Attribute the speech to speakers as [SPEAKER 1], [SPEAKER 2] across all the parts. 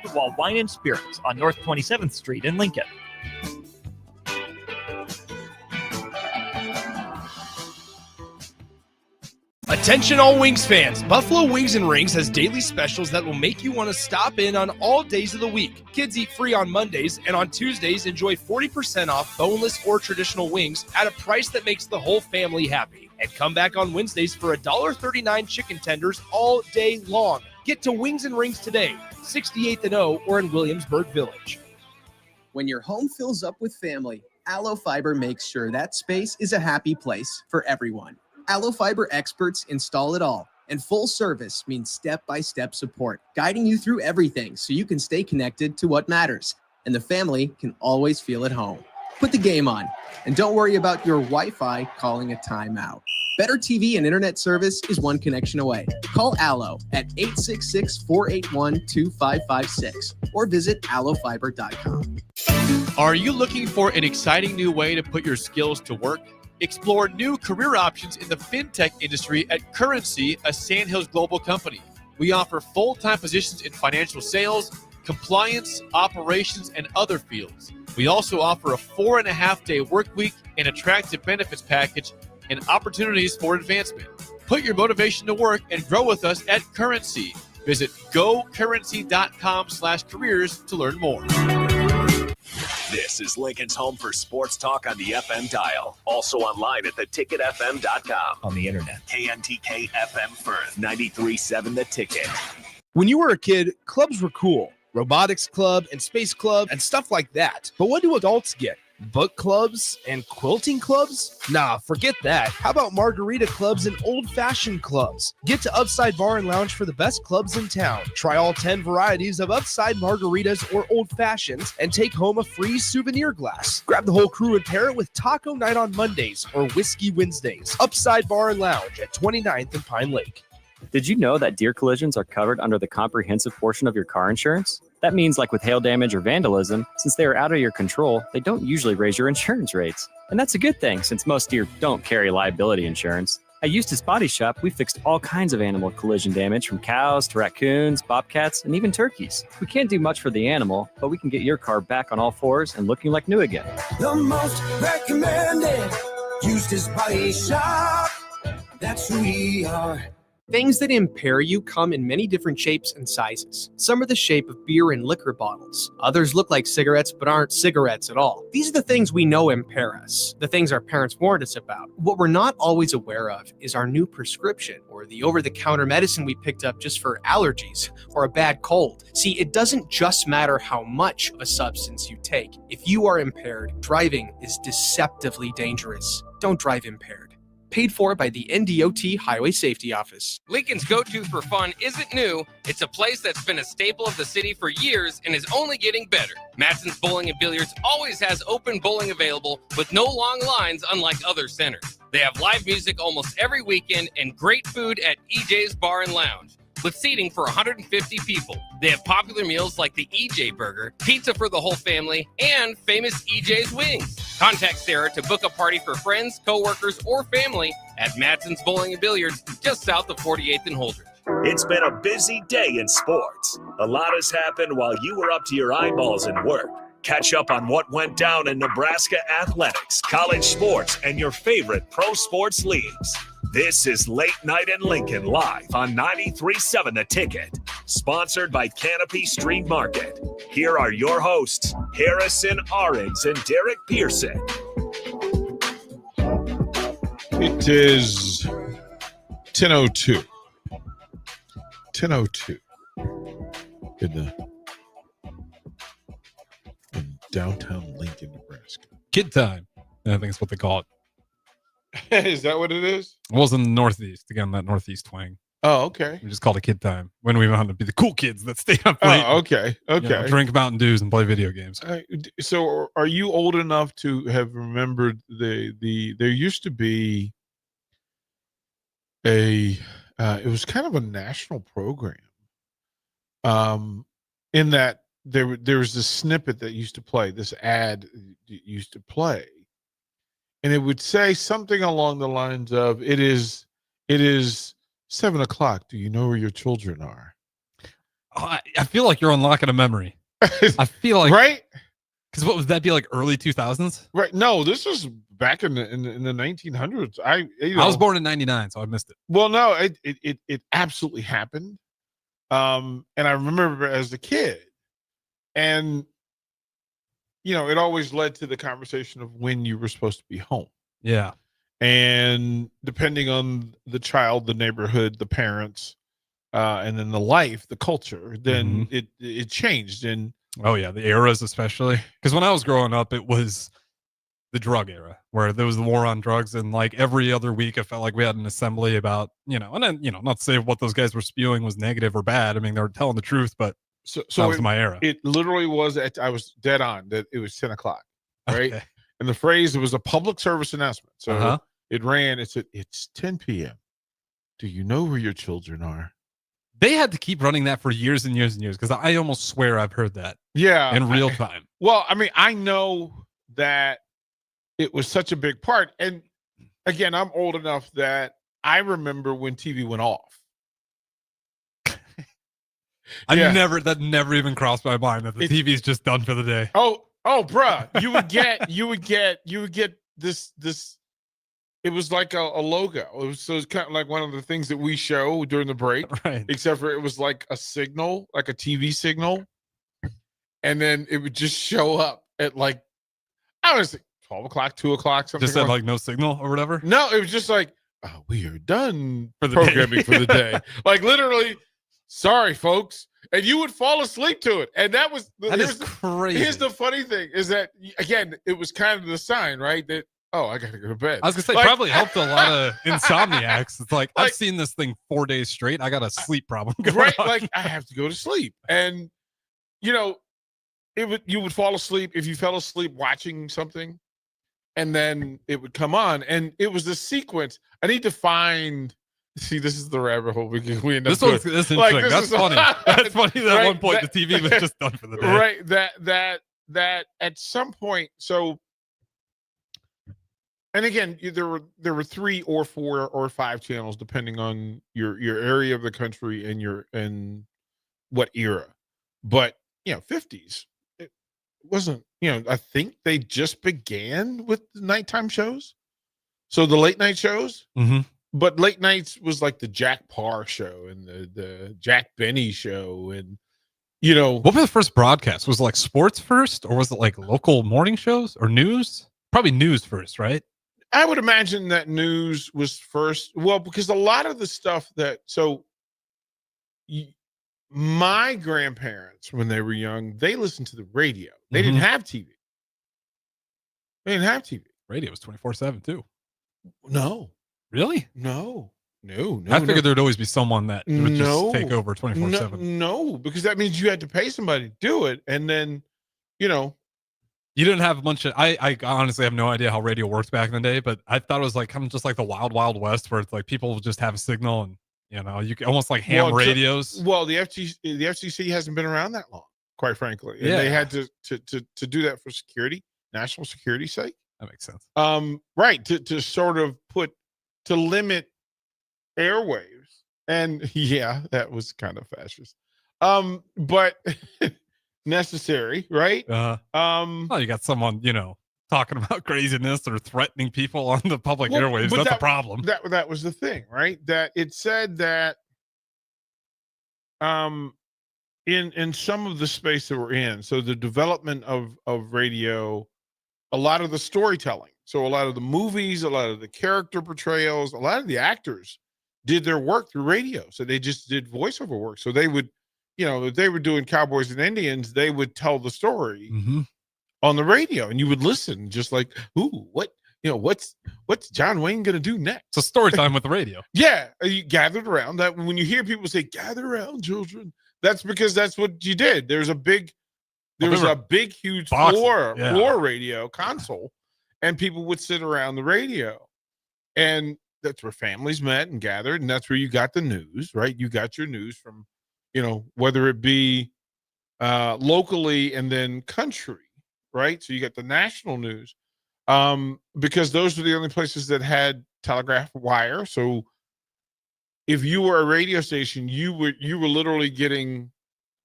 [SPEAKER 1] Wall Wine and Spirits on North 27th Street in Lincoln.
[SPEAKER 2] Attention all Wings fans, Buffalo Wings and Rings has daily specials that will make you want to stop in on all days of the week. Kids eat free on Mondays, and on Tuesdays enjoy 40% off boneless or traditional wings at a price that makes the whole family happy. And come back on Wednesdays for $1.39 chicken tenders all day long. Get to Wings and Rings today, 68th and O or in Williamsburg Village.
[SPEAKER 3] When your home fills up with family, Aloe Fiber makes sure that space is a happy place for everyone. Aloe Fiber experts install it all, and full service means step-by-step support, guiding you through everything so you can stay connected to what matters, and the family can always feel at home. Put the game on, and don't worry about your Wi-Fi calling a timeout. Better TV and internet service is one connection away. Call Aloe at 866-481-2556 or visit aloefiber.com.
[SPEAKER 4] Are you looking for an exciting new way to put your skills to work? Explore new career options in the fintech industry at Currency, a Sandhills global company. We offer full-time positions in financial sales, compliance, operations, and other fields. We also offer a 4.5-day work week, an attractive benefits package, and opportunities for advancement. Put your motivation to work and grow with us at Currency. Visit gocurrency.com/careers to learn more.
[SPEAKER 5] This is Lincoln's home for sports talk on the FM dial. Also online at theticketfm.com.
[SPEAKER 1] On the internet.
[SPEAKER 5] KNTK FM Firth, 93.7 The Ticket.
[SPEAKER 2] When you were a kid, clubs were cool. Robotics club and space club and stuff like that. But what do adults get? Book clubs and quilting clubs? Nah, forget that. How about margarita clubs and old-fashioned clubs? Get to Upside Bar and Lounge for the best clubs in town. Try all 10 varieties of Upside margaritas or old-fashions and take home a free souvenir glass. Grab the whole crew and pair it with taco night on Mondays or whiskey Wednesdays. Upside Bar and Lounge at 29th and Pine Lake.
[SPEAKER 6] Did you know that deer collisions are covered under the comprehensive portion of your car insurance? That means, like with hail damage or vandalism, since they are out of your control, they don't usually raise your insurance rates. And that's a good thing, since most deer don't carry liability insurance. At Eustace Body Shop, we fixed all kinds of animal collision damage, from cows to raccoons, bobcats, and even turkeys. We can't do much for the animal, but we can get your car back on all fours and looking like new again.
[SPEAKER 7] The most recommended Eustace Body Shop. That's who we are.
[SPEAKER 3] Things that impair you come in many different shapes and sizes. Some are the shape of beer and liquor bottles. Others look like cigarettes but aren't cigarettes at all. These are the things we know impair us, the things our parents warned us about. What we're not always aware of is our new prescription, or the over-the-counter medicine we picked up just for allergies or a bad cold. See, it doesn't just matter how much of a substance you take. If you are impaired, driving is deceptively dangerous. Don't drive impaired. Paid for by the NDOT Highway Safety Office.
[SPEAKER 8] Lincoln's go-to for fun isn't new. It's a place that's been a staple of the city for years and is only getting better. Matson's Bowling and Billiards always has open bowling available with no long lines, unlike other centers. They have live music almost every weekend and great food at EJ's Bar and Lounge, with seating for 150 people. They have popular meals like the EJ Burger, pizza for the whole family, and famous EJ's Wings. Contact Sarah to book a party for friends, coworkers, or family at Matson's Bowling and Billiards, just south of 48th and Holdridge.
[SPEAKER 5] It's been a busy day in sports. A lot has happened while you were up to your eyeballs in work. Catch up on what went down in Nebraska athletics, college sports, and your favorite pro sports leagues. This is Late Night in Lincoln, live on 93.7 The Ticket, sponsored by Canopy Street Market. Here are your hosts, Harrison Arens and Derek Pearson.
[SPEAKER 9] It is 10:02. 10:02 in downtown Lincoln, Nebraska.
[SPEAKER 10] Kid time. I think that's what they call it.
[SPEAKER 9] Is that what it is?
[SPEAKER 10] It was in the Northeast. Again, that Northeast twang.
[SPEAKER 9] Oh, okay.
[SPEAKER 10] We just called it kid time when we wanted to be the cool kids that stay up late.
[SPEAKER 9] Oh, okay. Okay.
[SPEAKER 10] You know, drink Mountain Dews and play video games.
[SPEAKER 9] So are you old enough to have remembered there used to be it was kind of a national program. In that there was this snippet that used to play, this ad used to play. And it would say something along the lines of, it is 7:00. Do you know where your children are?
[SPEAKER 10] I feel like you're unlocking a memory. I feel like
[SPEAKER 9] right.
[SPEAKER 10] Because what would that be like? Early 2000s?
[SPEAKER 9] Right. No, this was back in the 1900s. I
[SPEAKER 10] was born in 99, so I missed it.
[SPEAKER 9] Well, no, it absolutely happened. And I remember as a kid, and it always led to the conversation of when you were supposed to be home.
[SPEAKER 10] Yeah.
[SPEAKER 9] And depending on the child, the neighborhood, the parents, and then the life, the culture, then it changed. And
[SPEAKER 10] oh yeah, the eras especially. Because when I was growing up, it was the drug era where there was the war on drugs, and like every other week, I felt like we had an assembly about and then not to say what those guys were spewing was negative or bad. I mean, they were telling the truth, but
[SPEAKER 9] so
[SPEAKER 10] that was my era.
[SPEAKER 9] It literally was. I was dead on that. It was 10 o'clock, right?
[SPEAKER 10] Okay.
[SPEAKER 9] And the phrase, it was a public service announcement. So it ran. It said, "It's 10 p.m. Do you know where your children are?"
[SPEAKER 10] They had to keep running that for years and years and years because I almost swear I've heard that.
[SPEAKER 9] Yeah,
[SPEAKER 10] in real time.
[SPEAKER 9] Well, I mean, I know that it was such a big part. And again, I'm old enough that I remember when TV went off.
[SPEAKER 10] That never even crossed my mind that the TV's just done for the day.
[SPEAKER 9] Oh, bruh. You would get this. It was like a logo. So it was kind of like one of the things that we show during the break,
[SPEAKER 10] right?
[SPEAKER 9] Except for it was like a signal, like a TV signal. And then it would just show up at like, I was like 12 o'clock, 2 o'clock, something.
[SPEAKER 10] Just said like no signal or whatever?
[SPEAKER 9] No, it was just like, oh, we are done
[SPEAKER 10] for the
[SPEAKER 9] programming for the day. Like literally, sorry, folks. And you would fall asleep to it. And that is
[SPEAKER 10] crazy.
[SPEAKER 9] Here's the funny thing is that, again, it was kind of the sign, right? That, oh, I got to go to bed.
[SPEAKER 10] I was going to say, probably helped a lot of insomniacs. It's like, I've seen this thing 4 days straight. I got a sleep problem going on.
[SPEAKER 9] Like, I have to go to sleep. And, you would fall asleep if you fell asleep watching something, and then it would come on. And it was the sequence. I need to find... See, this is the rabbit hole we end up
[SPEAKER 10] this is interesting. That's funny. That's funny that at one point the TV was just done for the day.
[SPEAKER 9] Right. That at some point, so... And again, there were 3 or 4 or 5 channels depending on your area of the country and what era. But 50s, it wasn't. I think they just began with the nighttime shows, so the late night shows.
[SPEAKER 10] Mm-hmm.
[SPEAKER 9] But late nights was like the Jack Parr show and the Jack Benny show, and
[SPEAKER 10] what were the first broadcasts? Was it like sports first, or was it like local morning shows or news? Probably news first, right?
[SPEAKER 9] I would imagine that news was first. Well, because a lot of the stuff my grandparents, when they were young, they listened to the radio. They didn't have TV. They didn't have TV.
[SPEAKER 10] Radio was 24/7 too.
[SPEAKER 9] No.
[SPEAKER 10] Really?
[SPEAKER 9] No.
[SPEAKER 10] I figured there'd always be someone that would just take over 24/7.
[SPEAKER 9] No, because that means you had to pay somebody to do it, and then you
[SPEAKER 10] didn't have a bunch of. I honestly have no idea how radio worked back in the day, but I thought it was like kind of just like the wild west, where it's like people would just have a signal, and you can almost like ham radios.
[SPEAKER 9] Well, the FCC hasn't been around that long, quite frankly, and they had to do that for security, national security's sake.
[SPEAKER 10] That makes sense.
[SPEAKER 9] Right, to sort of to limit airwaves, and that was kind of fascist, but necessary, right?
[SPEAKER 10] Well, you got someone talking about craziness or threatening people on the public airwaves. That's a problem.
[SPEAKER 9] That was the thing, right? That it said that in some of the space that we're in, so the development of radio, a lot of the storytelling, so a lot of the movies, a lot of the character portrayals, a lot of the actors did their work through radio. So they just did voiceover work. So they would, if they were doing Cowboys and Indians, they would tell the story on the radio, and you would listen, just like, ooh, what's John Wayne gonna do next?
[SPEAKER 10] It's a story time with the radio.
[SPEAKER 9] Yeah, you gathered around. That when you hear people say "gather around, children," that's because that's what you did. There was a big, huge floor radio console, and people would sit around the radio, and that's where families met and gathered, and that's where you got the news, right? You got your news from, whether it be locally and then country, right? So you got the national news, because those were the only places that had telegraph wire. So if you were a radio station, you were literally getting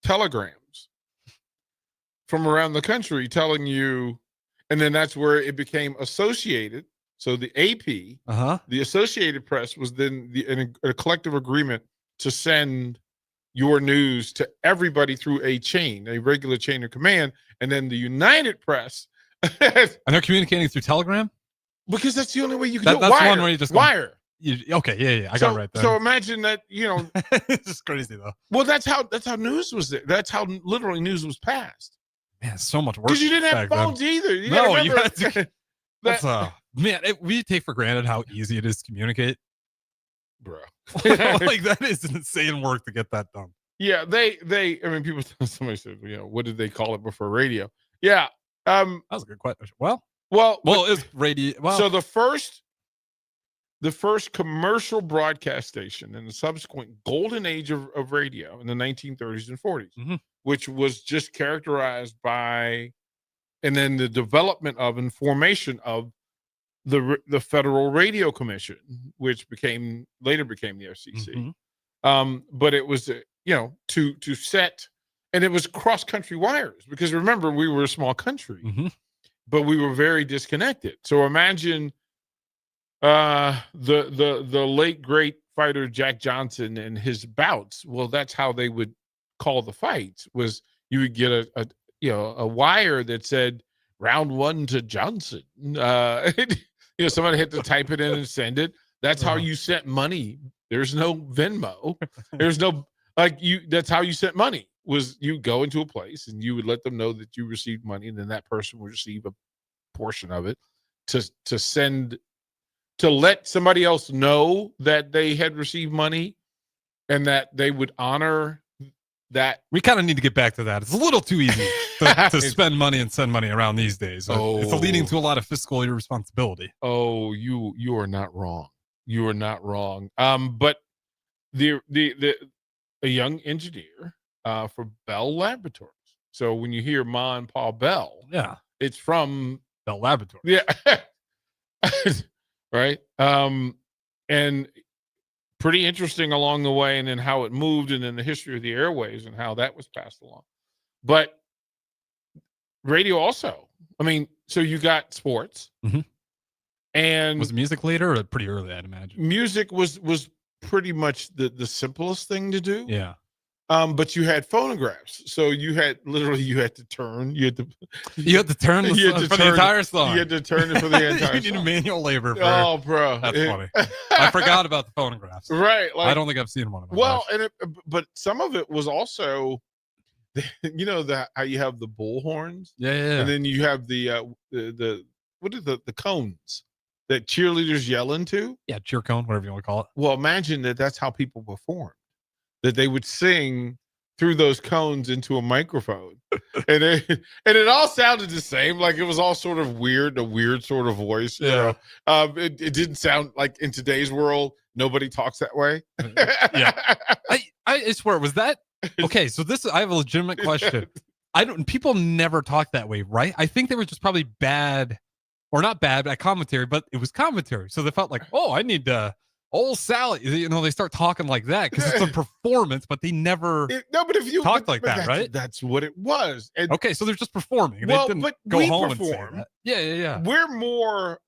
[SPEAKER 9] telegrams from around the country telling you, and then that's where it became Associated. So the AP, the Associated Press, was then in a collective agreement to send your news to everybody through a regular chain of command, and then the United Press.
[SPEAKER 10] And they're communicating through telegram?
[SPEAKER 9] Because that's the only way you can do it.
[SPEAKER 10] That's
[SPEAKER 9] Wire.
[SPEAKER 10] one way you just
[SPEAKER 9] wire.
[SPEAKER 10] Okay, yeah, I got it right there.
[SPEAKER 9] So imagine that,
[SPEAKER 10] it's just crazy though.
[SPEAKER 9] Well, that's how news was there. That's how literally news was passed.
[SPEAKER 10] Man, so much work.
[SPEAKER 9] Because you didn't have phones either. You had to.
[SPEAKER 10] Man, we take for granted how easy it is to communicate,
[SPEAKER 9] bro.
[SPEAKER 10] Like that is insane work to get that done.
[SPEAKER 9] Yeah, I mean, people. Somebody said, what did they call it before radio? Yeah, that
[SPEAKER 10] was a good question. Well,
[SPEAKER 9] it's
[SPEAKER 10] radio. Well,
[SPEAKER 9] so the first commercial broadcast station in the subsequent golden age of radio in the 1930s and 40s, which was just characterized by, and then the development of and formation of the Federal Radio Commission, which later became the FCC. But it was, to set, and it was cross country wires, because remember, we were a small country, but we were very disconnected. So imagine the late great fighter Jack Johnson and his bouts. Well, that's how they would call the fights. Was you would get a wire that said round 1 to Johnson. Somebody had to type it in and send it. That's how you sent money. There's no Venmo. There's no that's how you sent money. Was you go into a place and you would let them know that you received money, and then that person would receive a portion of it to let somebody else know that they had received money, and that they would honor that.
[SPEAKER 10] We kind of need to get back to that. It's a little too easy to spend money and send money around these days. It's leading to a lot of fiscal irresponsibility.
[SPEAKER 9] Oh, you are not wrong. You are not wrong. But a young engineer for Bell Laboratories. So when you hear Ma and Pa Bell, it's from
[SPEAKER 10] Bell Laboratories.
[SPEAKER 9] Yeah. Right. And pretty interesting along the way, and then how it moved, and then the history of the airways and how that was passed along. But radio also, I mean, so you got sports, and
[SPEAKER 10] was music later or pretty early, I'd imagine.
[SPEAKER 9] Music was pretty much the simplest thing to do.
[SPEAKER 10] Yeah.
[SPEAKER 9] But you had phonographs, so you had to turn. You had to
[SPEAKER 10] turn the entire song.
[SPEAKER 9] You had to turn it for the entire.
[SPEAKER 10] You need manual labor.
[SPEAKER 9] Oh, bro,
[SPEAKER 10] that's funny. I forgot about the phonographs.
[SPEAKER 9] Right,
[SPEAKER 10] I don't think I've seen one of them.
[SPEAKER 9] But some of it was also, how you have the bullhorns, and then you have the what are the cones that cheerleaders yell into?
[SPEAKER 10] Yeah, cheer cone, whatever you want to call it.
[SPEAKER 9] Well, imagine that's how people performed. That they would sing through those cones into a microphone, and it all sounded the same. Like it was all sort of weird, a weird sort of voice. It didn't sound like in today's world. Nobody talks that way.
[SPEAKER 10] Yeah, I swear, was that okay? So I have a legitimate question. People never talk that way, right? I think they were just probably bad, or not bad at commentary, but it was commentary. So they felt like, I need to. Old Sally, they start talking like that because it's a performance, but they never
[SPEAKER 9] but if you
[SPEAKER 10] talked like that, right?
[SPEAKER 9] That's what it was. And,
[SPEAKER 10] okay, so they're just performing.
[SPEAKER 9] Well,
[SPEAKER 10] they didn't
[SPEAKER 9] but
[SPEAKER 10] go
[SPEAKER 9] we
[SPEAKER 10] home
[SPEAKER 9] perform.
[SPEAKER 10] And say that. Yeah.
[SPEAKER 9] We're more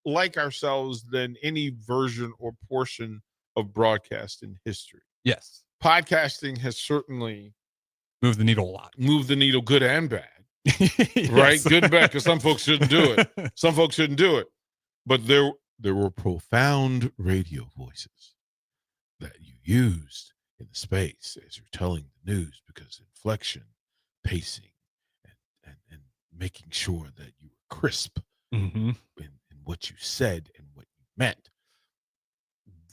[SPEAKER 9] like ourselves than any version or portion of broadcast in history.
[SPEAKER 10] Yes.
[SPEAKER 9] Podcasting has certainly
[SPEAKER 10] moved the needle a lot.
[SPEAKER 9] Moved the needle good and bad. Right? Good and bad, because some folks shouldn't do it. Some folks shouldn't do it. But there were profound radio voices that you used in the space as you're telling the news, because inflection, pacing, and making sure that you were crisp in what you said and what you meant.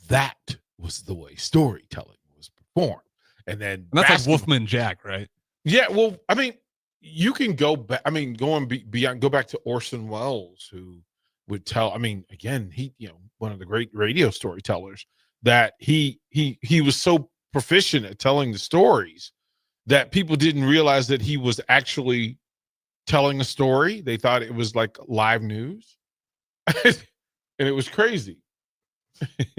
[SPEAKER 9] That was the way storytelling was performed. And that's
[SPEAKER 10] like Wolfman Jack, right?
[SPEAKER 9] Yeah, well, I mean, you can go back. I mean, go back to Orson Welles, who would tell. I mean, again, he, one of the great radio storytellers, that he was so proficient at telling the stories that people didn't realize that he was actually telling a story. They thought it was like live news, and it was crazy.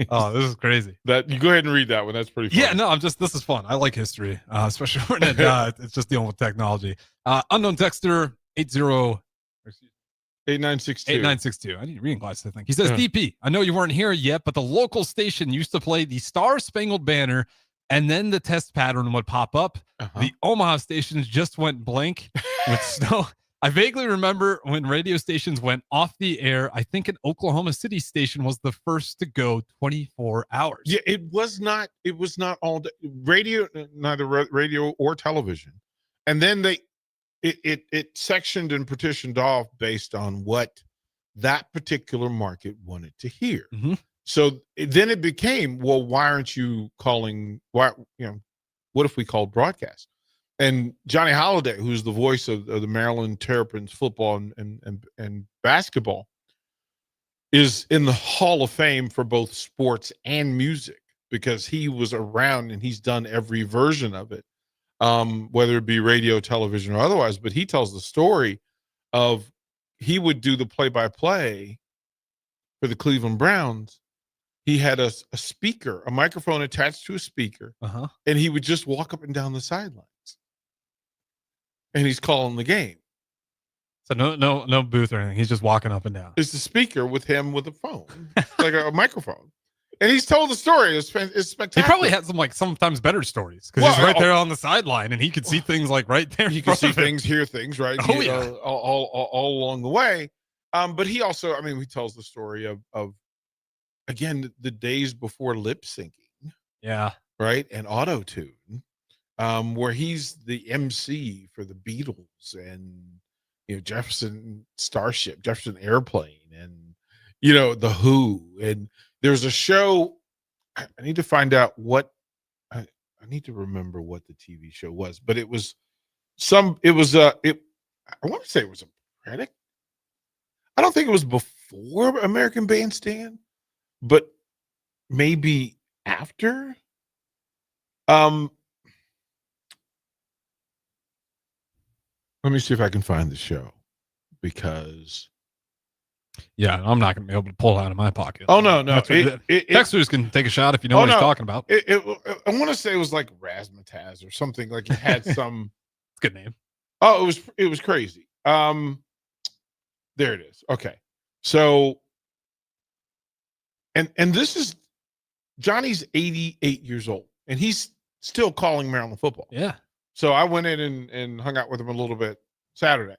[SPEAKER 10] Oh, this is crazy.
[SPEAKER 9] That you go ahead and read that one. That's pretty funny.
[SPEAKER 10] Yeah, no, this is fun. I like history, especially when it's just dealing with technology. Unknown texter 8962. I need a reading glasses, I think. He says, DP, I know you weren't here yet, but the local station used to play the Star Spangled Banner, and then the test pattern would pop up. The Omaha stations just went blank with snow. I vaguely remember when radio stations went off the air. I think an Oklahoma City station was the first to go 24 hours.
[SPEAKER 9] Yeah, it was not all radio, neither radio or television. And then it sectioned and partitioned off based on what that particular market wanted to hear.
[SPEAKER 10] Mm-hmm.
[SPEAKER 9] So then it became, well, why aren't you calling, what if we called broadcast? And Johnny Holliday, who's the voice of the Maryland Terrapins football and basketball, is in the Hall of Fame for both sports and music because he was around and he's done every version of it, whether it be radio, television, or otherwise. But he tells the story of he would do the play-by-play for the Cleveland Browns. He had a speaker, a microphone attached to a speaker, and he would just walk up and down the sidelines. And he's calling the game.
[SPEAKER 10] So no booth or anything. He's just walking up and down.
[SPEAKER 9] It's the speaker with him with a phone, like a microphone. And he's told the story. It's spectacular.
[SPEAKER 10] He probably had some sometimes better stories because he's right there on the sideline and he could see things like right there.
[SPEAKER 9] He could see things, hear things, right?
[SPEAKER 10] Oh, yeah.
[SPEAKER 9] All along the way. But he also, he tells the story of again, the days before lip syncing.
[SPEAKER 10] Yeah.
[SPEAKER 9] Right. And auto tune. Where he's the MC for the Beatles and Jefferson Starship, Jefferson Airplane, and the Who. And there's a show. I need to find out what I need to remember what the TV show was, but it was I want to say it was a Predicate. I don't think it was before American Bandstand, but maybe after. Let me see if I can find the show because.
[SPEAKER 10] Yeah, I'm not going to be able to pull it out of my pocket.
[SPEAKER 9] Oh, no.
[SPEAKER 10] Texters can take a shot if you know what he's talking about.
[SPEAKER 9] I want to say it was like Razzmatazz or something. Like it had some.
[SPEAKER 10] It's a good name.
[SPEAKER 9] Oh, it was crazy. There it is. Okay. So. And this is Johnny's 88 years old and he's still calling Maryland football.
[SPEAKER 10] Yeah.
[SPEAKER 9] So I went in and hung out with him a little bit Saturday.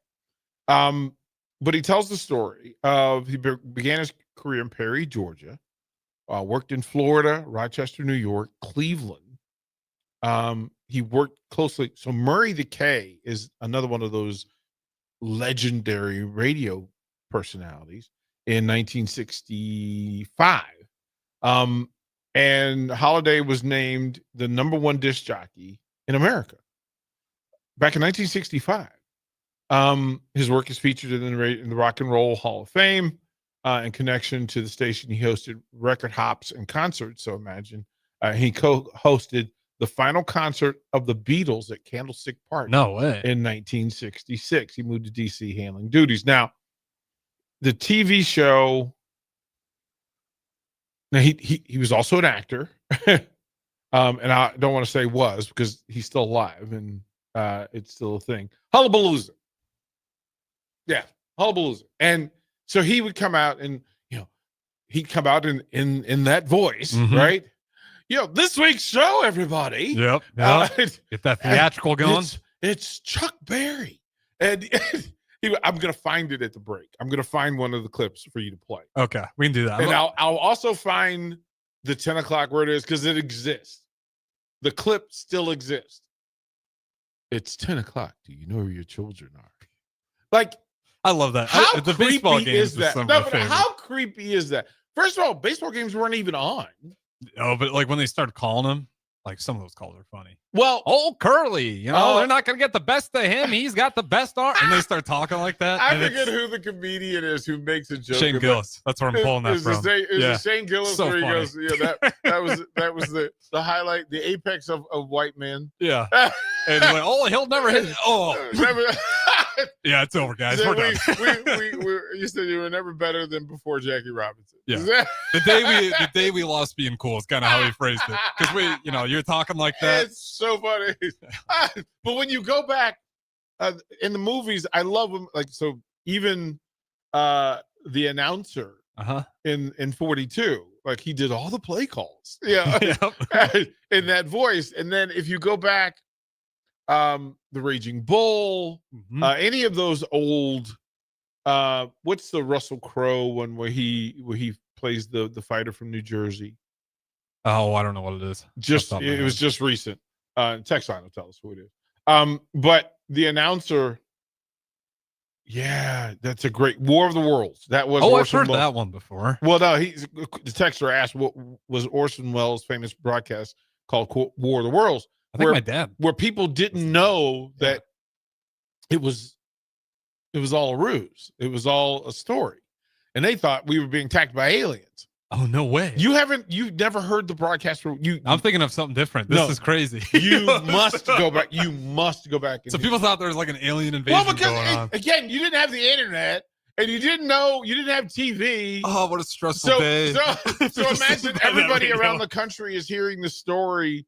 [SPEAKER 9] But he tells the story of he began his career in Perry, Georgia, worked in Florida, Rochester, New York, Cleveland. He worked closely. So Murray the K is another one of those legendary radio personalities in 1965. And Holiday was named the #1 disc jockey in America. Back in 1965, his work is featured in the Rock and Roll Hall of Fame in connection to the station. He hosted record hops and concerts. So imagine he co-hosted the final concert of the Beatles at Candlestick Park.
[SPEAKER 10] No way.
[SPEAKER 9] In 1966, he moved to DC handling duties. Now, the TV show. Now he was also an actor, and I don't want to say was because he's still alive and. It's still a thing. Hullabalooza. Yeah, Hullabalooza. And so he would come out and, he'd come out in that voice, right? This week's show, everybody.
[SPEAKER 10] Yep. Get that theatrical going.
[SPEAKER 9] It's Chuck Berry. And I'm going to find it at the break. I'm going to find one of the clips for you to play.
[SPEAKER 10] Okay, we can do that.
[SPEAKER 9] And I'll also find the 10 o'clock where it is because it exists. The clip still exists. It's 10 o'clock. Do you know where your children are? Like,
[SPEAKER 10] I love that.
[SPEAKER 9] The baseball game is that. How creepy is that? First of all, baseball games weren't even on.
[SPEAKER 10] Oh, but like when they started calling him, like some of those calls are funny.
[SPEAKER 9] Well,
[SPEAKER 10] old Curly, they're not going to get the best of him. He's got the best arm. And they start talking like that.
[SPEAKER 9] I forget who the comedian is who makes a joke.
[SPEAKER 10] Shane Gillis. That's where I'm pulling that from.
[SPEAKER 9] Is Shane Gillis
[SPEAKER 10] so
[SPEAKER 9] where he
[SPEAKER 10] funny.
[SPEAKER 9] goes, that was the highlight, the apex of white men.
[SPEAKER 10] Yeah. And like, he'll never hit it. Oh. Yeah, it's over, guys. We're done.
[SPEAKER 9] You said you were never better than before Jackie Robinson.
[SPEAKER 10] Yeah. The day we lost being cool is kind of how he phrased it. Because you're talking like that.
[SPEAKER 9] It's so funny. But when you go back in the movies, I love them. Like, so even the announcer in 42, like he did all the play calls. Yeah. In that voice. And then if you go back, the Raging Bull, any of those old, what's the Russell Crowe one where he plays the fighter from New Jersey?
[SPEAKER 10] Oh, I don't know what it is.
[SPEAKER 9] It was just recent. Text line will tell us who it is. But the announcer, yeah, that's a great War of the Worlds. That was
[SPEAKER 10] I've heard that one before.
[SPEAKER 9] Well, no, the texter asked what was Orson Welles' famous broadcast called War of the Worlds.
[SPEAKER 10] I think my dad.
[SPEAKER 9] Where people didn't know that it was all a ruse. It was all a story. And they thought we were being attacked by aliens.
[SPEAKER 10] Oh, no way.
[SPEAKER 9] You've never heard the broadcast.
[SPEAKER 10] I'm thinking of something different. This is crazy.
[SPEAKER 9] You must go back. You must go back.
[SPEAKER 10] So people thought there was like an alien invasion going on.
[SPEAKER 9] Again, you didn't have the internet. And you didn't have TV.
[SPEAKER 10] Oh, what a stressful day.
[SPEAKER 9] So imagine everybody around the country is hearing the story,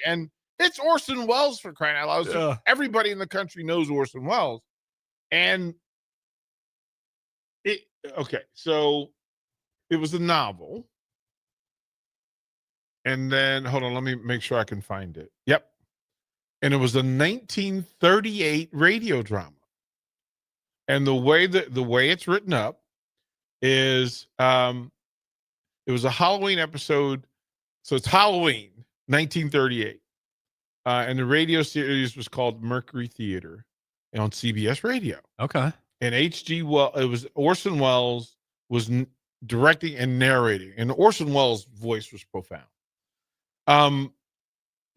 [SPEAKER 9] and it's Orson Welles, for crying out loud. So everybody in the country knows Orson Welles. And so it was a novel. And then, hold on, let me make sure I can find it. Yep. And it was a 1938 radio drama. And the way it's written up is it was a Halloween episode. So it's Halloween, 1938. And the radio series was called Mercury Theater on CBS Radio.
[SPEAKER 10] Okay.
[SPEAKER 9] And it was Orson Welles was directing and narrating. And Orson Welles' voice was profound.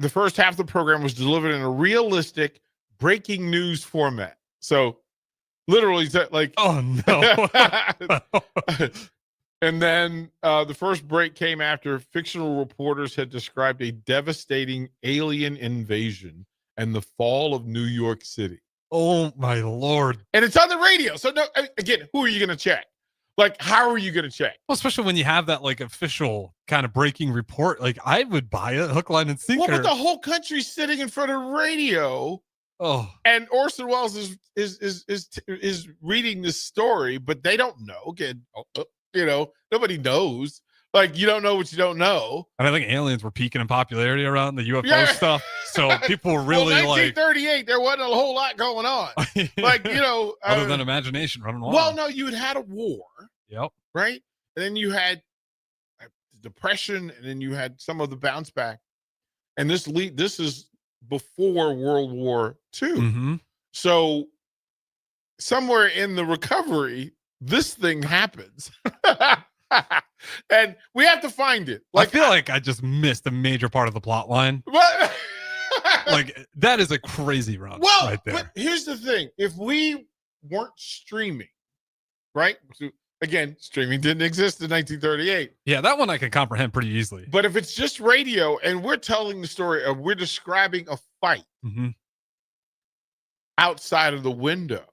[SPEAKER 9] The first half of the program was delivered in a realistic breaking news format. So literally, like,
[SPEAKER 10] oh no.
[SPEAKER 9] And then the first break came after fictional reporters had described a devastating alien invasion and the fall of New York City.
[SPEAKER 10] Oh my Lord.
[SPEAKER 9] And it's on the radio. So no, again, who are you going to check? Like, how are you going to check?
[SPEAKER 10] Well, especially when you have that like official kind of breaking report. Like, I would buy it hook, line, and sinker.
[SPEAKER 9] Well, but the whole country's sitting in front of radio.
[SPEAKER 10] Oh,
[SPEAKER 9] and Orson Welles is reading this story, but they don't know. Again, nobody knows. Like, you don't know what you don't know.
[SPEAKER 10] And I think aliens were peaking in popularity around the UFO stuff. So people were really
[SPEAKER 9] 1938, there wasn't a whole lot going on. Like,
[SPEAKER 10] other than imagination running wild.
[SPEAKER 9] Well, no, you had a war.
[SPEAKER 10] Yep.
[SPEAKER 9] Right? And then you had depression, and then you had some of the bounce back. And this is before World War II.
[SPEAKER 10] Mm-hmm.
[SPEAKER 9] So somewhere in the recovery, this thing happens. And we have to find it.
[SPEAKER 10] Like, I feel like I just missed a major part of the plot line. Like, that is a crazy run right there.
[SPEAKER 9] But here's the thing. If we weren't streaming, right? So, again, streaming didn't exist in 1938.
[SPEAKER 10] Yeah, that one I can comprehend pretty easily.
[SPEAKER 9] But if it's just radio and we're telling the story of we're describing a fight outside of the window,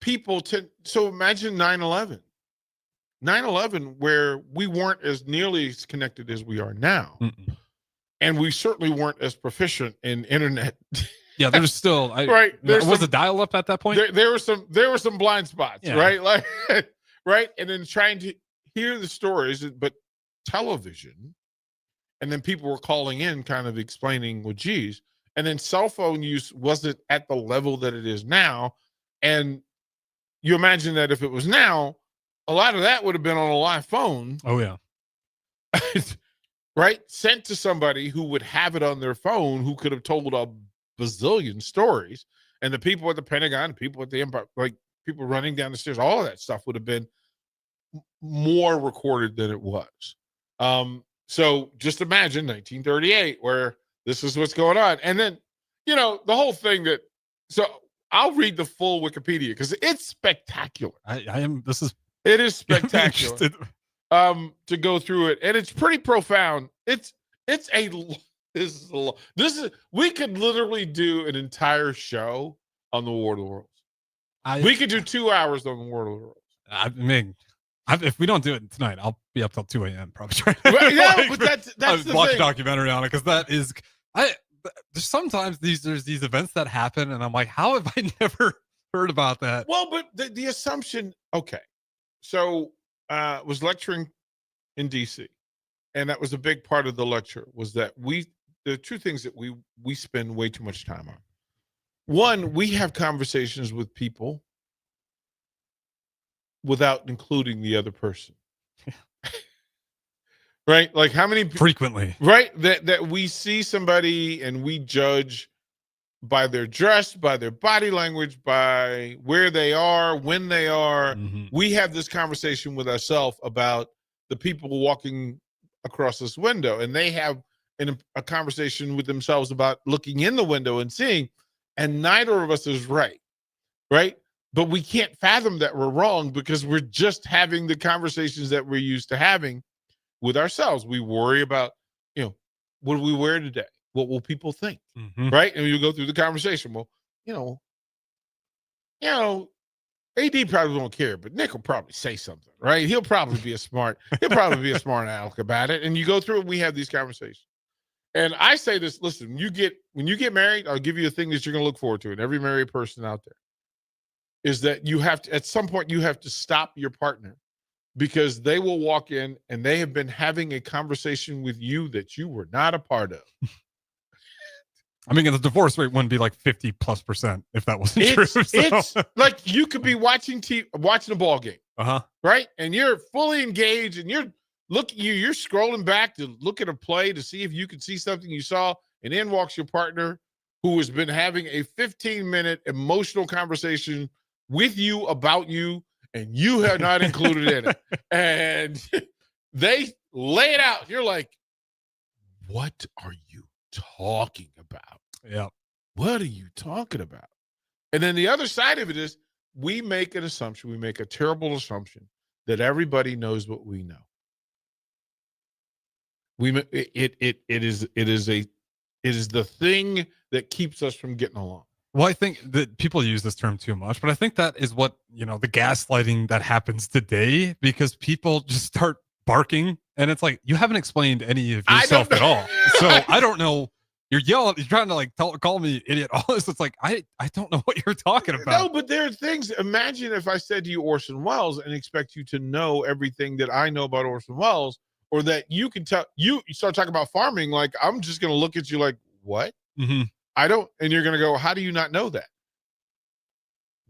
[SPEAKER 9] so imagine 9/11. 9/11, where we weren't as nearly as connected as we are now.
[SPEAKER 10] Mm-mm.
[SPEAKER 9] And we certainly weren't as proficient in internet.
[SPEAKER 10] Yeah, there's still
[SPEAKER 9] right.
[SPEAKER 10] Was the dial up at that point?
[SPEAKER 9] There were some blind spots, right? Like, right. And then trying to hear the stories, but television, and then people were calling in, kind of explaining, well, geez. And then cell phone use wasn't at the level that it is now. And you imagine that if it was now, a lot of that would have been on a live phone.
[SPEAKER 10] Oh yeah.
[SPEAKER 9] Right? Sent to somebody who would have it on their phone, who could have told a bazillion stories. And the people at the Pentagon, people at the Empire, like people running down the stairs, all of that stuff would have been more recorded than it was. So just imagine 1938, where this is what's going on. And then, the whole thing so I'll read the full Wikipedia because it's spectacular. It is spectacular. To go through it, and it's pretty profound. It's This is a lot. We could literally do an entire show on the War of the Worlds. We could do 2 hours on the War of the Worlds.
[SPEAKER 10] I mean, if we don't do it tonight, I'll be up till 2 a.m. probably.
[SPEAKER 9] Well, yeah, but that's the
[SPEAKER 10] watch
[SPEAKER 9] thing.
[SPEAKER 10] a documentary on it because that is. There's sometimes there's these events that happen, and I'm like, how have I never heard about that?
[SPEAKER 9] Well, but the assumption. Okay, so was lecturing in D.C. and that was a big part of the lecture was that there are two things that we spend way too much time on. One, we have conversations with people without including the other person. Right? Like how many
[SPEAKER 10] frequently,
[SPEAKER 9] right? That we see somebody and we judge by their dress, by their body language, by where they are, when they are.
[SPEAKER 10] Mm-hmm.
[SPEAKER 9] We have this conversation with ourselves about the people walking across this window, and they have a conversation with themselves about looking in the window and seeing, and neither of us is right. But we can't fathom that we're wrong because we're just having the conversations that we're used to having with ourselves. We worry about, what do we wear today? What will people think?
[SPEAKER 10] Mm-hmm.
[SPEAKER 9] Right? And you go through the conversation. Well, AD probably won't care, but Nick will probably say something, right? He'll probably be a smart aleck about it. And you go through and we have these conversations. And I say this, listen, when you get married, I'll give you a thing that you're going to look forward to. And every married person out there is that you have to, at some point, you have to stop your partner because they will walk in and they have been having a conversation with you that you were not a part of.
[SPEAKER 10] I mean, the divorce rate wouldn't be like 50+% if that wasn't true. So.
[SPEAKER 9] It's like you could be watching a ball game, right? And you're fully engaged, and you're scrolling back to look at a play to see if you can see something you saw, and in walks your partner who has been having a 15-minute emotional conversation with you about you, and you have not included in it. And they lay it out. You're like, what are you talking about?
[SPEAKER 10] Yeah.
[SPEAKER 9] What are you talking about? And then the other side of it is we make an assumption. We make a terrible assumption that everybody knows what we know. It is the thing that keeps us from getting along.
[SPEAKER 10] Well, I think that people use this term too much, but I think that is what, the gaslighting that happens today, because people just start barking and it's like, you haven't explained any of yourself at all. So I don't know. You're yelling, you're trying to call me idiot. All this, it's like, I don't know what you're talking about.
[SPEAKER 9] No, but there are things. Imagine if I said to you Orson Welles and expect you to know everything that I know about Orson Welles, or that you can tell, you start talking about farming. Like, I'm just going to look at you like, what?
[SPEAKER 10] Mm-hmm.
[SPEAKER 9] I don't, and you're going to go, how do you not know that?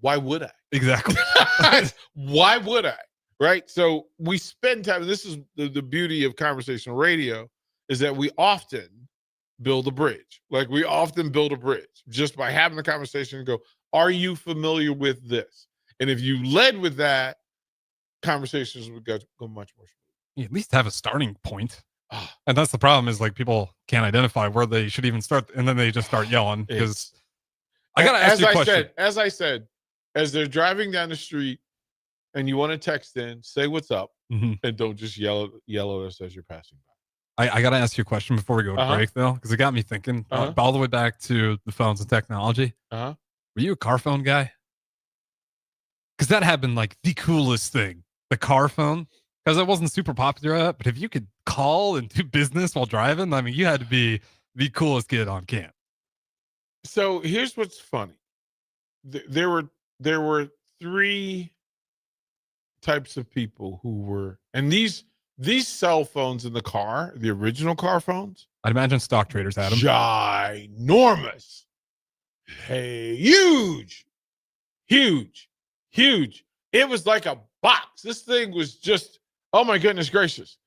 [SPEAKER 9] Why would I?
[SPEAKER 10] Exactly.
[SPEAKER 9] Why would I? Right. So we spend time. This is the beauty of conversational radio, is that we often build a bridge. Like, we often build a bridge just by having the conversation and go, are you familiar with this? And if you led with that, conversations would go much more smooth.
[SPEAKER 10] You at least have a starting point. And that's the problem, is like people can't identify where they should even start, and then they just start yelling. Because I gotta ask you a question.
[SPEAKER 9] As I said, as they're driving down the street and you want to text in, say what's up, and don't just yell at us as you're passing by.
[SPEAKER 10] I got to ask you a question before we go to break, though, because it got me thinking all the way back to the phones and technology. Were you a car phone guy? Because that had been like the coolest thing, the car phone, because it wasn't super popular yet. But if you could call and do business while driving, I mean, you had to be the coolest kid on camp.
[SPEAKER 9] So here's what's funny. There were three types of people who were, and these cell phones in the car, the original car phones,
[SPEAKER 10] I'd imagine stock traders had them.
[SPEAKER 9] Ginormous. Hey, huge. It was like a box. This thing was just, oh my goodness gracious.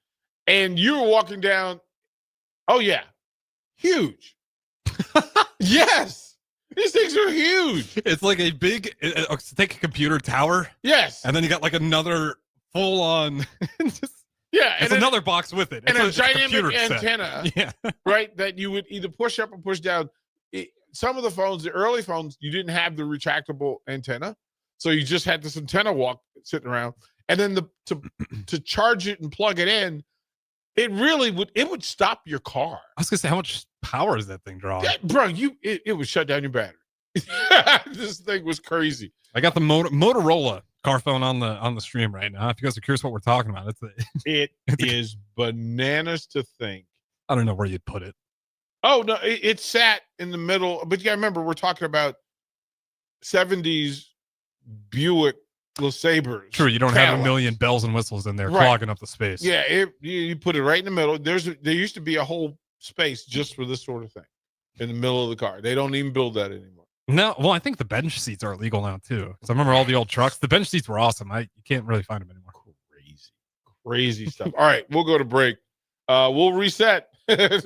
[SPEAKER 9] And you were walking down, oh yeah, huge. Yes. These things are huge.
[SPEAKER 10] It's like a big, take a computer tower.
[SPEAKER 9] Yes.
[SPEAKER 10] And then you got like another full on,
[SPEAKER 9] yeah,
[SPEAKER 10] it's another box with it.
[SPEAKER 9] And
[SPEAKER 10] it's
[SPEAKER 9] a dynamic antenna,
[SPEAKER 10] yeah,
[SPEAKER 9] right, that you would either push up or push down. Some of the phones, the early phones, you didn't have the retractable antenna, so you just had this antenna sitting around, and then to charge it and plug it in, it would stop your car.
[SPEAKER 10] I was gonna say, how much power is that thing drawing?
[SPEAKER 9] Yeah, bro, it would shut down your battery. This thing was crazy.
[SPEAKER 10] I got the Motorola car phone on the stream right now. If you guys are curious what we're talking about,
[SPEAKER 9] It is bananas to think.
[SPEAKER 10] I don't know where you'd put it.
[SPEAKER 9] Oh no, it sat in the middle. But you gotta remember, we're talking about 70s Buick LeSabres.
[SPEAKER 10] True, you don't have a million bells and whistles in there clogging up the space.
[SPEAKER 9] Yeah, you put it right in the middle. There used to be a whole space just for this sort of thing in the middle of the car. They don't even build that anymore.
[SPEAKER 10] No, well, I think the bench seats are illegal now too. Because I remember all the old trucks. The bench seats were awesome. You can't really find them anymore.
[SPEAKER 9] Crazy stuff. All right, we'll go to break. We'll reset.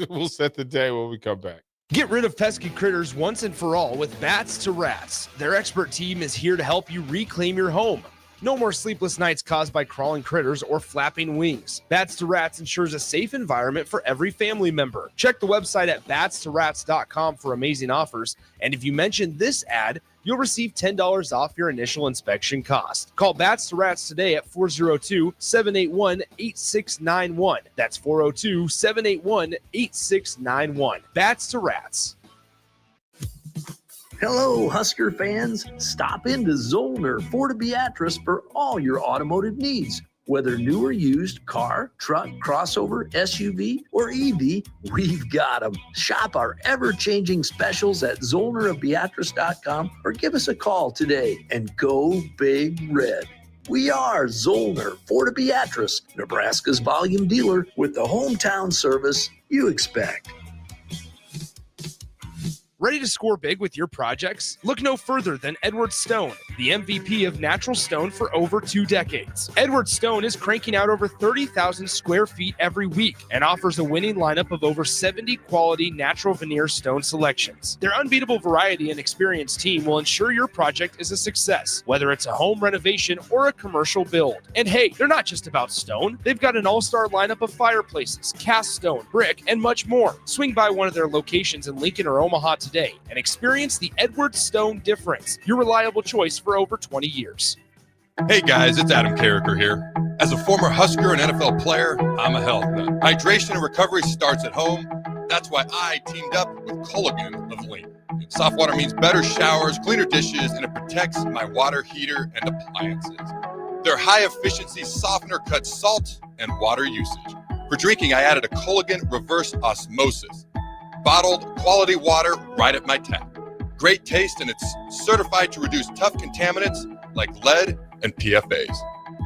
[SPEAKER 9] We'll set the day when we come back.
[SPEAKER 2] Get rid of pesky critters once and for all with Bats to Rats. Their expert team is here to help you reclaim your home. No more sleepless nights caused by crawling critters or flapping wings. Bats to Rats ensures a safe environment for every family member. Check the website at batstorats.com for amazing offers. And if you mention this ad, you'll receive $10 off your initial inspection cost. Call Bats to Rats today at 402-781-8691. That's 402-781-8691. Bats to Rats.
[SPEAKER 11] Hello, Husker fans. Stop into Zollner Ford Beatrice for all your automotive needs. Whether new or used, car, truck, crossover, SUV, or EV, we've got them. Shop our ever-changing specials at ZollnerofBeatrice.com or give us a call today and go Big Red. We are Zollner Ford Beatrice, Nebraska's volume dealer with the hometown service you expect.
[SPEAKER 2] Ready to score big with your projects? Look no further than Edward Stone, the MVP of natural stone for over 2 decades. Edward Stone is cranking out over 30,000 square feet every week and offers a winning lineup of over 70 quality natural veneer stone selections. Their unbeatable variety and experienced team will ensure your project is a success, whether it's a home renovation or a commercial build. And hey, they're not just about stone. They've got an all-star lineup of fireplaces, cast stone, brick, and much more. Swing by one of their locations in Lincoln or Omaha today and experience the Edward Stone difference, your reliable choice for over 20 years.
[SPEAKER 12] Hey guys, it's Adam Carricker here. As a former Husker and NFL player, I'm a health nut. Hydration and recovery starts at home. That's why I teamed up with Culligan of Lincoln. Soft water means better showers, cleaner dishes, and it protects my water heater and appliances. Their high-efficiency softener cuts salt and water usage. For drinking, I added a Culligan reverse osmosis. Bottled quality water right at my tap. Great taste, and it's certified to reduce tough contaminants like lead and PFAs.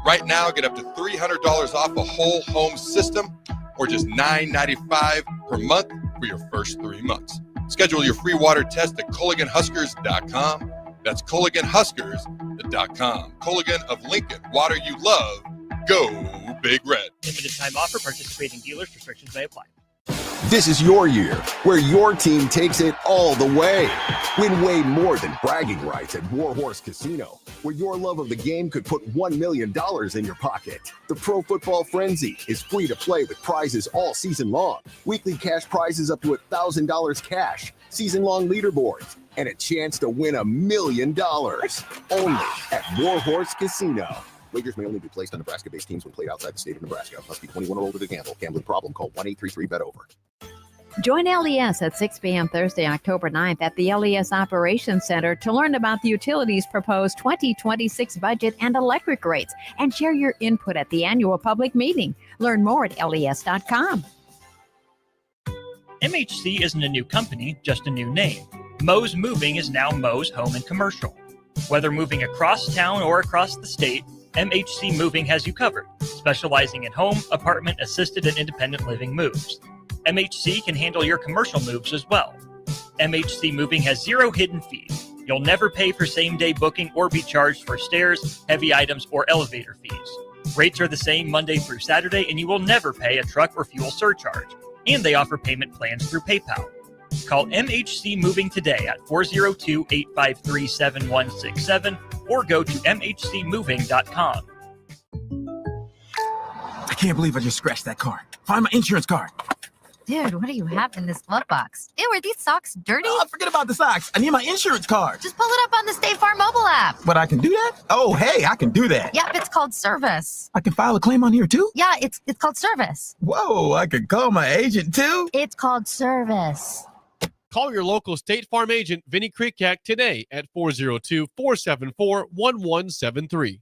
[SPEAKER 12] Right now, get up to $300 off a whole home system or just $9.95 per month for your first 3 months. Schedule your free water test at CulliganHuskers.com. That's CulliganHuskers.com. Culligan of Lincoln, water you love. Go Big Red.
[SPEAKER 1] Limited time offer. Participating dealers. Restrictions may apply.
[SPEAKER 13] This is your year, where your team takes it all the way. Win way more than bragging rights at Warhorse Casino, where your love of the game could put $1 million in your pocket. The Pro Football Frenzy is free to play with prizes all season long. Weekly cash prizes up to $1,000 cash, season-long leaderboards, and a chance to win $1 million. Only at Warhorse Casino. Wagers may only be placed on Nebraska-based teams when played outside the state of Nebraska. Must be 21 or older to gamble. Gambling problem? Call 1-833-BET-OVER.
[SPEAKER 14] Join LES at 6 p.m. Thursday, October 9th at the LES Operations Center to learn about the utilities' proposed 2026 budget and electric rates and share your input at the annual public meeting. Learn more at les.com.
[SPEAKER 1] MHC isn't a new company, just a new name. Moe's Moving is now Moe's Home and Commercial. Whether moving across town or across the state, MHC Moving has you covered, specializing in home, apartment, assisted, and independent living moves. MHC can handle your commercial moves as well. MHC Moving has 0 hidden fees. You'll never pay for same-day booking or be charged for stairs, heavy items, or elevator fees. Rates are the same Monday through Saturday, and you will never pay a truck or fuel surcharge. And they offer payment plans through PayPal. Call MHC Moving today at 402-853-7167 or go to mhcmoving.com.
[SPEAKER 15] I can't believe I just scratched that card. Find my insurance card. Dude, what do you have in this glove box? Ew, are these socks dirty?
[SPEAKER 16] Oh, forget about the socks. I need my insurance card.
[SPEAKER 15] Just pull it up on the State Farm mobile app.
[SPEAKER 16] But I can do that? Oh, hey, I can do that.
[SPEAKER 15] Yep, it's called service.
[SPEAKER 16] I can file a claim on here too?
[SPEAKER 15] Yeah, it's called service.
[SPEAKER 16] Whoa, I can call my agent too?
[SPEAKER 15] It's called service.
[SPEAKER 4] Call your local State Farm agent, Vinny Krikak, today at 402-474-1173.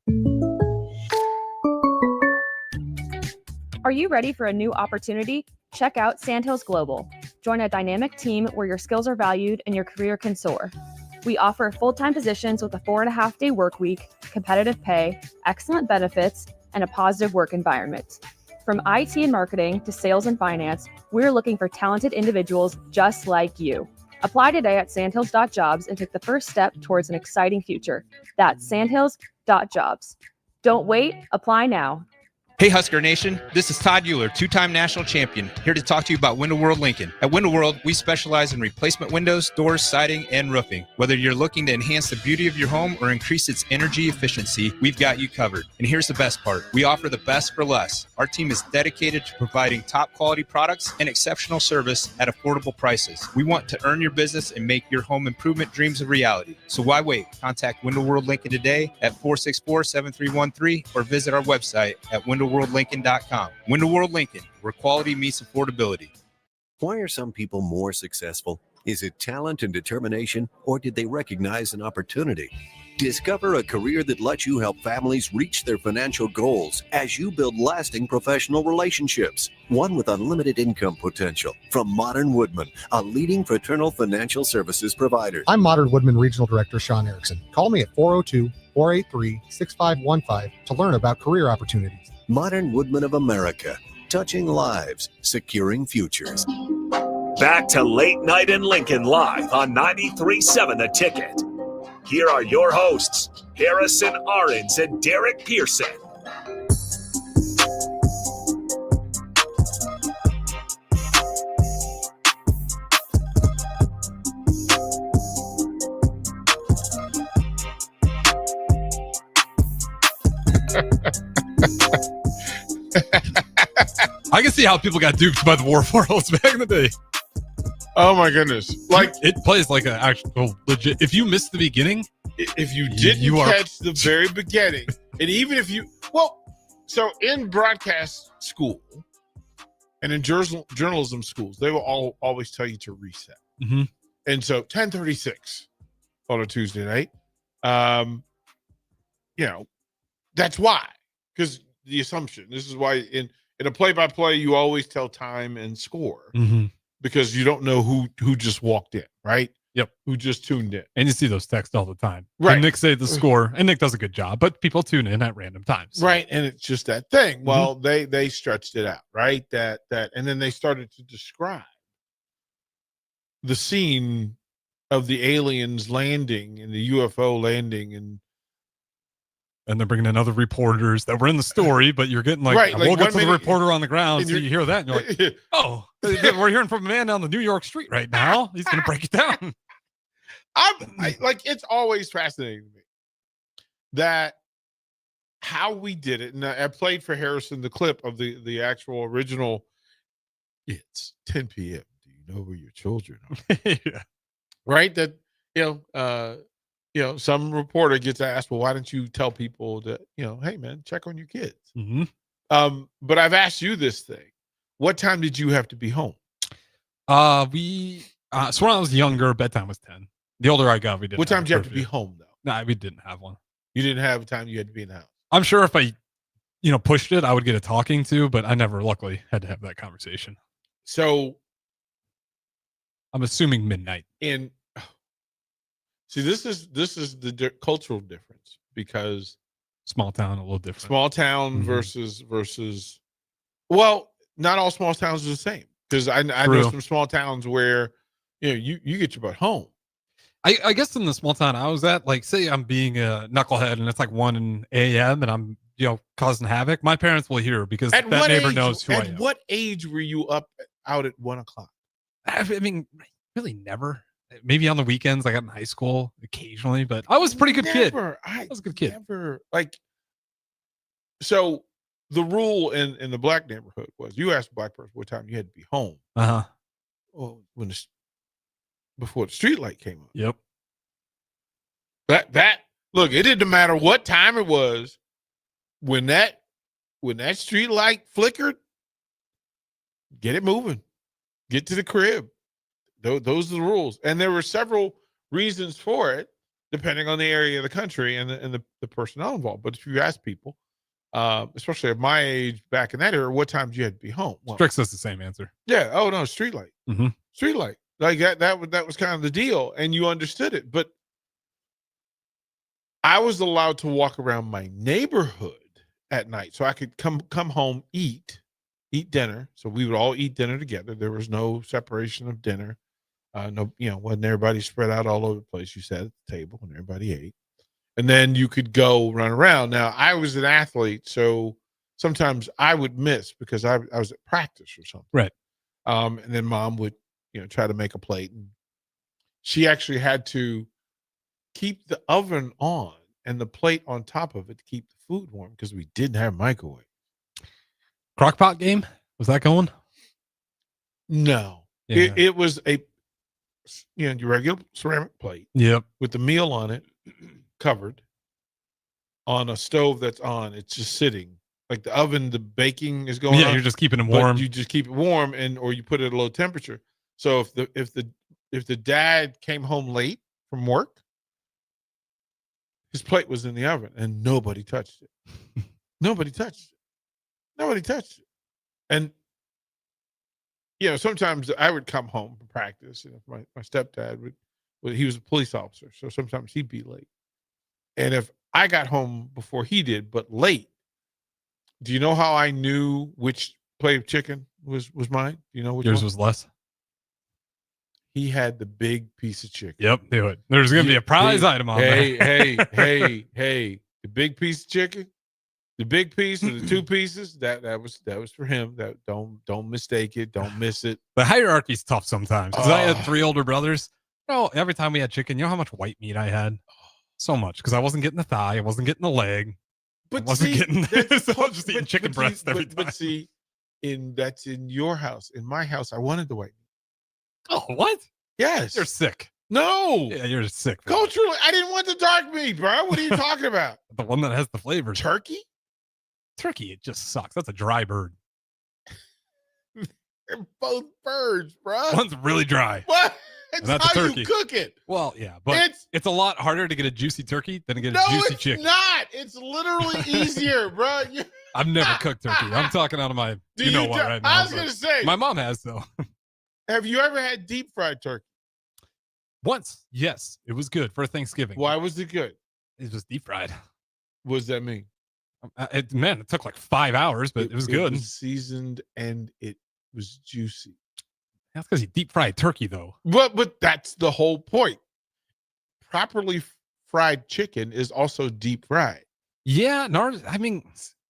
[SPEAKER 17] Are you ready for a new opportunity? Check out Sandhills Global. Join a dynamic team where your skills are valued and your career can soar. We offer full-time positions with a 4.5-day work week, competitive pay, excellent benefits, and a positive work environment. From IT and marketing to sales and finance, we're looking for talented individuals just like you. Apply today at sandhills.jobs and take the first step towards an exciting future. That's sandhills.jobs. Don't wait, apply now.
[SPEAKER 18] Hey Husker Nation, this is Todd Euler, two-time national champion, here to talk to you about Window World Lincoln. At Window World, we specialize in replacement windows, doors, siding, and roofing. Whether you're looking to enhance the beauty of your home or increase its energy efficiency, we've got you covered. And here's the best part. We offer the best for less. Our team is dedicated to providing top quality products and exceptional service at affordable prices. We want to earn your business and make your home improvement dreams a reality. So why wait? Contact Window World Lincoln today at 464-7313 or visit our website at windowworldlincoln.com. Window World Lincoln, where quality meets affordability.
[SPEAKER 19] Why are some people more successful? Is it talent and determination, or did they recognize an opportunity? Discover a career that lets you help families reach their financial goals as you build lasting professional relationships. One with unlimited income potential. From Modern Woodman, a leading fraternal financial services provider.
[SPEAKER 20] I'm Modern Woodman Regional Director Sean Erickson. Call me at 402-483-6515 to learn about career opportunities.
[SPEAKER 19] Modern Woodman of America, touching lives, securing futures.
[SPEAKER 5] Back to Late Night in Lincoln live on 93.7 The Ticket. Here are your hosts, Harrison Arens and Derek Pearson.
[SPEAKER 10] I can see how people got duped by the War of Worlds back in the day.
[SPEAKER 9] Oh my goodness! Like
[SPEAKER 10] it plays like an actual legit. If you missed the beginning,
[SPEAKER 9] if you didn't catch the very beginning, and even if you so in broadcast school and in journalism schools, they will always tell you to reset.
[SPEAKER 10] Mm-hmm.
[SPEAKER 9] And so 10:36 on a Tuesday night, that's why, because the assumption. This is why in a play-by-play you always tell time and score.
[SPEAKER 10] Mm-hmm.
[SPEAKER 9] Because you don't know who just walked in, right?
[SPEAKER 10] Yep.
[SPEAKER 9] Who just tuned in.
[SPEAKER 10] And you see those texts all the time.
[SPEAKER 9] Right.
[SPEAKER 10] And Nick say the score, and Nick does a good job, but people tune in at random times.
[SPEAKER 9] Right. And it's just that thing. Well, they stretched it out, right? That and then they started to describe the scene of the aliens landing and the UFO landing
[SPEAKER 10] and they're bringing in other reporters that were in the story, but you're getting we'll get to the reporter on the ground. So you hear that and you're like, oh, we're hearing from a man down the New York street right now. He's going to break it down.
[SPEAKER 9] It's always fascinating to me that how we did it. And I played for Harrison the clip of the actual original. It's 10 p.m. Do you know where your children are?
[SPEAKER 10] Yeah.
[SPEAKER 9] Right. That, some reporter gets asked, well, why don't you tell people that, hey, man, check on your kids?
[SPEAKER 10] Mm-hmm.
[SPEAKER 9] But I've asked you this thing. What time did you have to be home?
[SPEAKER 10] So when I was younger, bedtime was 10. The older I got, we didn't.
[SPEAKER 9] What time did you have to be home, though?
[SPEAKER 10] Nah, we didn't have one.
[SPEAKER 9] You didn't have a time you had to be in the house?
[SPEAKER 10] I'm sure if I, pushed it, I would get a talking to, but I never, luckily, had to have that conversation.
[SPEAKER 9] So
[SPEAKER 10] I'm assuming midnight.
[SPEAKER 9] And see, this is the cultural difference, because
[SPEAKER 10] small town, a little different.
[SPEAKER 9] Small town versus, well, not all small towns are the same, because I know some small towns where you get your butt home.
[SPEAKER 10] I guess in the small town I was at, like, say I'm being a knucklehead and it's like 1 a.m. and I'm causing havoc. My parents will hear, because that neighbor knows who I am.
[SPEAKER 9] At what age were you out at 1 o'clock?
[SPEAKER 10] I mean, really never. Maybe on the weekends, I got in high school occasionally, but I was a pretty good kid. I was a good kid.
[SPEAKER 9] Never, so the rule in the black neighborhood was you asked a black person what time you had to be home. Well, before the street light came on.
[SPEAKER 10] Yep.
[SPEAKER 9] That look, it didn't matter what time it was. When that street light flickered, get it moving. Get to the crib. Those are the rules. And there were several reasons for it, depending on the area of the country and the personnel involved. But if you ask people, especially at my age back in that era, what time did you have to be home? Well,
[SPEAKER 10] Strick says the same answer.
[SPEAKER 9] yeah. Oh no, street light.
[SPEAKER 10] Mm-hmm.
[SPEAKER 9] Street light. Like that was kind of the deal, and you understood it. But I was allowed to walk around my neighborhood at night, so I could come home, eat dinner. So we would all eat dinner together. There was no separation of dinner. No, wasn't everybody spread out all over the place. You sat at the table and everybody ate, and then you could go run around. Now I was an athlete, so sometimes I would miss because I was at practice or something.
[SPEAKER 10] Right.
[SPEAKER 9] And then mom would try to make a plate, and she actually had to keep the oven on and the plate on top of it to keep the food warm because we didn't have a microwave.
[SPEAKER 10] Crockpot game? Was that going?
[SPEAKER 9] No.
[SPEAKER 10] Yeah.
[SPEAKER 9] It was your regular ceramic plate.
[SPEAKER 10] Yep.
[SPEAKER 9] With the meal on it, covered on a stove that's on. It's just sitting. Like the oven, the baking is going on.
[SPEAKER 10] Yeah, you're just keeping it warm.
[SPEAKER 9] You just keep it warm or you put it at a low temperature. So if the dad came home late from work, his plate was in the oven and nobody touched it. Nobody touched it. And sometimes I would come home from practice, and if my stepdad he was a police officer, so sometimes he'd be late. And if I got home before he did, but late, do you know how I knew which plate of chicken was mine? Do you know which
[SPEAKER 10] yours
[SPEAKER 9] one?
[SPEAKER 10] was less?
[SPEAKER 9] He had the big piece of chicken.
[SPEAKER 10] Yep, do it. There's going to be a prize item on there.
[SPEAKER 9] Hey, the big piece of chicken, the big piece or the two pieces, that was for him. That don't mistake it, don't miss it.
[SPEAKER 10] The hierarchy's tough sometimes because I had 3 older brothers. Every time we had chicken, you know how much white meat I had? So much because I wasn't getting the thigh, I wasn't getting the leg,
[SPEAKER 9] but
[SPEAKER 10] I wasn't getting so I was just eating chicken breast every time.
[SPEAKER 9] But see, that's in your house. In my house, I wanted the white meat.
[SPEAKER 10] Oh, what?
[SPEAKER 9] Yes.
[SPEAKER 10] You're sick.
[SPEAKER 9] No.
[SPEAKER 10] Yeah, you're sick.
[SPEAKER 9] Culturally, I didn't want the dark meat, bro. What are you talking about?
[SPEAKER 10] The one that has the flavors.
[SPEAKER 9] Turkey?
[SPEAKER 10] Turkey, it just sucks. That's a dry bird.
[SPEAKER 9] They're both birds, bro.
[SPEAKER 10] One's really dry.
[SPEAKER 9] What? It's
[SPEAKER 10] That's
[SPEAKER 9] how
[SPEAKER 10] a turkey.
[SPEAKER 9] you cook it.
[SPEAKER 10] Well, yeah, but it's a lot harder to get a juicy turkey than to get a juicy chicken.
[SPEAKER 9] No, it's not. It's literally easier, bro.
[SPEAKER 10] I've never cooked turkey. I'm talking out of my what right now.
[SPEAKER 9] I was going to say.
[SPEAKER 10] My mom has, though.
[SPEAKER 9] Have you ever had deep fried turkey?
[SPEAKER 10] Once, yes. It was good for Thanksgiving.
[SPEAKER 9] Why was it good?
[SPEAKER 10] It was deep fried.
[SPEAKER 9] What does that mean?
[SPEAKER 10] It took like 5 hours, but it was good.
[SPEAKER 9] It was seasoned and it was juicy.
[SPEAKER 10] That's because you deep fried turkey, though.
[SPEAKER 9] But that's the whole point. Properly fried chicken is also deep fried.
[SPEAKER 10] Yeah, I mean,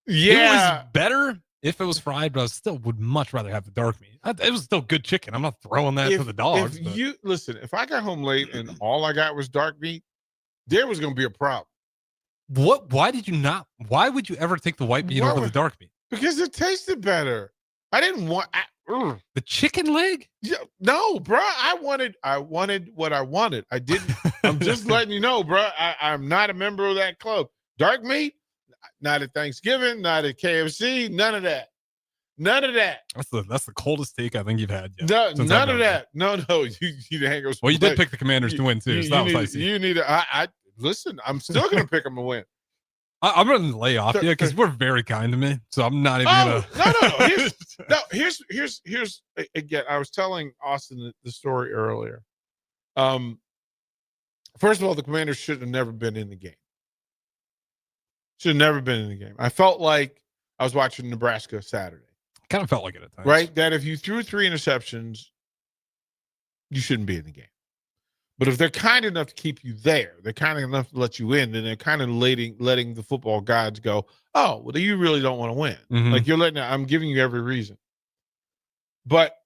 [SPEAKER 9] yeah,
[SPEAKER 10] it was better if it was fried, but I still would much rather have the dark meat. It was still good chicken. I'm not throwing that to the dogs.
[SPEAKER 9] If I got home late and all I got was dark meat, there was going to be a problem.
[SPEAKER 10] What? Why did you not? Why would you ever take the white meat over the dark meat?
[SPEAKER 9] Because it tasted better. I didn't want
[SPEAKER 10] the chicken leg.
[SPEAKER 9] Yeah, no, bro. I wanted what I wanted. I didn't. I'm just letting you know, bro. I'm not a member of that club. Dark meat, not at Thanksgiving, not at KFC, none of that. None of that.
[SPEAKER 10] That's the coldest take I think you've had.
[SPEAKER 9] Yet, none of that. No. You hang
[SPEAKER 10] Well, you did pick the Commanders to win too. So that was icy.
[SPEAKER 9] You need to. I listen. I'm still going to pick them to win.
[SPEAKER 10] I'm going to lay off you because we're very kind to me, so I'm not even
[SPEAKER 9] going to. Here's again. I was telling Austin the story earlier. First of all, the Commanders should have never been in the game. Should have never been in the game. I felt like I was watching Nebraska Saturday.
[SPEAKER 10] Kind of felt like it at times,
[SPEAKER 9] right? That if you threw 3 interceptions, you shouldn't be in the game. But if they're kind enough to keep you there, they're kind enough to let you in, then they're kind of letting the football gods go, oh, well, you really don't want to win.
[SPEAKER 10] Mm-hmm.
[SPEAKER 9] Like I'm giving you every reason. But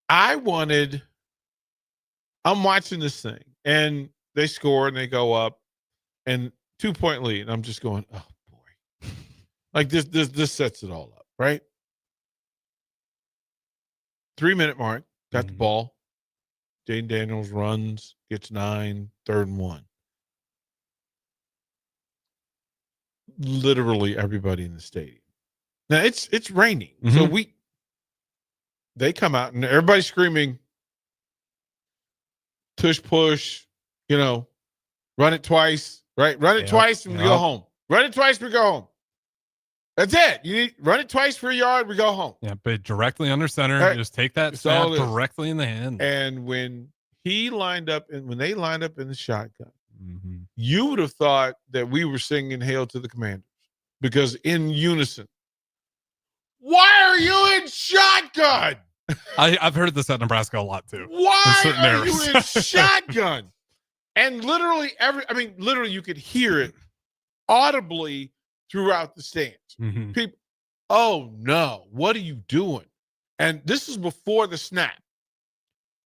[SPEAKER 9] I'm watching this thing, and they score, and they go up, and 2-point lead, and I'm just going, oh, boy. Like this sets it all up, right? 3-minute mark, got the ball. Jane Daniels runs, gets 9, 3rd and 1. Literally everybody in the stadium. Now it's raining, so they come out and everybody's screaming, tush push, run it twice, right? Run it twice and we go home. Run it twice, we go home. That's it. You need run it twice for a yard, we go home.
[SPEAKER 10] Yeah, but directly under center,
[SPEAKER 9] Right.
[SPEAKER 10] just take that snap directly in the hand.
[SPEAKER 9] And when they lined up in the shotgun, you would have thought that we were singing "Hail to the Commanders" because in unison. Why are you in shotgun?
[SPEAKER 10] I've heard this at Nebraska a lot too.
[SPEAKER 9] Why are you in shotgun? And literally literally you could hear it audibly throughout the stands. People, oh no, what are you doing? And this is before the snap.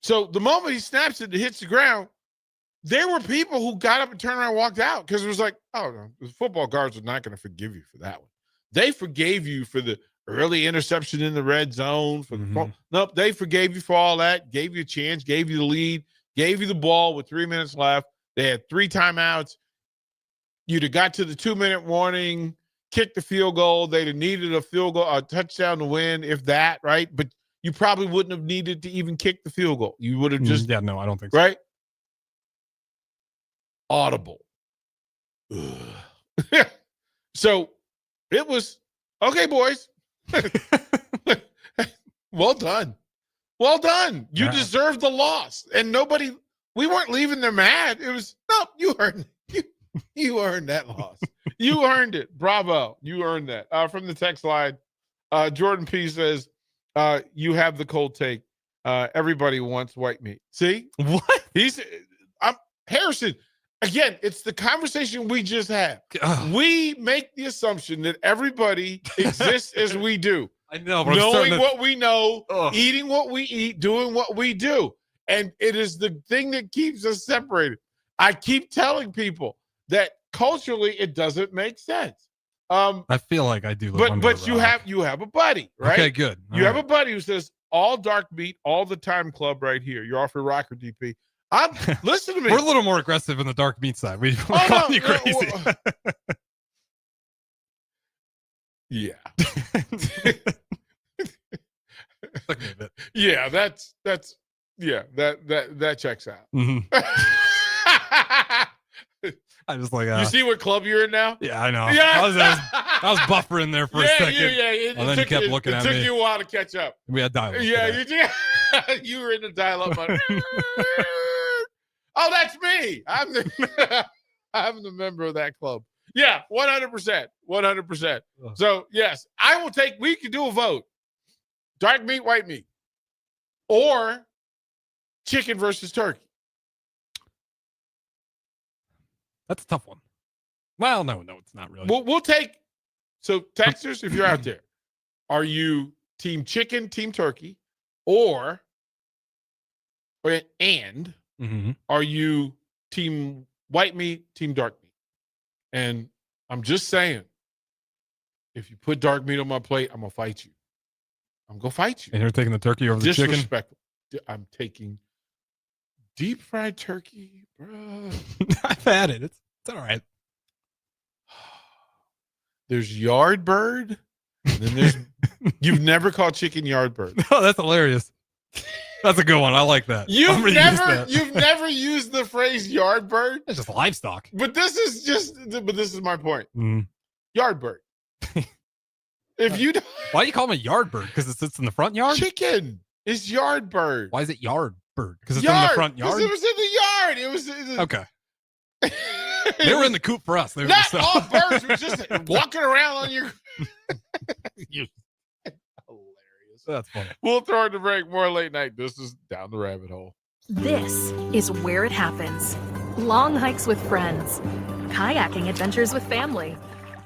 [SPEAKER 9] So the moment he snaps it hits the ground, there were people who got up and turned around and walked out because it was like, oh no, the football guards are not going to forgive you for that one. They forgave you for the early interception in the red zone. Nope, they forgave you for all that, gave you a chance, gave you the lead, gave you the ball with 3 minutes left. They had 3 timeouts. You'd have got to the 2-minute warning, kicked the field goal. They'd have needed a field goal, a touchdown to win, if that, right? But you probably wouldn't have needed to even kick the field goal. You would have just...
[SPEAKER 10] Yeah, no, I don't think so.
[SPEAKER 9] Right? Audible. So it was, okay, boys. Well done. Well done. You deserved the loss. And we weren't leaving there mad. It was, no, you earned that loss. You earned it. Bravo. You earned that. From the text line, Jordan P says, you have the cold take. Everybody wants white meat. See?
[SPEAKER 10] What?
[SPEAKER 9] Harrison, again, it's the conversation we just had. We make the assumption that everybody exists as we do.
[SPEAKER 10] I know. But
[SPEAKER 9] knowing what we know, eating what we eat, doing what we do. And it is the thing that keeps us separated. I keep telling people that culturally it doesn't make sense.
[SPEAKER 10] I feel like I do.
[SPEAKER 9] But you have a buddy, right?
[SPEAKER 10] Okay, good.
[SPEAKER 9] You have a buddy who says all dark meat all the time club right here. You're off your rocker, DP. Listen to me.
[SPEAKER 10] We're a little more aggressive in the dark meat side. We're calling you crazy.
[SPEAKER 9] Yeah. Yeah, that checks out.
[SPEAKER 10] I just like
[SPEAKER 9] you see what club you're in now?
[SPEAKER 10] Yeah, I know.
[SPEAKER 9] Yeah.
[SPEAKER 10] I was buffering there for a second. And then you kept looking at me.
[SPEAKER 9] It took you a while to catch up.
[SPEAKER 10] We had dial-up.
[SPEAKER 9] Yeah, you did. You were in the dial-up. Oh, that's me. I'm the member of that club. Yeah, 100%. 100%. So, yes, I will take, we could do a vote. Dark meat, white meat. Or chicken versus turkey.
[SPEAKER 10] That's a tough one. Well, no, it's not really.
[SPEAKER 9] We'll take, so texters, if you're out there, are you team chicken, team turkey, or are you team white meat, team dark meat? And I'm just saying, if you put dark meat on my plate, I'm going to fight you. I'm going to fight you.
[SPEAKER 10] And you're taking the turkey over the chicken?
[SPEAKER 9] Disrespectful. I'm taking deep fried turkey, bro.
[SPEAKER 10] I've had it. It's all right.
[SPEAKER 9] There's yard bird. And then there's you've never called chicken yard bird.
[SPEAKER 10] Oh, that's hilarious. That's a good one. I like that.
[SPEAKER 9] You've never used the phrase yard bird.
[SPEAKER 10] It's just livestock.
[SPEAKER 9] But this is my point. Yard bird. If you
[SPEAKER 10] why do you call him a yard bird? Because it sits in the front yard?
[SPEAKER 9] Chicken is yard bird.
[SPEAKER 10] Why is it yard bird? Because it's in the front yard?
[SPEAKER 9] Because it was in the yard. It was
[SPEAKER 10] okay. They were in the coop for us. They were
[SPEAKER 9] not all birds were just walking around on your hilarious.
[SPEAKER 10] That's funny.
[SPEAKER 9] We'll throw it to break. More late night. This is Down the Rabbit Hole.
[SPEAKER 21] This is where it happens. Long hikes with friends, kayaking adventures with family,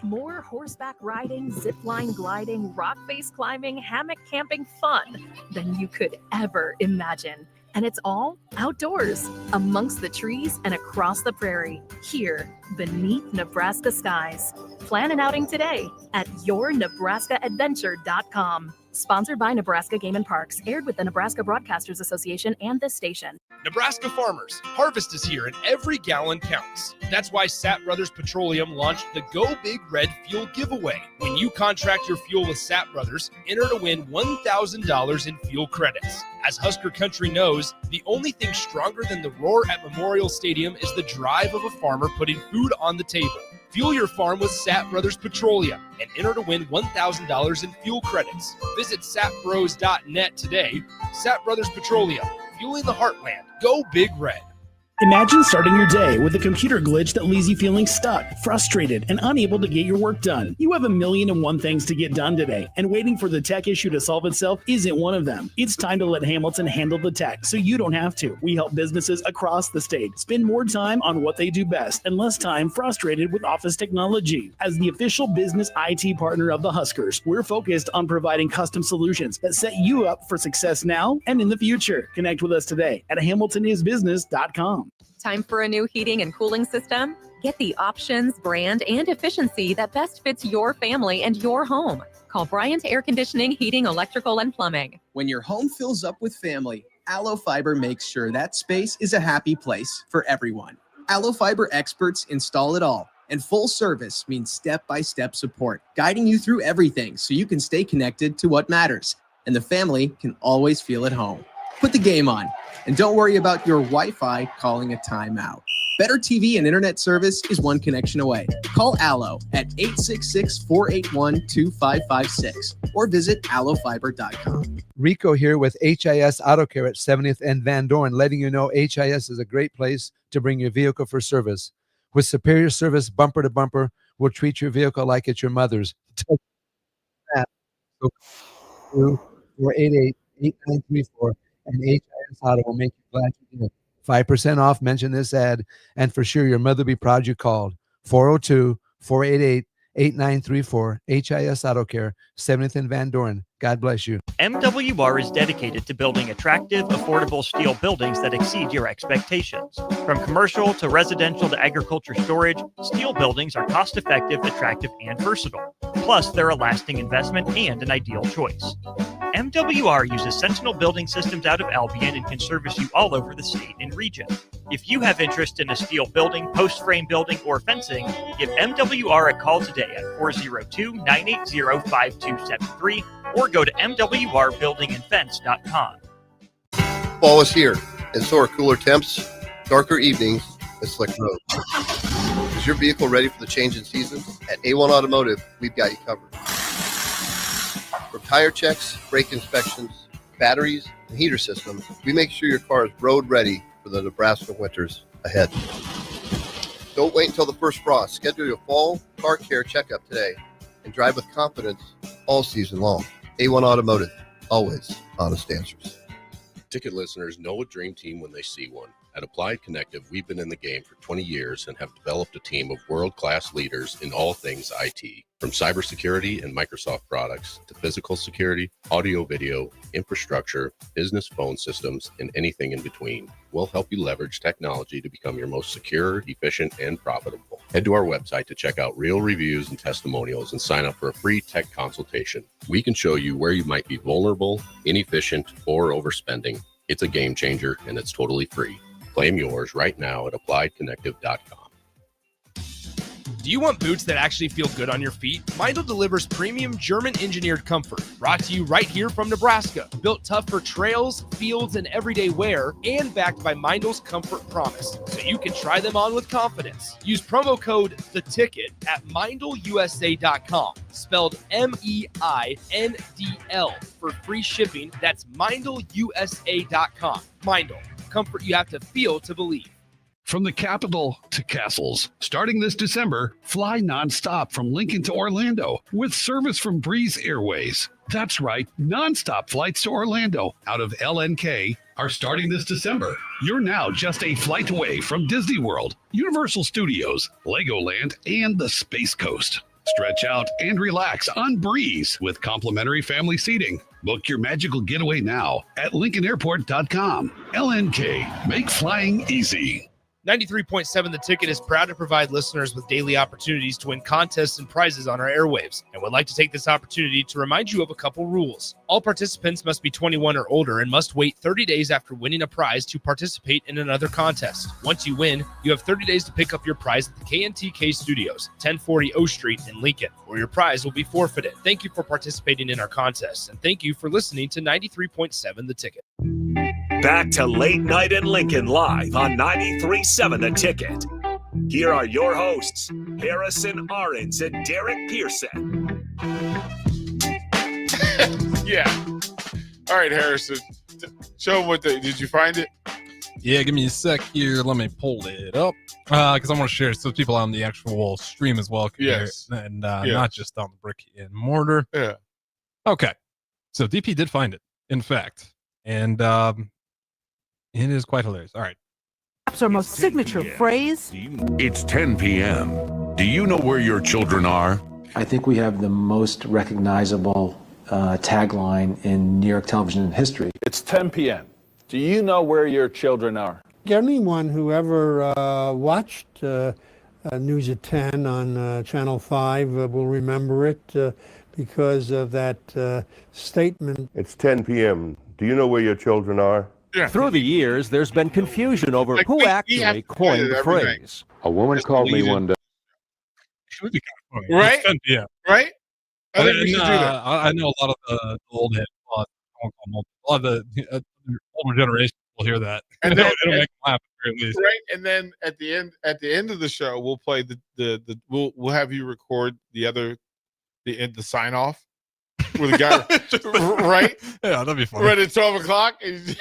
[SPEAKER 21] more horseback riding, zipline gliding, rock face climbing, hammock camping fun than you could ever imagine. And it's all outdoors, amongst the trees and across the prairie, here beneath Nebraska skies. Plan an outing today at yournebraskaadventure.com. Sponsored by Nebraska Game and Parks, aired with the Nebraska Broadcasters Association and this station.
[SPEAKER 6] Nebraska farmers, harvest is here and every gallon counts. That's why Sapp Brothers Petroleum launched the Go Big Red Fuel Giveaway. When you contract your fuel with Sapp Brothers, enter to win $1,000 in fuel credits. As Husker Country knows, the only thing stronger than the roar at Memorial Stadium is the drive of a farmer putting food on the table. Fuel your farm with Sapp Brothers Petroleum and enter to win $1,000 in fuel credits. Visit sapbros.net today. Sapp Brothers Petroleum, fueling the heartland. Go Big Red.
[SPEAKER 22] Imagine starting your day with a computer glitch that leaves you feeling stuck, frustrated, and unable to get your work done. You have 1,000,001 things to get done today, and waiting for the tech issue to solve itself isn't one of them. It's time to let Hamilton handle the tech so you don't have to. We help businesses across the state spend more time on what they do best and less time frustrated with office technology. As the official business IT partner of the Huskers, we're focused on providing custom solutions that set you up for success now and in the future. Connect with us today at hamiltonisbusiness.com.
[SPEAKER 23] Time for a new heating and cooling system? Get the options, brand, and efficiency that best fits your family and your home. Call Bryant Air Conditioning, Heating, Electrical, and Plumbing.
[SPEAKER 24] When your home fills up with family, Allo Fiber makes sure that space is a happy place for everyone. Allo Fiber experts install it all, and full service means step-by-step support, guiding you through everything so you can stay connected to what matters, and the family can always feel at home. Put the game on, and don't worry about your Wi-Fi calling a timeout. Better TV and internet service is one connection away. Call Allo at 866-481-2556 or visit allofiber.com.
[SPEAKER 25] Rico here with HIS Auto Care at 70th and Van Dorn, letting you know HIS is a great place to bring your vehicle for service. With superior service bumper to bumper, we'll treat your vehicle like it's your mother's. 488-8934 and HIS Auto will make you glad you did. 5% off, mention this ad, and for sure your mother will be proud you called. 402-488-8934, HIS Auto Care, 70th and Van Dorn. God bless you.
[SPEAKER 1] MWR is dedicated to building attractive, affordable steel buildings that exceed your expectations. From commercial to residential to agriculture storage, steel buildings are cost-effective, attractive, and versatile. Plus, they're a lasting investment and an ideal choice. MWR uses Sentinel Building Systems out of Albion and can service you all over the state and region. If you have interest in a steel building, post-frame building, or fencing, give MWR a call today at 402-980-5273 or go to mwrbuildingandfence.com.
[SPEAKER 26] Fall is here, and so are cooler temps, darker evenings, and slick roads. Is your vehicle ready for the change in seasons? At A1 Automotive, we've got you covered. From tire checks, brake inspections, batteries, and heater systems, we make sure your car is road ready for the Nebraska winters ahead. Don't wait until the first frost. Schedule your fall car care checkup today and drive with confidence all season long. A1 Automotive, always honest answers.
[SPEAKER 27] Ticket listeners know a dream team when they see one. At Applied Connective, we've been in the game for 20 years and have developed a team of world-class leaders in all things IT. From cybersecurity and Microsoft products to physical security, audio-video, infrastructure, business phone systems, and anything in between. We'll help you leverage technology to become your most secure, efficient, and profitable. Head to our website to check out real reviews and testimonials and sign up for a free tech consultation. We can show you where you might be vulnerable, inefficient, or overspending. It's a game changer, and it's totally free. Claim yours right now at appliedconnective.com.
[SPEAKER 6] Do you want boots that actually feel good on your feet? Meindl delivers premium German-engineered comfort, brought to you right here from Nebraska. Built tough for trails, fields, and everyday wear, and backed by Meindl's Comfort Promise, so you can try them on with confidence. Use promo code THETICKET at MeindlUSA.com, spelled MEINDL, for free shipping. That's MeindlUSA.com. Meindl, comfort you have to feel to believe.
[SPEAKER 28] From the capital to castles, starting this December, fly nonstop from Lincoln to Orlando with service from Breeze Airways. That's right, nonstop flights to Orlando out of LNK are starting this December. You're now just a flight away from Disney World, Universal Studios, Legoland, and the Space Coast. Stretch out and relax on Breeze with complimentary family seating. Book your magical getaway now at LincolnAirport.com. LNK, make flying easy.
[SPEAKER 6] 93.7 The Ticket is proud to provide listeners with daily opportunities to win contests and prizes on our airwaves, and would like to take this opportunity to remind you of a couple rules. All participants must be 21 or older and must wait 30 days after winning a prize to participate in another contest. Once you win, you have 30 days to pick up your prize at the KNTK Studios, 1040 O Street in Lincoln, or your prize will be forfeited. Thank you for participating in our contests, and thank you for listening to 93.7 The Ticket.
[SPEAKER 5] Back to Late Night in Lincoln live on 93.7 The Ticket. Here are your hosts, Harrison Arens and Derek Pearson.
[SPEAKER 9] Yeah. All right, Harrison. Show them what did you find it?
[SPEAKER 10] Yeah, give me a sec here. Let me pull it up. Because I want to share it so people on the actual stream as well can hear it, and not just on the brick and mortar.
[SPEAKER 9] Yeah.
[SPEAKER 10] Okay. So DP did find it, in fact. And it is quite hilarious. All right.
[SPEAKER 2] Perhaps our most signature phrase.
[SPEAKER 3] It's 10 p.m. Do you know where your children are?
[SPEAKER 7] I think we have the most recognizable tagline in New York television history.
[SPEAKER 8] It's 10 p.m. Do you know where your children are?
[SPEAKER 11] Anyone who ever watched News at 10 on Channel 5 will remember it because of that statement.
[SPEAKER 12] It's 10 p.m. Do you know where your children are?
[SPEAKER 9] Yeah.
[SPEAKER 13] Through the years, there's been confusion over who actually coined the phrase.
[SPEAKER 12] A woman called me one day.
[SPEAKER 10] Should be kind of funny.
[SPEAKER 9] Right?
[SPEAKER 10] Yeah.
[SPEAKER 9] Right? I think we should do that.
[SPEAKER 10] I know a lot of the old heads, a lot of the older generation will hear that.
[SPEAKER 9] And
[SPEAKER 10] it'll
[SPEAKER 9] then,
[SPEAKER 10] make them laugh at least.
[SPEAKER 9] Right, and then at the end of the show, we'll play we'll have you record the sign off with the guy, right?
[SPEAKER 10] Yeah, that'd be fun.
[SPEAKER 9] Right at 12 o'clock.
[SPEAKER 10] Just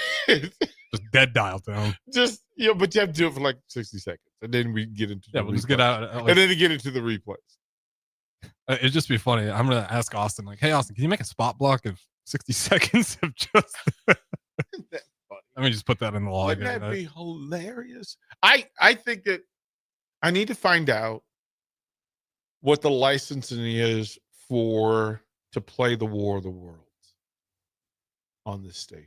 [SPEAKER 10] dead dial down.
[SPEAKER 9] Just but you have to do it for like 60 seconds, and then we get into
[SPEAKER 10] we'll just get out,
[SPEAKER 9] and then to get into the replays.
[SPEAKER 10] It'd just be funny. I'm gonna ask Austin, like, hey Austin, can you make a spot block of 60 seconds of just? Let me just put that in the log.
[SPEAKER 9] Wouldn't that be hilarious? I think that I need to find out what the licensing is to play the War of the Worlds on this station.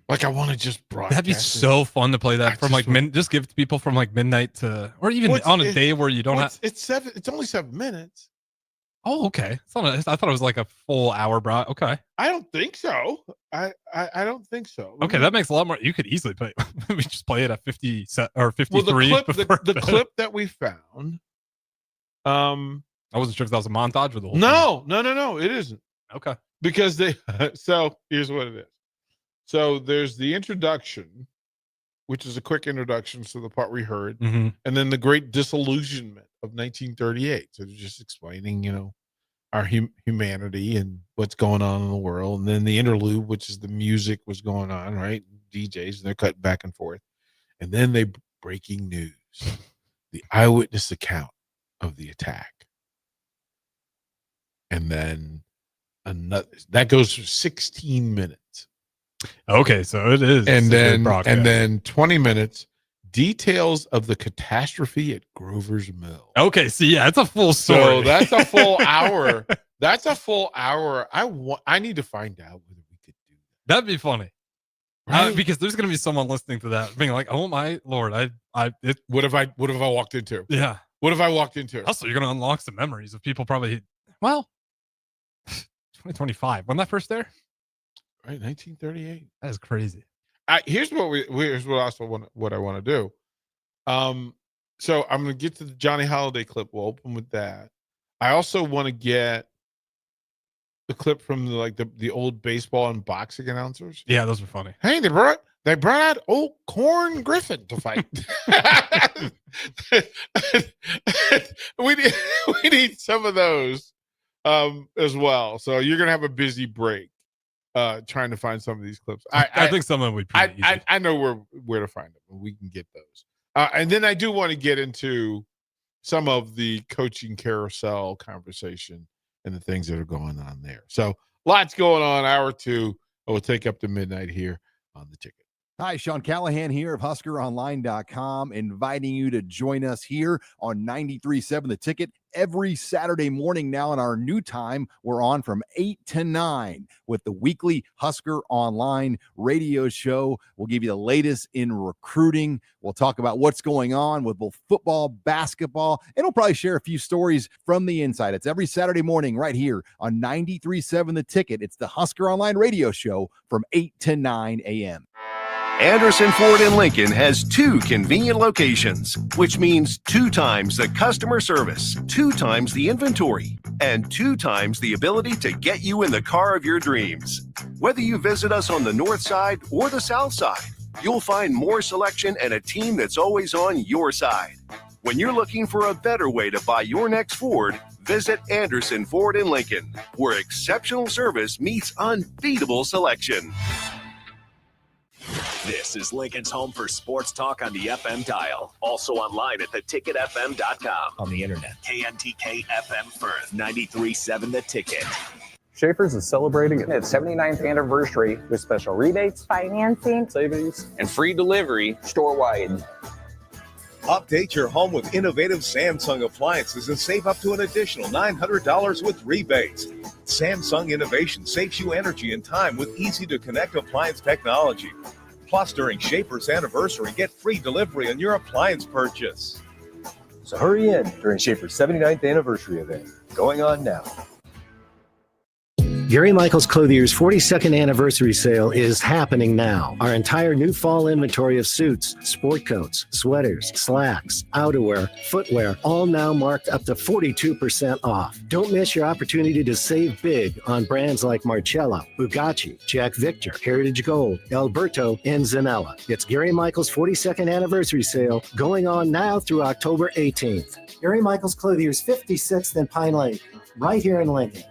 [SPEAKER 9] Like, I want to just broadcast.
[SPEAKER 10] That'd be so fun to play that from just give it to people from like midnight to, or even on a day where you don't have.
[SPEAKER 9] It's only 7 minutes.
[SPEAKER 10] Oh, okay. I thought it was like a full hour, bro. Okay.
[SPEAKER 9] I don't think so. I don't think so.
[SPEAKER 10] Okay, that makes a lot more. You could easily play. We just play it at 50 or 53.
[SPEAKER 9] Well, the clip that we found.
[SPEAKER 10] I wasn't sure if that was a montage or the whole.
[SPEAKER 9] No. It isn't.
[SPEAKER 10] Okay.
[SPEAKER 9] Because so here's what it is. So there's the introduction, which is a quick introduction to the part we heard, and then the Great Disillusionment of 1938. So just explaining, our humanity and what's going on in the world, and then the interlude, which is the music was going on, right? DJs, and they're cutting back and forth, and then they breaking news, the eyewitness account of the attack, and then another that goes for 16 minutes.
[SPEAKER 10] Okay, so it is,
[SPEAKER 9] and then 20 minutes details of the catastrophe at Grover's Mill.
[SPEAKER 10] Okay, see, yeah, it's a full story.
[SPEAKER 9] So that's a full hour. That's a full hour. I need to find out whether we could do that.
[SPEAKER 10] That'd be funny, right? Because there's gonna be someone listening to that being like, "Oh my lord, what
[SPEAKER 9] have I walked into?"
[SPEAKER 10] Yeah,
[SPEAKER 9] what have I walked into?
[SPEAKER 10] Also, you're gonna unlock some memories of people probably. Well, 2025 when that first there.
[SPEAKER 9] Right, 1938.
[SPEAKER 10] That is crazy.
[SPEAKER 9] Here's what I want to do. So I'm going to get to the Johnny Holiday clip. We'll open with that. I also want to get the clip from the old baseball and boxing announcers.
[SPEAKER 10] Yeah, those are funny.
[SPEAKER 9] Hey, they brought out old Corn Griffin to fight. we need some of those as well. So you're going to have a busy break. Trying to find some of these clips.
[SPEAKER 10] I think some of them would be easy.
[SPEAKER 9] I know where to find them. We can get those. And then I do want to get into some of the coaching carousel conversation and the things that are going on there. So lots going on. Hour two. We'll take up to midnight here on The Ticket.
[SPEAKER 4] Hi, Sean Callahan here of HuskerOnline.com, inviting you to join us here on 93.7 The Ticket every Saturday morning. Now in our new time, we're on from 8 to 9 with the weekly Husker Online radio show. We'll give you the latest in recruiting. We'll talk about what's going on with both football, basketball, and we'll probably share a few stories from the inside. It's every Saturday morning right here on 93.7 The Ticket. It's the Husker Online radio show from 8 to 9 a.m.
[SPEAKER 14] Anderson Ford in Lincoln has 2 convenient locations, which means 2 times the customer service, 2 times the inventory, and 2 times the ability to get you in the car of your dreams. Whether you visit us on the north side or the south side, you'll find more selection and a team that's always on your side. When you're looking for a better way to buy your next Ford, visit Anderson Ford in Lincoln, where exceptional service meets unbeatable selection.
[SPEAKER 5] This is Lincoln's home for sports talk on the FM dial. Also online at theticketfm.com. On the internet. KNTK FM Firth, 93.7 The Ticket.
[SPEAKER 15] Schaefer's is celebrating its 79th anniversary with special rebates,
[SPEAKER 16] financing,
[SPEAKER 15] savings, and free delivery store-wide.
[SPEAKER 17] Update your home with innovative Samsung appliances and save up to an additional $900 with rebates. Samsung Innovation saves you energy and time with easy-to-connect appliance technology. Plus, during Schaefer's anniversary, get free delivery on your appliance purchase.
[SPEAKER 18] So hurry in during Schaefer's 79th anniversary event, going on now.
[SPEAKER 19] Gary Michaels Clothier's 42nd anniversary sale is happening now. Our entire new fall inventory of suits, sport coats, sweaters, slacks, outerwear, footwear, all now marked up to 42% off. Don't miss your opportunity to save big on brands like Marcello, Bugatti, Jack Victor, Heritage Gold, Alberto, and Zanella. It's Gary Michaels' 42nd anniversary sale going on now through October 18th. Gary Michaels Clothier's 56th and Pine Lake, right here in Lincoln.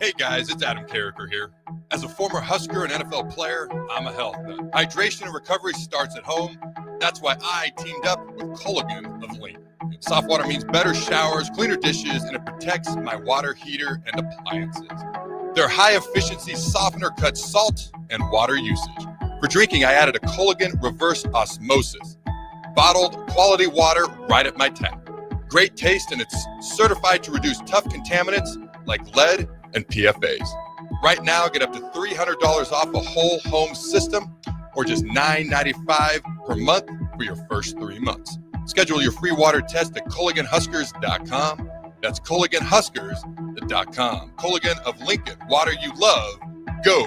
[SPEAKER 20] Hey guys, it's Adam Carricker here. As a former Husker and NFL player, I'm a health nut. Hydration and recovery starts at home. That's why I teamed up with Culligan of Lincoln. Soft water means better showers, cleaner dishes, and it protects my water heater and appliances. Their high-efficiency softener cuts salt and water usage. For drinking, I added a Culligan reverse osmosis. Bottled quality water right at my tap. Great taste, and it's certified to reduce tough contaminants like lead and PFAs. Right now, get up to $300 off a whole home system or just $9.95 per month for your first 3 months. Schedule your free water test at CulliganHuskers.com. That's CulliganHuskers.com. Culligan of Lincoln, water you love. Go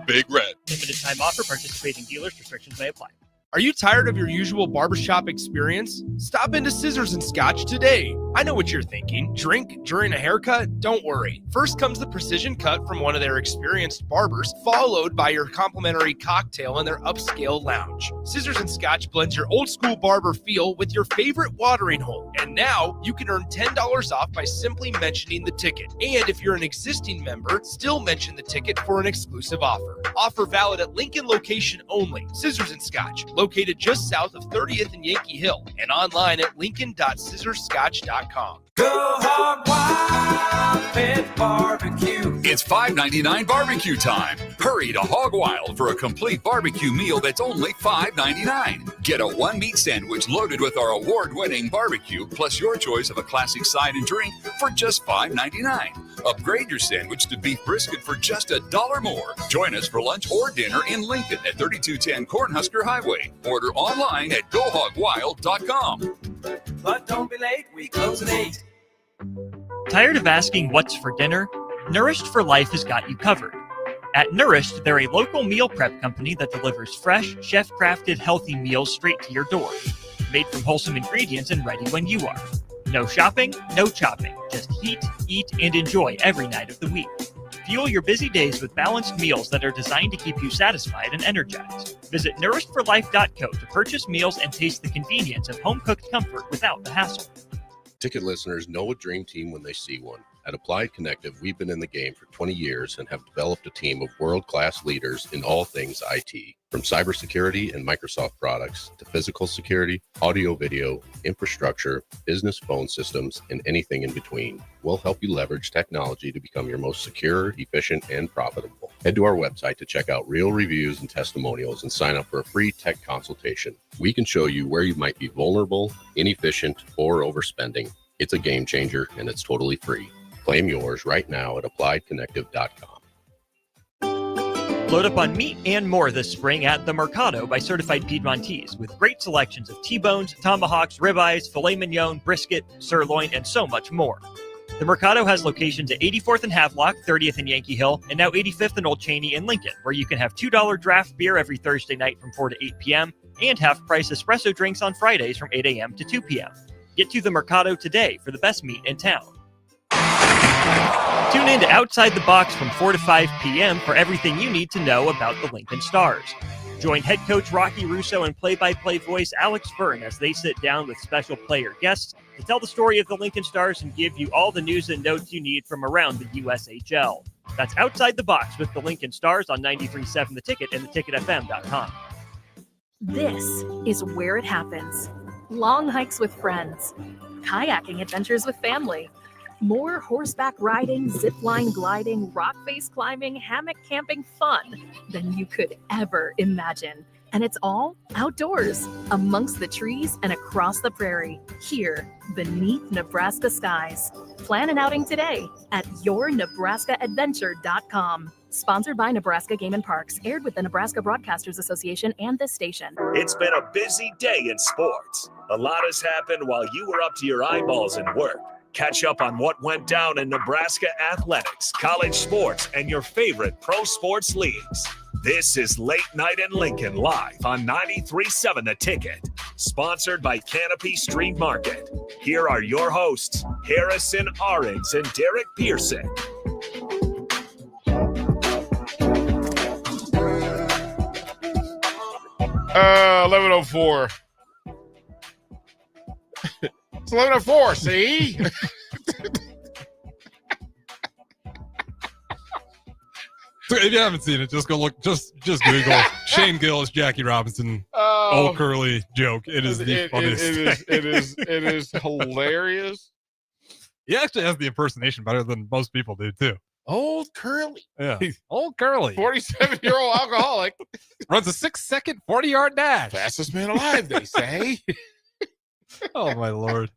[SPEAKER 20] Big Red.
[SPEAKER 1] Limited time offer. Participating dealers. Restrictions may apply.
[SPEAKER 6] Are you tired of your usual barbershop experience? Stop into Scissors and Scotch today. I know what you're thinking. Drink during a haircut? Don't worry. First comes the precision cut from one of their experienced barbers, followed by your complimentary cocktail in their upscale lounge. Scissors and Scotch blends your old school barber feel with your favorite watering hole. And now you can earn $10 off by simply mentioning the ticket. And if you're an existing member, still mention the ticket for an exclusive offer. Offer valid at Lincoln location only. Scissors and Scotch, located just south of 30th and Yankee Hill, and online at lincoln.scissorscotch.com.
[SPEAKER 29] Go hog wild with barbecue. It's $5.99 barbecue time. Hurry to Hog Wild for a complete barbecue meal that's only $5.99. Get a one-meat sandwich loaded with our award-winning barbecue, plus your choice of a classic side and drink for just $5.99. Upgrade your sandwich to beef brisket for just $1 more. Join us for lunch or dinner in Lincoln at 3210 Cornhusker Highway. Order online at GoHogWild.com. But don't be late, we close at 8.
[SPEAKER 1] Tired of asking what's for dinner? Nourished for Life has got you covered. At Nourished, they're a local meal prep company that delivers fresh, chef-crafted, healthy meals straight to your door. Made from wholesome ingredients and ready when you are. No shopping, no chopping. Just heat, eat, and enjoy every night of the week. Fuel your busy days with balanced meals that are designed to keep you satisfied and energized. Visit nourishedforlife.co to purchase meals and taste the convenience of home-cooked comfort without the hassle.
[SPEAKER 27] Ticket listeners know a dream team when they see one. At Applied Connective, we've been in the game for 20 years and have developed a team of world-class leaders in all things IT. From cybersecurity and Microsoft products to physical security, audio-video, infrastructure, business phone systems, and anything in between, we'll help you leverage technology to become your most secure, efficient, and profitable. Head to our website to check out real reviews and testimonials and sign up for a free tech consultation. We can show you where you might be vulnerable, inefficient, or overspending. It's a game changer, and it's totally free. Claim yours right now at appliedconnective.com.
[SPEAKER 1] Load up on meat and more this spring at The Mercado by Certified Piedmontese with great selections of T-bones, tomahawks, ribeyes, filet mignon, brisket, sirloin, and so much more. The Mercado has locations at 84th and Havelock, 30th and Yankee Hill, and now 85th and Old Cheney in Lincoln, where you can have $2 draft beer every Thursday night from 4 to 8 p.m. and half-price espresso drinks on Fridays from 8 a.m. to 2 p.m. Get to The Mercado today for the best meat in town. Tune in to Outside the Box from 4 to 5 p.m. for everything you need to know about the Lincoln Stars. Join head coach Rocky Russo and play-by-play voice Alex Byrne as they sit down with special player guests to tell the story of the Lincoln Stars and give you all the news and notes you need from around the USHL. That's Outside the Box with the Lincoln Stars on 93.7 The Ticket and theticketfm.com.
[SPEAKER 2] This is where it happens. Long hikes with friends, kayaking adventures with family, more horseback riding, zipline gliding, rock face climbing, hammock camping fun than you could ever imagine. And it's all outdoors, amongst the trees and across the prairie, here beneath Nebraska skies. Plan an outing today at yournebraskaadventure.com. Sponsored by Nebraska Game and Parks, aired with the Nebraska Broadcasters Association and this station.
[SPEAKER 5] It's been a busy day in sports. A lot has happened while you were up to your eyeballs in work. Catch up on what went down in Nebraska athletics, college sports, and your favorite pro sports leagues. This is Late Night in Lincoln live on 93.7 The Ticket. Sponsored by Canopy Street Market. Here are your hosts, Harrison Arens and Derek Pearson.
[SPEAKER 9] 11:04. It's 11:04. See.
[SPEAKER 10] So if you haven't seen it, just go look. Just Google Shane Gillis, Jackie Robinson, old curly joke. It is the funniest.
[SPEAKER 9] It is hilarious.
[SPEAKER 10] He actually has the impersonation better than most people do too.
[SPEAKER 9] Old curly.
[SPEAKER 10] Yeah, old curly.
[SPEAKER 9] 47-year-old alcoholic
[SPEAKER 10] runs a 6-second 40-yard dash.
[SPEAKER 9] Fastest man alive, they say.
[SPEAKER 10] Oh my Lord.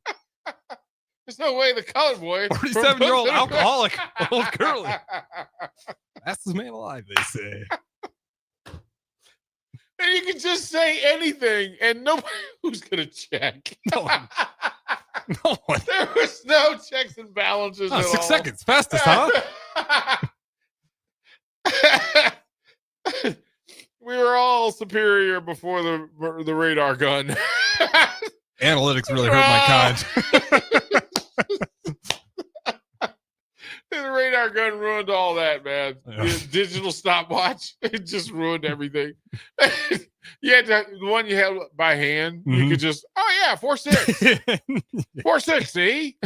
[SPEAKER 9] There's no way the colored boy.
[SPEAKER 10] 47-year-old alcoholic, old curly. Fastest man alive, they say.
[SPEAKER 9] And you can just say anything, and nobody who's gonna check.
[SPEAKER 10] No one. No one.
[SPEAKER 9] There was no checks and balances.
[SPEAKER 10] Oh,
[SPEAKER 9] at
[SPEAKER 10] 6
[SPEAKER 9] all.
[SPEAKER 10] seconds, fastest, huh?
[SPEAKER 9] We were all superior before the radar gun.
[SPEAKER 10] Analytics really hurt my kind.
[SPEAKER 9] The radar gun ruined all that, man.
[SPEAKER 10] Yeah.
[SPEAKER 9] The digital stopwatch, it just ruined everything. You had the one you held by hand.
[SPEAKER 10] Mm-hmm.
[SPEAKER 9] You could just, 4-6. 4-6, see?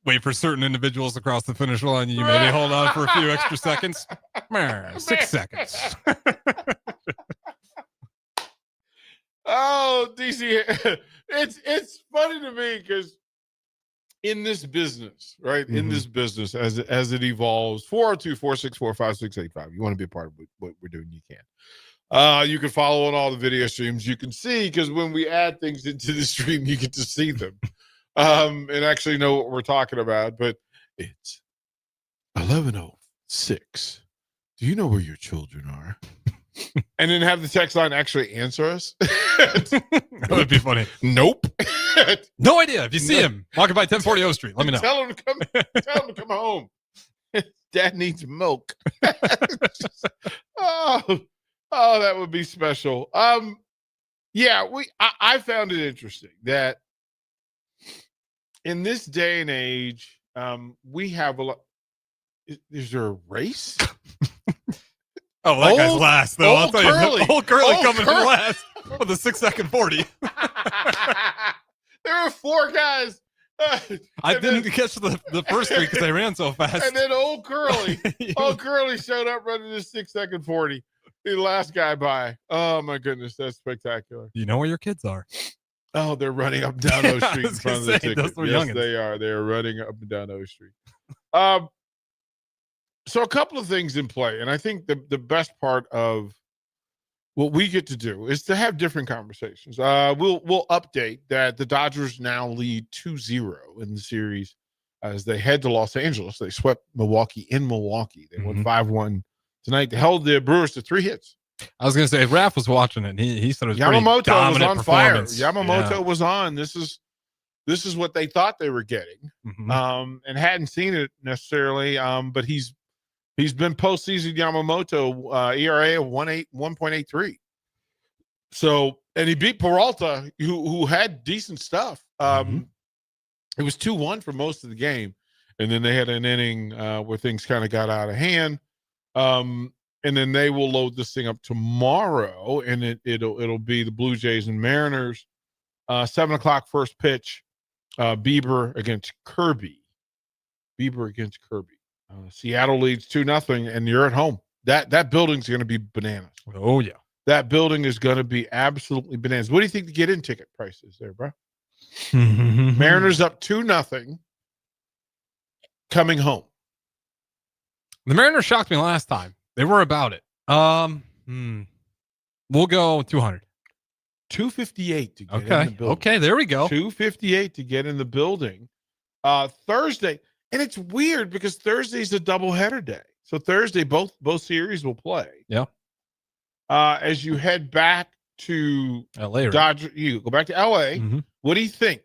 [SPEAKER 10] Wait for certain individuals across the finish line. You maybe hold on for a few extra seconds. 6 seconds.
[SPEAKER 9] Oh, DC, it's funny to me because in this business, right?
[SPEAKER 10] Mm-hmm.
[SPEAKER 9] In this business, as it evolves, 402-464-5685. You want to be a part of what we're doing, you can. You can follow on all the video streams. You can see, because when we add things into the stream, you get to see them and actually know what we're talking about. But it's 11:06. Do you know where your children are? And then have the text line actually answer us.
[SPEAKER 10] That would be funny.
[SPEAKER 9] Nope.
[SPEAKER 10] No idea. If you see him walking by 1040 O Street, let me know.
[SPEAKER 9] Tell him to come home. Dad needs milk. Oh, that would be special. Yeah, I found it interesting that in this day and age, we have a lot. Is there a race?
[SPEAKER 10] Oh, that guy's last, though. I'll tell
[SPEAKER 9] Curly.
[SPEAKER 10] you. Old Curly coming
[SPEAKER 9] Curly.
[SPEAKER 10] in last with a 6-second 40.
[SPEAKER 9] There were 4 guys
[SPEAKER 10] I didn't catch the first week because I ran so fast.
[SPEAKER 9] And then old Curly, showed up running the 6-second 40. The last guy by. Oh my goodness, that's spectacular.
[SPEAKER 10] You know where your kids are.
[SPEAKER 9] Oh, they're running up and down O Street in front of the ticket. Yes,
[SPEAKER 10] youngins.
[SPEAKER 9] they are. They are running up and down O Street. So a couple of things in play, and I think the best part of what we get to do is to have different conversations. We'll update that the Dodgers now lead 2-0 in the series as they head to Los Angeles. They swept Milwaukee in Milwaukee. They won 5-1 tonight. They held the Brewers to 3 hits.
[SPEAKER 10] I was going to say, if Raph was watching it, he said it was
[SPEAKER 9] Yamamoto was on fire.
[SPEAKER 10] Performance.
[SPEAKER 9] Yamamoto was on. This is what they thought they were getting, and hadn't seen it necessarily. But he's been postseason Yamamoto, ERA of 1.83. So, and he beat Peralta, who had decent stuff. It was 2-1 for most of the game, and then they had an inning where things kind of got out of hand. And then they will load this thing up tomorrow, and it'll be the Blue Jays and Mariners. 7:00 first pitch. Bieber against Kirby. Seattle leads 2-0, and you're at home. That building's going to be bananas.
[SPEAKER 10] Oh yeah,
[SPEAKER 9] that building is going to be absolutely bananas. What do you think the get-in ticket price is there, bro? Mariners up 2-0, coming home.
[SPEAKER 10] The Mariners shocked me last time. They were about it. We'll go 200.
[SPEAKER 9] 258 to get in the building.
[SPEAKER 10] Okay, there we go.
[SPEAKER 9] 258 to get in the building. Thursday, and it's weird because Thursday's a doubleheader day. So Thursday, both series will play.
[SPEAKER 10] Yeah.
[SPEAKER 9] As you head back to
[SPEAKER 10] LA, right?
[SPEAKER 9] Dodger, you go back to LA. What do you think?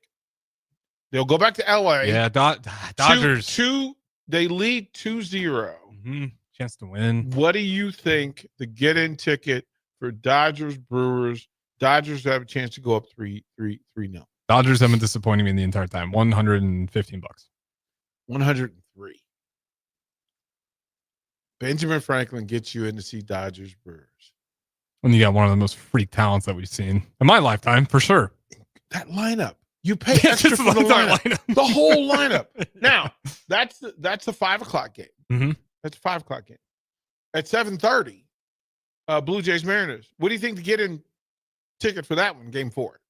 [SPEAKER 9] They'll go back to LA.
[SPEAKER 10] Yeah, Dodgers.
[SPEAKER 9] They lead 2-0.
[SPEAKER 10] Chance to win.
[SPEAKER 9] What do you think the get-in ticket for Dodgers Brewers? Dodgers have a chance to go up 3-0.
[SPEAKER 10] Dodgers have been disappointing me the entire time. $115.
[SPEAKER 9] 103. Benjamin Franklin gets you in to see Dodgers Brewers.
[SPEAKER 10] When you got one of the most freak talents that we've seen in my lifetime, for sure.
[SPEAKER 9] That lineup. You pay extra for the lineup. The whole lineup. Now, that's the 5:00 game. That's a 5:00 game. At 7:30, Blue Jays Mariners. What do you think to get in ticket for that one, game 4?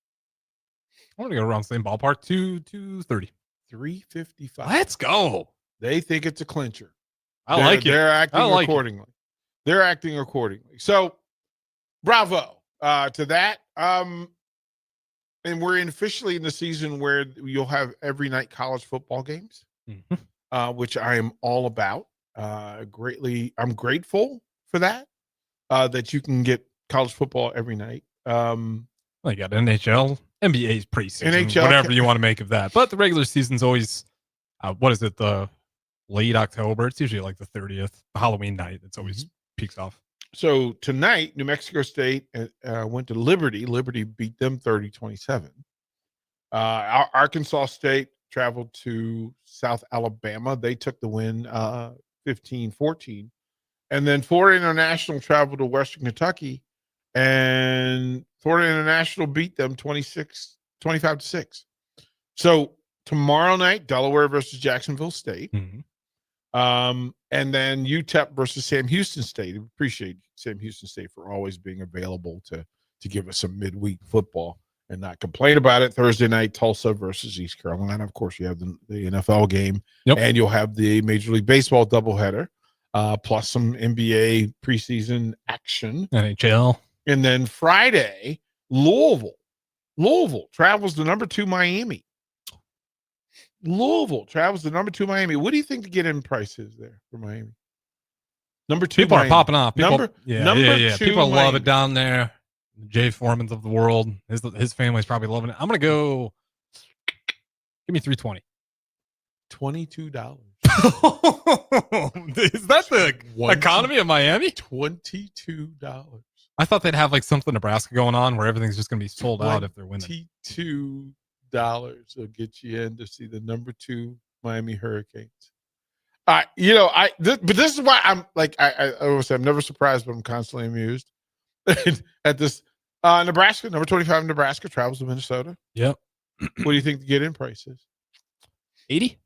[SPEAKER 10] I'm going to go around the same ballpark, 230.
[SPEAKER 9] 355.
[SPEAKER 10] Let's go.
[SPEAKER 9] They think it's a clincher.
[SPEAKER 10] I like it.
[SPEAKER 9] They're acting accordingly. They're acting accordingly. So, bravo to that. And we're officially in the season where you'll have every night college football games, which I am all about. I'm grateful for that, that you can get college football every night.
[SPEAKER 10] Well, you got NHL, NBA's preseason,
[SPEAKER 9] NHL,
[SPEAKER 10] whatever you want to make of that. But the regular season's always, what is it, the late October? It's usually like the 30th, Halloween night. It's always peaks off.
[SPEAKER 9] So tonight, New Mexico State went to Liberty. Liberty beat them 30-27. Arkansas State traveled to South Alabama. They took the win 15-14. And then Florida International traveled to Western Kentucky, and Florida International beat them 25-6. So tomorrow night, Delaware versus Jacksonville State. And then UTEP versus Sam Houston State. I appreciate Sam Houston State for always being available to give us some midweek football and not complain about it. Thursday night, Tulsa versus East Carolina. Of course, you have the NFL game, and you'll have the Major League Baseball doubleheader, plus some NBA preseason action.
[SPEAKER 10] NHL.
[SPEAKER 9] And then Friday, Louisville travels to number 2 Miami. Louisville travels to number 2 Miami. What do you think the get-in price is there for Miami? Number 2
[SPEAKER 10] People
[SPEAKER 9] Miami.
[SPEAKER 10] are popping off. People,
[SPEAKER 9] number 2
[SPEAKER 10] People
[SPEAKER 9] Miami.
[SPEAKER 10] love it down there. Jay Foremans of the world. His family's probably loving it. I'm going to go, give me $320.
[SPEAKER 9] $22.
[SPEAKER 10] Is that the economy of Miami?
[SPEAKER 9] $22.
[SPEAKER 10] I thought they'd have like something Nebraska going on where everything's just going to be sold out if they're winning.
[SPEAKER 9] $22 will get you in to see the number 2 Miami Hurricanes. But this is why I'm like, I always say I'm never surprised, but I'm constantly amused at this. Nebraska, number 25 Nebraska travels to Minnesota.
[SPEAKER 10] Yep.
[SPEAKER 9] What do you think the get-in price is?
[SPEAKER 10] $80?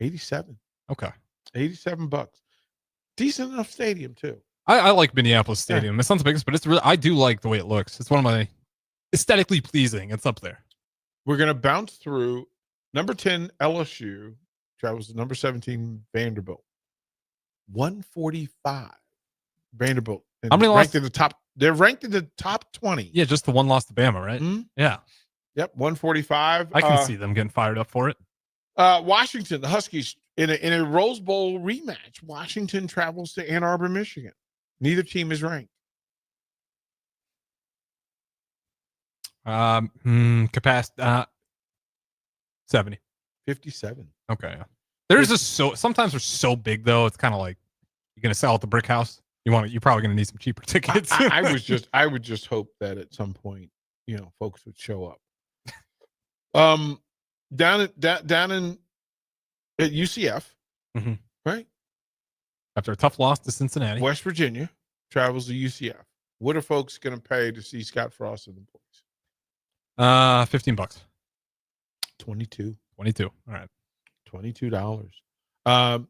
[SPEAKER 9] 87.
[SPEAKER 10] Okay.
[SPEAKER 9] $87. Decent enough stadium too.
[SPEAKER 10] I like Minneapolis Stadium. It's not the biggest, but it's really, I do like the way it looks. It's one of my aesthetically pleasing. It's up there.
[SPEAKER 9] We're going to bounce through number 10 LSU travels to number 17 Vanderbilt. 145 Vanderbilt.
[SPEAKER 10] How many
[SPEAKER 9] ranked in the top? They're ranked in the top 20.
[SPEAKER 10] Yeah, just the one loss to Bama, right?
[SPEAKER 9] Mm-hmm.
[SPEAKER 10] Yeah.
[SPEAKER 9] Yep, 145.
[SPEAKER 10] I can see them getting fired up for it.
[SPEAKER 9] Washington, the Huskies in a Rose Bowl rematch. Washington travels to Ann Arbor, Michigan. Neither team is ranked.
[SPEAKER 10] Capacity 70.
[SPEAKER 9] 57.
[SPEAKER 10] Okay. There's just sometimes they're so big though. It's kind of like you're gonna sell at the brick house. You're probably gonna need some cheaper tickets.
[SPEAKER 9] I would just hope that at some point, folks would show up. Down in at UCF, right?
[SPEAKER 10] After a tough loss to Cincinnati,
[SPEAKER 9] West Virginia travels to UCF. What are folks going to pay to see Scott Frost and the boys?
[SPEAKER 10] $15.
[SPEAKER 9] 22.
[SPEAKER 10] All right.
[SPEAKER 9] $22.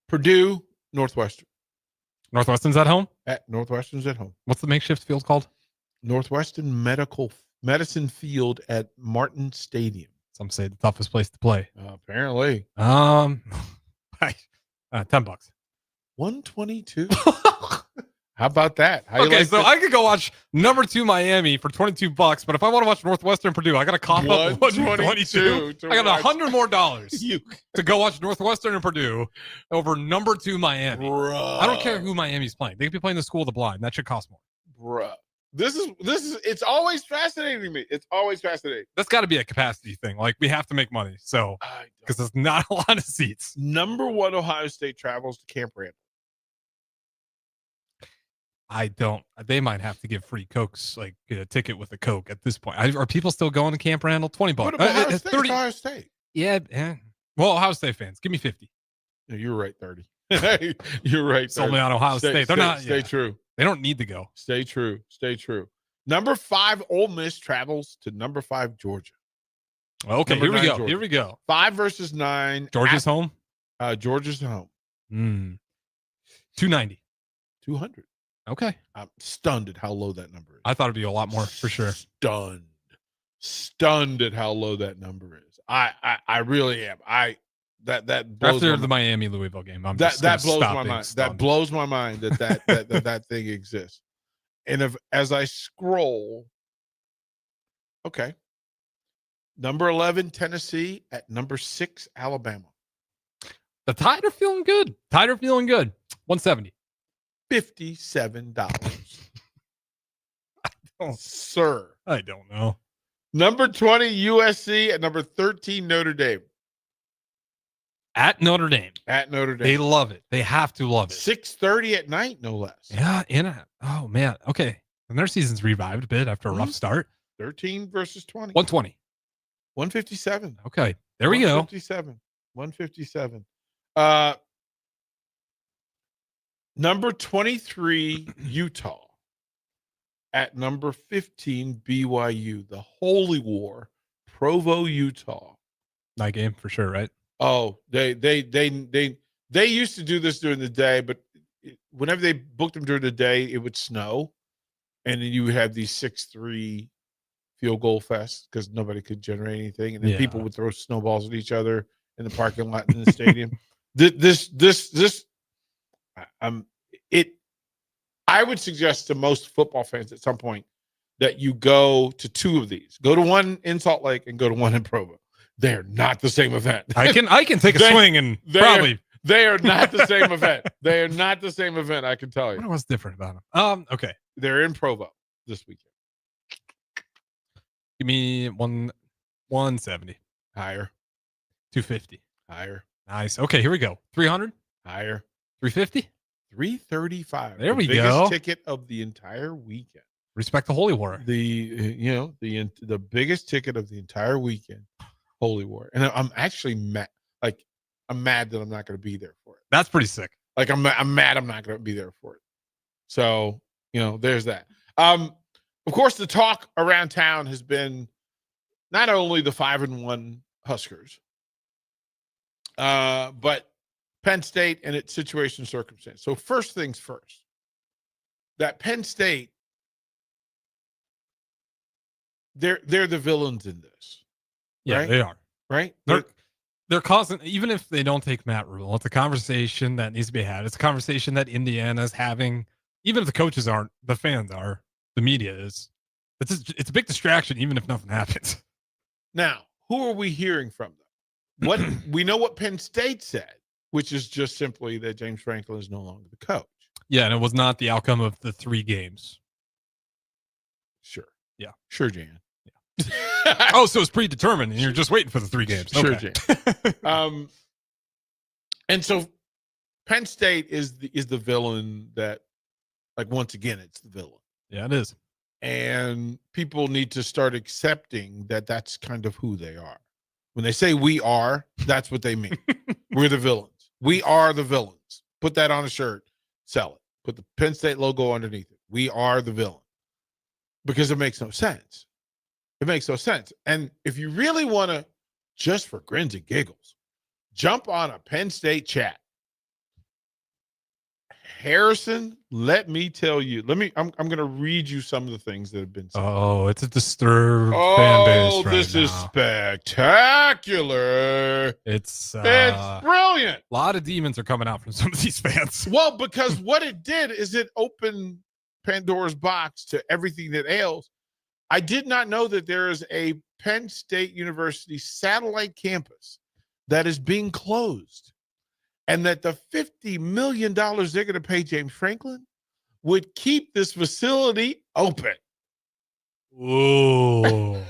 [SPEAKER 9] Purdue, Northwestern.
[SPEAKER 10] Northwestern's at home?
[SPEAKER 9] Northwestern's at home.
[SPEAKER 10] What's the makeshift field called?
[SPEAKER 9] Northwestern Medicine Field at Martin Stadium.
[SPEAKER 10] Some say the toughest place to play.
[SPEAKER 9] Apparently.
[SPEAKER 10] $10.
[SPEAKER 9] 122. How about that?
[SPEAKER 10] I could go watch number 2 Miami for $22, but if I want to watch Northwestern Purdue, I got to cough up 122. I got $100 more to go watch Northwestern and Purdue over number 2 Miami.
[SPEAKER 9] Bruh.
[SPEAKER 10] I don't care who Miami's playing. They could be playing the School of the Blind. That should cost more.
[SPEAKER 9] Bruh. This is it's always fascinating to me. It's always fascinating.
[SPEAKER 10] That's got to be a capacity thing. Like, we have to make money. So, because there's not a lot of seats.
[SPEAKER 9] Number 1 Ohio State travels to Camp Randall.
[SPEAKER 10] I don't. They might have to give free Cokes, like a ticket with a Coke at this point. Are people still going to Camp Randall? $20.
[SPEAKER 9] What about Ohio State? 30. Ohio State.
[SPEAKER 10] Yeah. Well, Ohio State fans, give me 50.
[SPEAKER 9] No, you're right. 30. You're right.
[SPEAKER 10] It's only on Ohio State. They're not.
[SPEAKER 9] Stay true.
[SPEAKER 10] They don't need to go.
[SPEAKER 9] Stay true. Number 5 Ole Miss travels to number 5 Georgia.
[SPEAKER 10] Okay,
[SPEAKER 9] Number
[SPEAKER 10] here we
[SPEAKER 9] 9,
[SPEAKER 10] go.
[SPEAKER 9] Georgia.
[SPEAKER 10] Here we go.
[SPEAKER 9] 5 versus 9.
[SPEAKER 10] Georgia's home.
[SPEAKER 9] Georgia's home.
[SPEAKER 10] 290.
[SPEAKER 9] 200.
[SPEAKER 10] Okay.
[SPEAKER 9] I'm stunned at how low that number is.
[SPEAKER 10] I thought it'd be a lot more for sure.
[SPEAKER 9] Stunned at how low that number is. I really am. That blows
[SPEAKER 10] after
[SPEAKER 9] my
[SPEAKER 10] the Miami Louisville game.
[SPEAKER 9] That blows my mind. That blows my mind that thing exists. And as I scroll, okay. Number 11 Tennessee at number 6 Alabama.
[SPEAKER 10] The Tide are feeling good. 170.
[SPEAKER 9] $57. Sir.
[SPEAKER 10] I don't know.
[SPEAKER 9] Number 20 USC at number 13 Notre Dame.
[SPEAKER 10] At Notre Dame.
[SPEAKER 9] They
[SPEAKER 10] love it. They have to love it.
[SPEAKER 9] 6:30 at night, no less.
[SPEAKER 10] Yeah, oh man. Okay. And their season's revived a bit after a rough start.
[SPEAKER 9] 13 versus 20.
[SPEAKER 10] 120.
[SPEAKER 9] 157.
[SPEAKER 10] Okay. There we go.
[SPEAKER 9] 157. Number 23 Utah at number 15 BYU. The Holy War, Provo, Utah.
[SPEAKER 10] Night game for sure, right?
[SPEAKER 9] Oh, they used to do this during the day, but whenever they booked them during the day, it would snow, and then you would have these 6-3 field goal fests because nobody could generate anything, and then people would throw snowballs at each other in the parking lot in the stadium. I would suggest to most football fans at some point that you go to 2 of these. Go to one in Salt Lake and go to one in Provo. They're not the same event.
[SPEAKER 10] I can take a swing and probably.
[SPEAKER 9] They are not the same event. They are not the same event. I can tell you.
[SPEAKER 10] I wonder what's different about them. Okay.
[SPEAKER 9] They're in Provo this weekend.
[SPEAKER 10] Give me 170.
[SPEAKER 9] Higher.
[SPEAKER 10] 250.
[SPEAKER 9] Higher.
[SPEAKER 10] Nice. Okay, here we go. 300.
[SPEAKER 9] Higher.
[SPEAKER 10] 350.
[SPEAKER 9] 335.
[SPEAKER 10] There we
[SPEAKER 9] go.
[SPEAKER 10] Biggest
[SPEAKER 9] ticket of the entire weekend.
[SPEAKER 10] Respect the Holy War.
[SPEAKER 9] The biggest ticket of the entire weekend. Holy War. And I'm actually mad. Like, I'm mad that I'm not going to be there for it.
[SPEAKER 10] That's pretty sick.
[SPEAKER 9] Like, I'm mad I'm not going to be there for it. So, there's that. Of course, the talk around town has been not only the 5-1 Huskers. But Penn State and its situation circumstance. So first things first, that Penn State, they're the villains in this.
[SPEAKER 10] Yeah,
[SPEAKER 9] right?
[SPEAKER 10] they are.
[SPEAKER 9] Right?
[SPEAKER 10] They're causing, even if they don't take Matt Rule, it's a conversation that needs to be had. It's a conversation that Indiana's having. Even if the coaches aren't, the fans are, the media is. It's a big distraction, even if nothing happens.
[SPEAKER 9] Now, who are we hearing from them? What we know what Penn State said, which is just simply that James Franklin is no longer the coach.
[SPEAKER 10] Yeah, and it was not the outcome of the 3 games.
[SPEAKER 9] Sure.
[SPEAKER 10] Yeah.
[SPEAKER 9] Sure, Jan.
[SPEAKER 10] Oh, so it's predetermined, and you're just waiting for the 3 games.
[SPEAKER 9] Sure,
[SPEAKER 10] Okay.
[SPEAKER 9] Jan. And so Penn State is the villain that, like, once again, it's the villain.
[SPEAKER 10] Yeah, it is.
[SPEAKER 9] And people need to start accepting that that's kind of who they are. When they say we are, that's what they mean. We're the villains. We are the villains. Put that on a shirt. Sell it. Put the Penn State logo underneath it. We are the villain. Because it makes no sense. It makes no sense. And if you really want to, just for grins and giggles, jump on a Penn State chat. Harrison, let me tell you. I'm going to read you some of the things that have been said.
[SPEAKER 10] Oh, it's a disturbed fan base right
[SPEAKER 9] this
[SPEAKER 10] now.
[SPEAKER 9] is spectacular.
[SPEAKER 10] It's
[SPEAKER 9] brilliant.
[SPEAKER 10] A lot of demons are coming out from some of these fans.
[SPEAKER 9] Well, because what it did is it opened Pandora's box to everything that ails. I did not know that there is a Penn State University satellite campus that is being closed, and that the $50 million they're going to pay James Franklin would keep this facility open.
[SPEAKER 10] Ooh.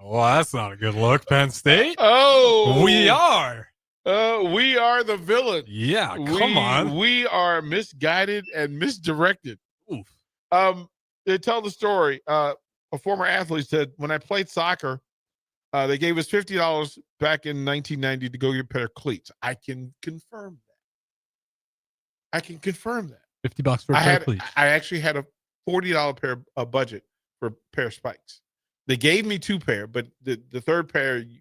[SPEAKER 10] Well, that's not a good look, Penn State.
[SPEAKER 9] Oh,
[SPEAKER 10] we are.
[SPEAKER 9] We are the villain.
[SPEAKER 10] Yeah, come on.
[SPEAKER 9] We are misguided and misdirected.
[SPEAKER 10] Oof.
[SPEAKER 9] They tell the story. A former athlete said, when I played soccer, they gave us $50 back in 1990 to go get a pair of cleats. I can confirm that. $50
[SPEAKER 10] for a pair of cleats.
[SPEAKER 9] I actually had a $40 pair budget for a pair of spikes. They gave me 2 pair, but the third pair, and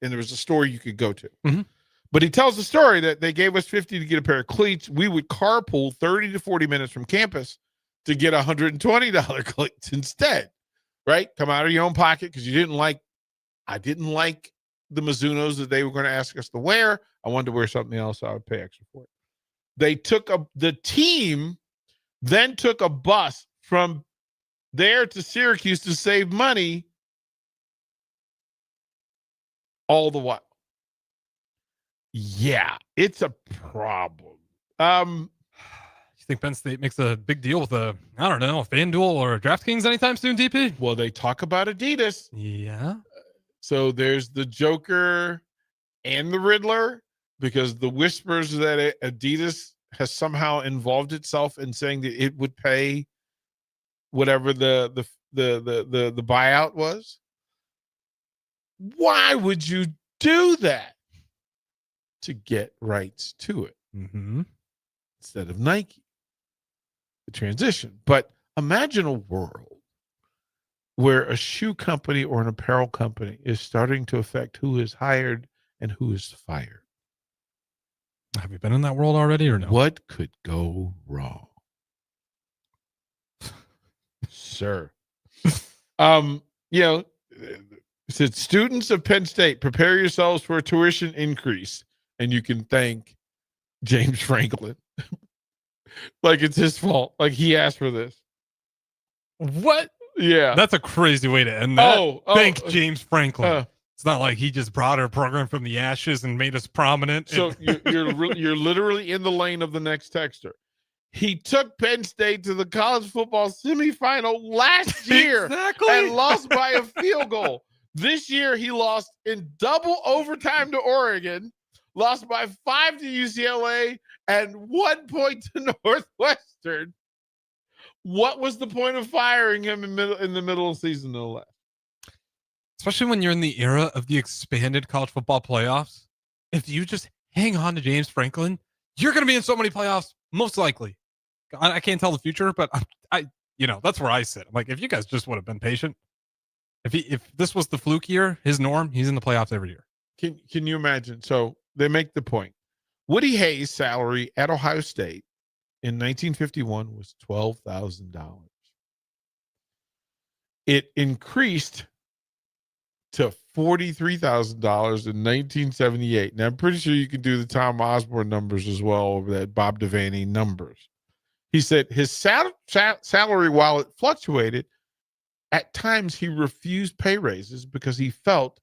[SPEAKER 9] there was a store you could go to.
[SPEAKER 10] Mm-hmm.
[SPEAKER 9] But he tells the story that they gave us $50 to get a pair of cleats. We would carpool 30 to 40 minutes from campus to get $120 cleats instead, right? Come out of your own pocket because I didn't like the Mizunos that they were going to ask us to wear. I wanted to wear something else, so I would pay extra for it. The team then took a bus from there to Syracuse to save money all the while. Yeah, it's a problem.
[SPEAKER 10] You think Penn State makes a big deal with a FanDuel or a DraftKings anytime soon, DP?
[SPEAKER 9] Well, they talk about Adidas.
[SPEAKER 10] Yeah.
[SPEAKER 9] So there's the Joker and the Riddler, because the whispers that Adidas has somehow involved itself in saying that it would pay whatever the buyout was. Why would you do that? To get rights to it instead of Nike. The transition. But imagine a world where a shoe company or an apparel company is starting to affect who is hired and who is fired.
[SPEAKER 10] Have you been in that world already or no?
[SPEAKER 9] What could go wrong? Sir. It said, students of Penn State, prepare yourselves for a tuition increase. And you can thank James Franklin. Like it's his fault. Like he asked for this.
[SPEAKER 10] What?
[SPEAKER 9] Yeah.
[SPEAKER 10] That's a crazy way to end that. Thank James Franklin.
[SPEAKER 9] It's
[SPEAKER 10] It's not like he just brought our program from the ashes and made us prominent.
[SPEAKER 9] So you're literally in the lane of the next texter. He took Penn State to the college football semifinal last year and lost by a field goal. This year he lost in double overtime to Oregon, lost by 5 to UCLA, and 1 point to Northwestern. What was the point of firing him in the middle of the season, no less?
[SPEAKER 10] Especially when you're in the era of the expanded college football playoffs. If you just hang on to James Franklin, you're going to be in so many playoffs, most likely. I can't tell the future, but I that's where I sit. I'm like, if you guys just would have been patient, If this was the fluke year, his norm, he's in the playoffs every year.
[SPEAKER 9] Can you imagine? So they make the point. Woody Hayes' salary at Ohio State in 1951 was $12,000. It increased to $43,000 in 1978. Now, I'm pretty sure you can do the Tom Osborne numbers as well over that Bob Devaney numbers. He said his salary, while it fluctuated, at times he refused pay raises because he felt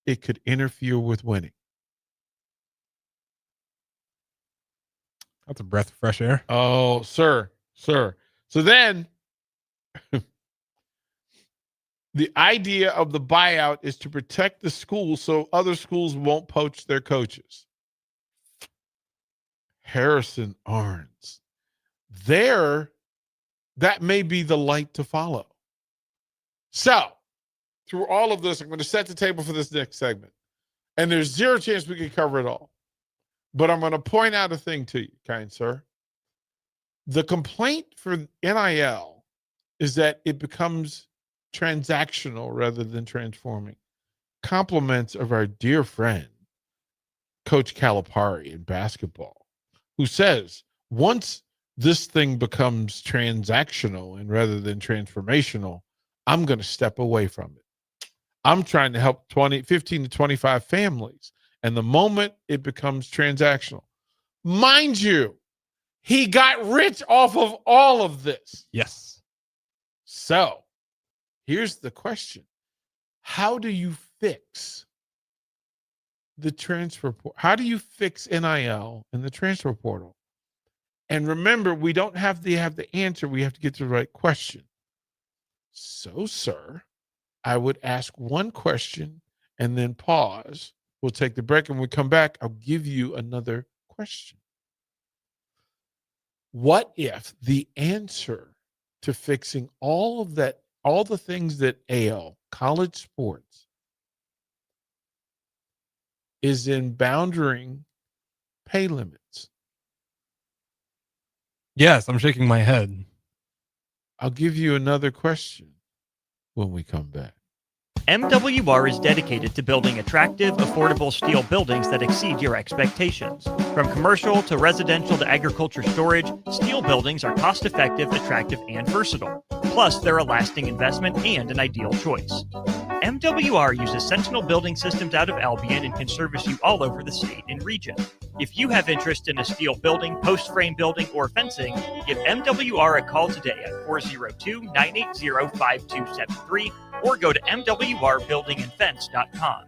[SPEAKER 9] it could interfere with winning.
[SPEAKER 10] That's a breath of fresh air.
[SPEAKER 9] Oh, sir. So then the idea of the buyout is to protect the school so other schools won't poach their coaches. Harrison Arens. That may be the light to follow. So, through all of this, I'm going to set the table for this next segment. And there's zero chance we can cover it all. But I'm going to point out a thing to you, kind sir. The complaint for NIL is that it becomes transactional rather than transforming. Compliments of our dear friend, Coach Calipari in basketball, who says once this thing becomes transactional and rather than transformational, I'm going to step away from it. I'm trying to help 15 to 25 families. And the moment it becomes transactional, mind you, he got rich off of all of this.
[SPEAKER 10] Yes.
[SPEAKER 9] So here's the question. How do you fix the transfer portal? How do you fix NIL in the transfer portal? And remember, we don't have to have the answer. We have to get to the right question. So, sir, I would ask one question and then pause. We'll take the break, and when we come back, I'll give you another question. What if the answer to fixing all of that, all the things that ail college sports, is in bounding pay limits?
[SPEAKER 10] Yes, I'm shaking my head.
[SPEAKER 9] I'll give you another question when we come back.
[SPEAKER 1] MWR is dedicated to building attractive, affordable steel buildings that exceed your expectations. From commercial to residential to agriculture storage, steel buildings are cost-effective, attractive, and versatile. Plus, they're a lasting investment and an ideal choice. MWR uses Sentinel Building Systems out of Albion and can service you all over the state and region. If you have interest in a steel building, post-frame building, or fencing, give MWR a call today at 402-980-5273 or go to mwrbuildingandfence.com.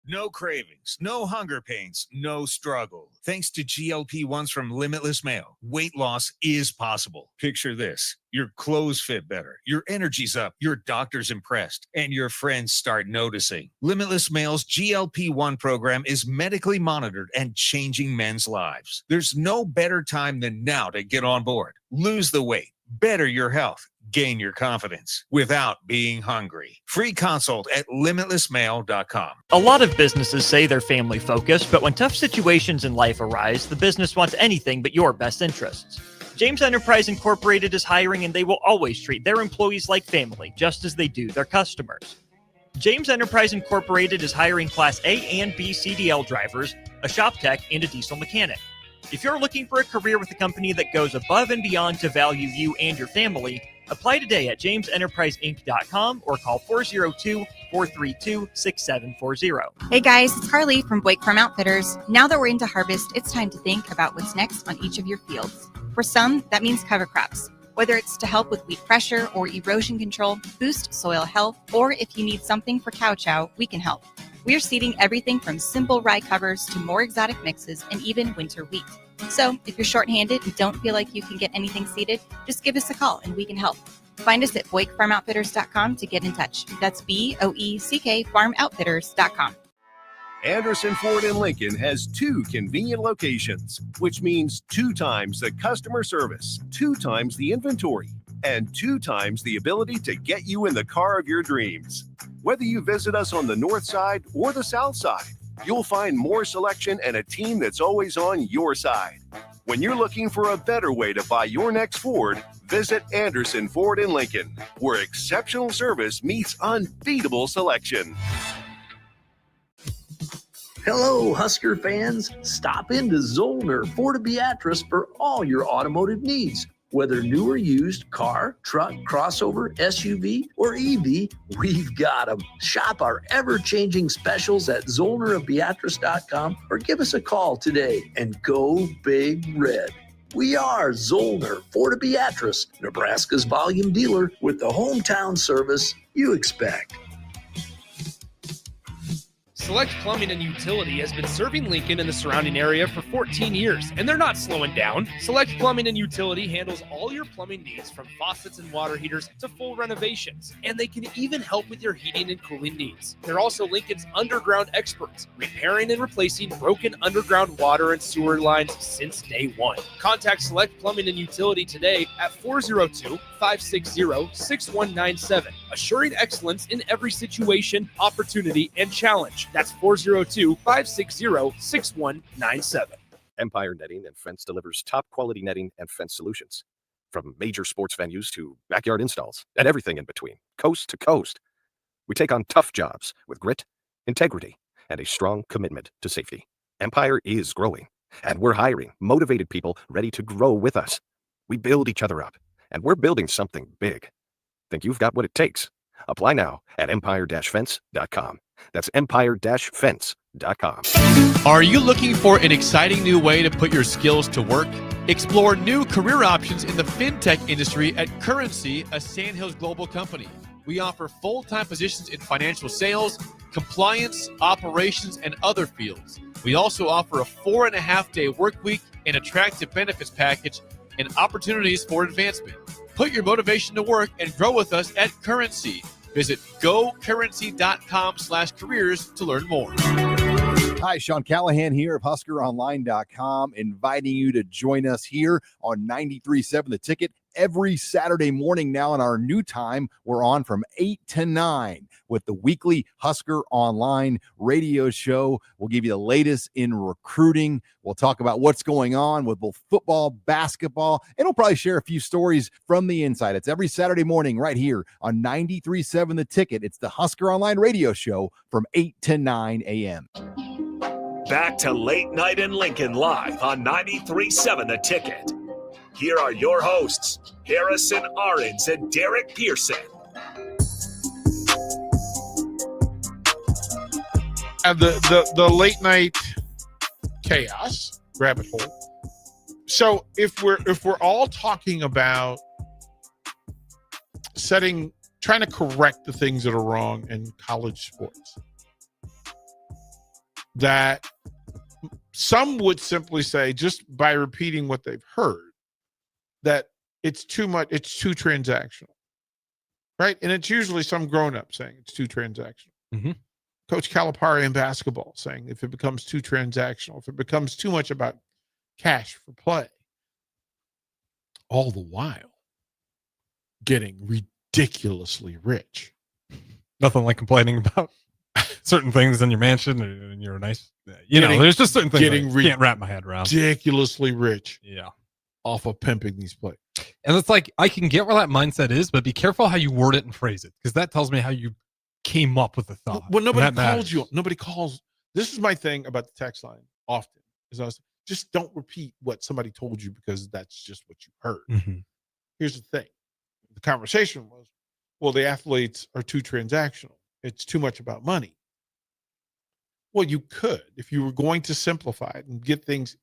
[SPEAKER 3] No cravings, no hunger pains, no struggle. Thanks to GLP-1s from Limitless Mail, weight loss is possible. Picture this. Your clothes fit better, your energy's up, your doctor's impressed, and your friends start noticing. Limitless Mail's GLP-1 program is medically monitored and changing men's lives. There's no better time than now to get on board. Lose the weight, better your health, gain your confidence without being hungry. Free consult at limitlessmail.com.
[SPEAKER 1] A lot of businesses say they're family focused, but when tough situations in life arise, the business wants anything but your best interests. James Enterprise Incorporated is hiring, and they will always treat their employees like family, just as they do their customers. James Enterprise Incorporated is hiring Class A and B CDL drivers, a shop tech, and a diesel mechanic. If you're looking for a career with a company that goes above and beyond to value you and your family, apply today at jamesenterpriseinc.com or call 402-432-6740.
[SPEAKER 16] Hey guys, it's Carly from Blake Farm Outfitters. Now that we're into harvest, it's time to think about what's next on each of your fields. For some, that means cover crops. Whether it's to help with weed pressure or erosion control, boost soil health, or if you need something for cow chow, we can help. We're seeding everything from simple rye covers to more exotic mixes and even winter wheat. So if you're shorthanded and don't feel like you can get anything seeded, just give us a call and we can help. Find us at BoykeFarmOutfitters.com to get in touch. That's BOECK FarmOutfitters.com.
[SPEAKER 14] Anderson Ford in Lincoln has 2 convenient locations, which means 2 times the customer service, 2 times the inventory, and 2 times the ability to get you in the car of your dreams. Whether you visit us on the north side or the south side, you'll find more selection and a team that's always on your side. When you're looking for a better way to buy your next Ford, visit Anderson Ford in Lincoln, where exceptional service meets unbeatable selection.
[SPEAKER 7] Hello, Husker fans. Stop into Zollner Ford of Beatrice for all your automotive needs. Whether new or used, car, truck, crossover, SUV, or EV, we've got them. Shop our ever-changing specials at ZollnerofBeatrice.com or give us a call today and go Big Red. We are Zollner Ford of Beatrice, Nebraska's volume dealer with the hometown service you expect.
[SPEAKER 6] Select Plumbing and Utility has been serving Lincoln and the surrounding area for 14 years, and they're not slowing down. Select Plumbing and Utility handles all your plumbing needs, from faucets and water heaters to full renovations, and they can even help with your heating and cooling needs. They're also Lincoln's underground experts, repairing and replacing broken underground water and sewer lines since day one. Contact Select Plumbing and Utility today at 402-560-6197, assuring excellence in every situation, opportunity, and challenge. That's 402-560-6197.
[SPEAKER 8] Empire Netting and Fence delivers top quality netting and fence solutions. From major sports venues to backyard installs and everything in between, coast to coast. We take on tough jobs with grit, integrity, and a strong commitment to safety. Empire is growing, and we're hiring motivated people ready to grow with us. We build each other up, and we're building something big. Think you've got what it takes? Apply now at empire-fence.com. That's empire-fence.com.
[SPEAKER 21] Are you looking for an exciting new way to put your skills to work? Explore new career options in the fintech industry at Currency, a Sandhills global company. We offer full-time positions in financial sales, compliance, operations, and other fields. We also offer a 4.5-day work week, an attractive benefits package, and opportunities for advancement. Put your motivation to work and grow with us at Currency. Visit gocurrency.com/careers to learn more.
[SPEAKER 4] Hi, Sean Callahan here of HuskerOnline.com, inviting you to join us here on 93.7 The Ticket every Saturday morning now in our new time. We're on from 8 to 9 with the weekly Husker Online radio show. We'll give you the latest in recruiting. We'll talk about what's going on with both football, basketball, and we'll probably share a few stories from the inside. It's every Saturday morning right here on 93.7 The Ticket. It's the Husker Online radio show from 8 to 9 a.m.
[SPEAKER 5] Back to Late Night in Lincoln live on 93.7 The Ticket. Here are your hosts, Harrison Arens and Derek Pearson.
[SPEAKER 9] And the late night chaos rabbit hole. So if we're all talking about trying to correct the things that are wrong in college sports, that some would simply say, just by repeating what they've heard, that it's too much, it's too transactional, right? And it's usually some grown-up saying it's too transactional.
[SPEAKER 10] Mm-hmm.
[SPEAKER 9] Coach Calipari in basketball saying if it becomes too transactional, if it becomes too much about cash for play, all the while getting ridiculously rich.
[SPEAKER 10] Nothing like complaining about certain things in your mansion and you're nice. There's just certain things I can't wrap my head around.
[SPEAKER 9] Ridiculously rich.
[SPEAKER 10] Yeah.
[SPEAKER 9] Off of pimping these players.
[SPEAKER 10] And it's like, I can get where that mindset is, but be careful how you word it and phrase it, because that tells me how you came up with the thought.
[SPEAKER 9] Well, nobody calls you. Nobody calls. This is my thing about the text line often. Just don't repeat what somebody told you because that's just what you heard.
[SPEAKER 10] Mm-hmm.
[SPEAKER 9] Here's the thing. The conversation was, well, the athletes are too transactional. It's too much about money. Well, you could, if you were going to simplify it and get things.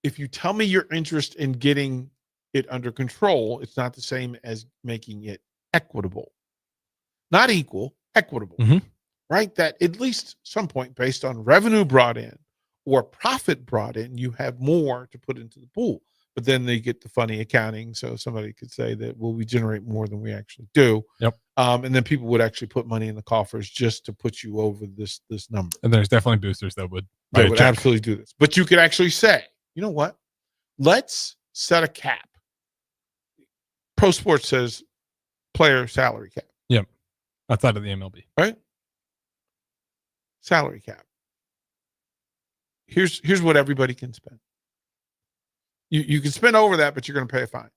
[SPEAKER 9] If you tell me your interest in getting it under control, it's not the same as making it equitable. Not equal, equitable.
[SPEAKER 10] Mm-hmm.
[SPEAKER 9] Right? That at least some point, based on revenue brought in or profit brought in, you have more to put into the pool. But then they get the funny accounting. So somebody could say that, well, we generate more than we actually do.
[SPEAKER 10] Yep.
[SPEAKER 9] And then people would actually put money in the coffers just to put you over this number.
[SPEAKER 10] And there's definitely boosters that would
[SPEAKER 9] absolutely do this. But you could actually say, you know what? Let's set a cap. Pro Sports says player salary cap.
[SPEAKER 10] Yep. Outside of the MLB.
[SPEAKER 9] Right? Salary cap. Here's what everybody can spend. You can spend over that, but you're going to pay a fine.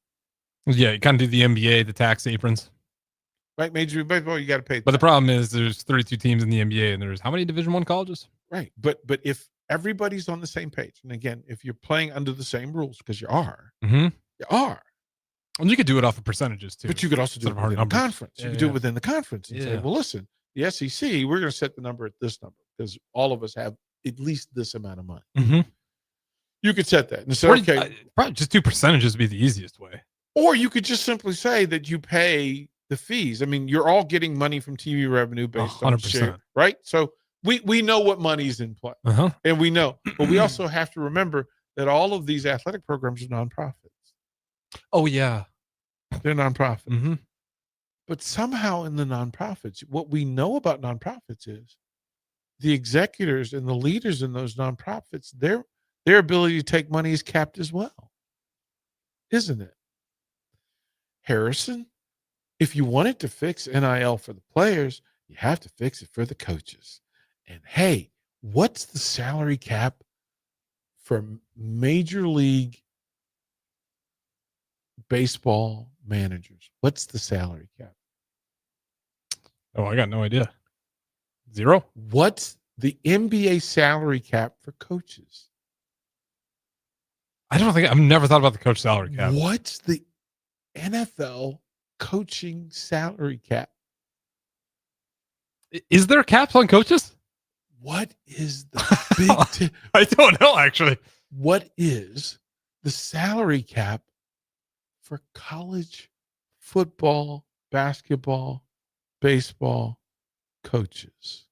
[SPEAKER 10] Yeah, you kind of do the NBA, the tax aprons.
[SPEAKER 9] Right, Major League Baseball, you got to pay.
[SPEAKER 10] But the problem is there's 32 teams in the NBA, and there's how many Division I colleges?
[SPEAKER 9] Right, but if everybody's on the same page, and again, if you're playing under the same rules, because you are,
[SPEAKER 10] Mm-hmm.
[SPEAKER 9] you are.
[SPEAKER 10] And you could do it off of percentages too.
[SPEAKER 9] But you could also do it
[SPEAKER 10] Instead of hard
[SPEAKER 9] within the
[SPEAKER 10] numbers.
[SPEAKER 9] conference.
[SPEAKER 10] Yeah,
[SPEAKER 9] You could do
[SPEAKER 10] yeah.
[SPEAKER 9] it within the conference and say,
[SPEAKER 10] Yeah.
[SPEAKER 9] well, listen, the SEC, we're going to set the number at this number because all of us have at least this amount of money.
[SPEAKER 10] Mm-hmm.
[SPEAKER 9] You could set that and say,
[SPEAKER 10] Or
[SPEAKER 9] okay.
[SPEAKER 10] probably just do percentages would be the easiest way.
[SPEAKER 9] Or you could just simply say that you pay the fees. I mean, you're all getting money from TV revenue based on
[SPEAKER 10] 100%.
[SPEAKER 9] share, right? So we know what money's in play.
[SPEAKER 10] Uh-huh.
[SPEAKER 9] And we know. But we also have to remember that all of these athletic programs are nonprofits.
[SPEAKER 10] Oh, yeah.
[SPEAKER 9] They're nonprofits.
[SPEAKER 10] Mm-hmm.
[SPEAKER 9] But somehow in the nonprofits, what we know about nonprofits is the executors and the leaders in those nonprofits, their ability to take money is capped as well. Isn't it? Harrison, if you wanted to fix NIL for the players, you have to fix it for the coaches. And hey, what's the salary cap for Major League Baseball managers? What's the salary cap?
[SPEAKER 10] Oh, I got no idea. 0?
[SPEAKER 9] What's the NBA salary cap for coaches?
[SPEAKER 10] I don't think I've never thought about the coach salary cap.
[SPEAKER 9] What's the NFL coaching salary cap?
[SPEAKER 10] Is there caps on coaches?
[SPEAKER 9] What is the big
[SPEAKER 10] I don't know, actually.
[SPEAKER 9] What is the salary cap for college football, basketball, baseball coaches?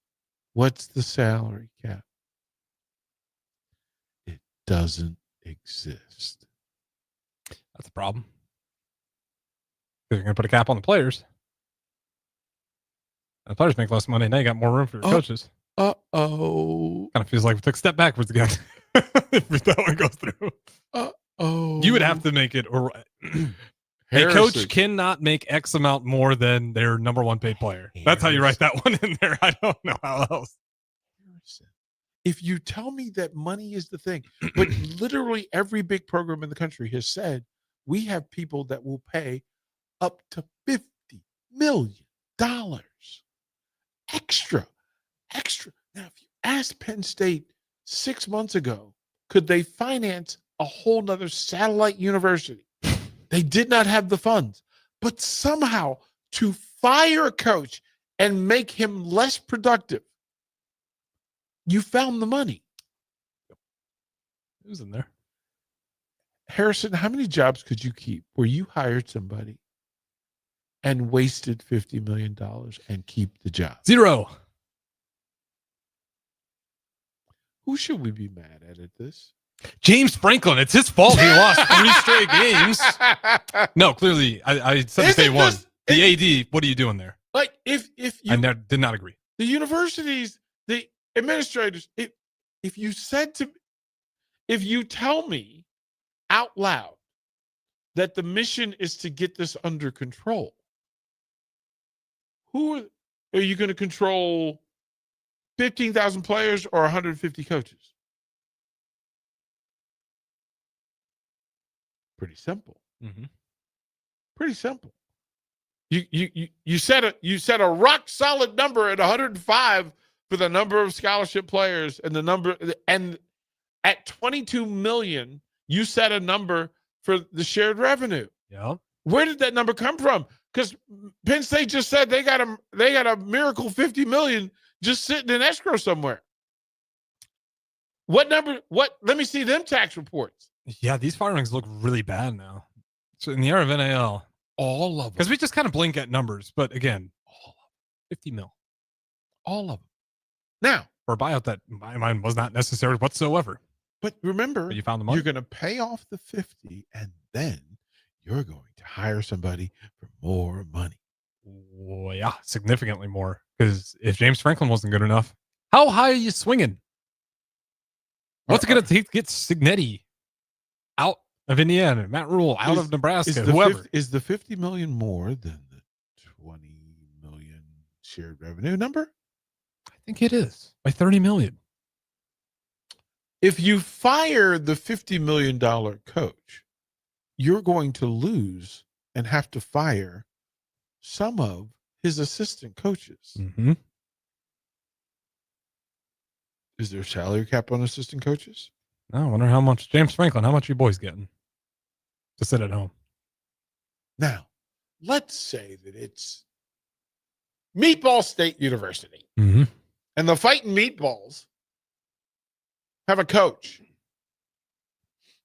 [SPEAKER 9] What's the salary cap? It doesn't exist.
[SPEAKER 10] That's a problem. Because you're going to put a cap on the players. And the players make less money. Now you got more room for your coaches.
[SPEAKER 9] Uh-oh.
[SPEAKER 10] Kind of feels like we took a step backwards again. If that one goes through.
[SPEAKER 9] Uh-oh.
[SPEAKER 10] You would have to make it. Or a coach cannot make X amount more than their number one paid player. That's how you write that one in there. I don't know how else.
[SPEAKER 9] If you tell me that money is the thing, but literally every big program in the country has said, we have people that will pay up to $50 million extra. Now, if you ask Penn State 6 months ago, could they finance a whole nother satellite university? They did not have the funds, but somehow to fire a coach and make him less productive, you found the money.
[SPEAKER 10] It was in there.
[SPEAKER 9] Harrison, how many jobs could you keep where you hired somebody and wasted $50 million and keep the job?
[SPEAKER 10] 0.
[SPEAKER 9] Who should we be mad at this?
[SPEAKER 10] James Franklin. It's his fault he lost 3 straight games. No, clearly, I said to day one. The AD, what are you doing there?
[SPEAKER 9] Like, if you...
[SPEAKER 10] I did not agree.
[SPEAKER 9] The universities, the administrators, if you tell me out loud that the mission is to get this under control, who are you going to control? 15,000 players or 150 coaches? Pretty simple.
[SPEAKER 10] Mm-hmm.
[SPEAKER 9] Pretty simple. You set a rock solid number at 105 for the number of scholarship players and at 22 million you set a number for the shared revenue.
[SPEAKER 10] Yeah.
[SPEAKER 9] Where did that number come from? Because Penn State just said they got a miracle 50 million just sitting in escrow somewhere. What number? Let me see them tax reports.
[SPEAKER 10] Yeah, these firings look really bad now. So in the era of NIL,
[SPEAKER 9] all of them.
[SPEAKER 10] Because we just kind of blink at numbers, but again, all of them. 50 mil.
[SPEAKER 9] All of them. Now,
[SPEAKER 10] for a buyout that in my mind was not necessary whatsoever.
[SPEAKER 9] But remember,
[SPEAKER 10] you found the money.
[SPEAKER 9] You're going to pay off the 50 and then you're going to hire somebody for more money.
[SPEAKER 10] Well, yeah, significantly more. Because if James Franklin wasn't good enough, how high are you swinging? What's it going to take to get Signetti out of Indiana, Matt Rule out of Nebraska, whoever?
[SPEAKER 9] Is the 50 million more than the 20 million shared revenue number?
[SPEAKER 10] I think it is by 30 million.
[SPEAKER 9] If you fire the $50 million coach, you're going to lose and have to fire some of his assistant coaches.
[SPEAKER 10] Mm-hmm.
[SPEAKER 9] Is there a salary cap on assistant coaches?
[SPEAKER 10] I wonder how much, James Franklin, how much you boys getting to sit at home?
[SPEAKER 9] Now, let's say that it's Meatball State University.
[SPEAKER 10] Mm-hmm.
[SPEAKER 9] And the Fighting Meatballs have a coach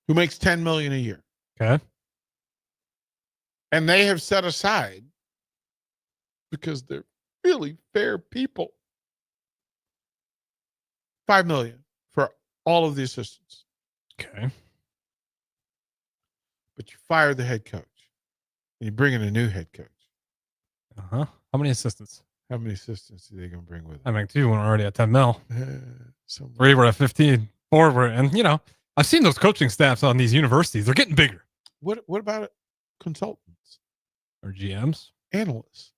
[SPEAKER 9] who makes $10 million a year.
[SPEAKER 10] Okay.
[SPEAKER 9] And they have set aside, because they're really fair people, $5 million for all of the assistants.
[SPEAKER 10] Okay.
[SPEAKER 9] But you fire the head coach and you bring in a new head coach.
[SPEAKER 10] Uh-huh. How many assistants?
[SPEAKER 9] How many assistants are they going to bring with
[SPEAKER 10] I
[SPEAKER 9] them?
[SPEAKER 10] mean, 2 were already at 10 mil. 3 were at 15. 4 were, and you know, I've seen those coaching staffs on these universities. They're getting bigger.
[SPEAKER 9] What about consultants?
[SPEAKER 10] Or GMs?
[SPEAKER 9] Analysts?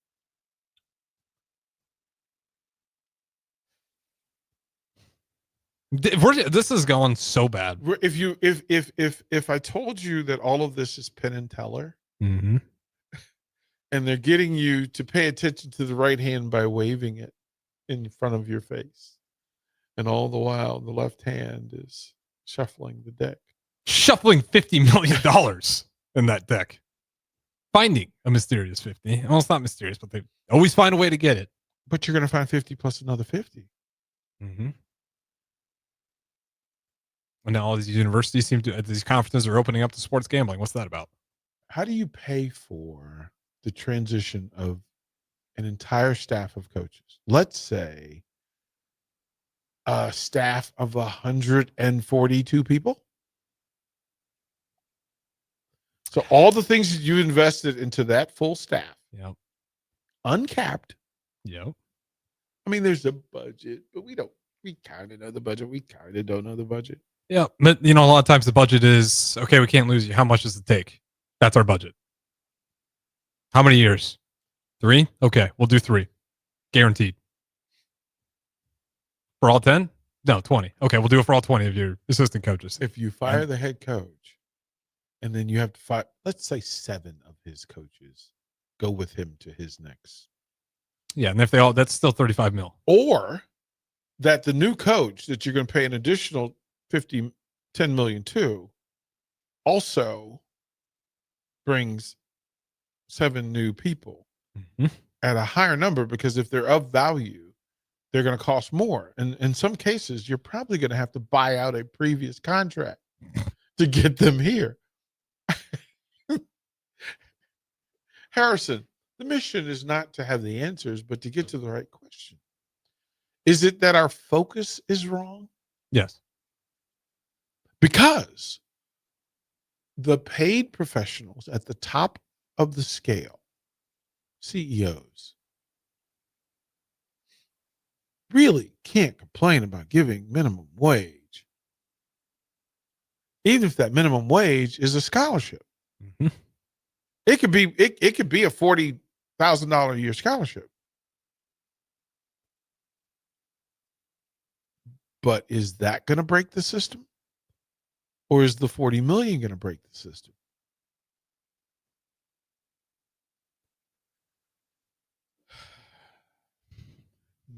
[SPEAKER 10] This is going so bad.
[SPEAKER 9] If I told you that all of this is Penn and Teller,
[SPEAKER 10] mm-hmm.
[SPEAKER 9] and they're getting you to pay attention to the right hand by waving it in front of your face, and all the while the left hand is shuffling the deck,
[SPEAKER 10] shuffling $50 million in that deck, finding a mysterious 50. Well, it's not mysterious, but they always find a way to get it.
[SPEAKER 9] But you're going to find 50 plus another 50.
[SPEAKER 10] Mm-hmm. And now all these universities these conferences are opening up to sports gambling. What's that about?
[SPEAKER 9] How do you pay for the transition of an entire staff of coaches? Let's say a staff of 142 people. So all the things that you invested into that full staff,
[SPEAKER 10] yep,
[SPEAKER 9] uncapped.
[SPEAKER 10] Yep.
[SPEAKER 9] I mean, there's a budget, but we kind of know the budget. We kind of don't know the budget.
[SPEAKER 10] Yeah, but you know, a lot of times the budget is, okay, we can't lose you. How much does it take? That's our budget. How many years? 3? Okay, we'll do 3. Guaranteed. For all 10? No, 20. Okay, we'll do it for all 20 of your assistant coaches.
[SPEAKER 9] If you fire the head coach, and then you have to fire, let's say 7 of his coaches go with him to his next.
[SPEAKER 10] Yeah, and if they all, that's still 35 mil.
[SPEAKER 9] Or that the new coach that you're going to pay an additional 10 million to also brings 7 new people at a higher number, because if they're of value, they're going to cost more. And in some cases, you're probably going to have to buy out a previous contract to get them here. Harrison, the mission is not to have the answers, but to get to the right question. Is it that our focus is wrong?
[SPEAKER 10] Yes.
[SPEAKER 9] Because the paid professionals at the top of the scale, CEOs, really can't complain about giving minimum wage, even if that minimum wage is a scholarship.
[SPEAKER 10] Mm-hmm.
[SPEAKER 9] It could be a $40,000 a year scholarship. But is that going to break the system? Or is the 40 million going to break the system?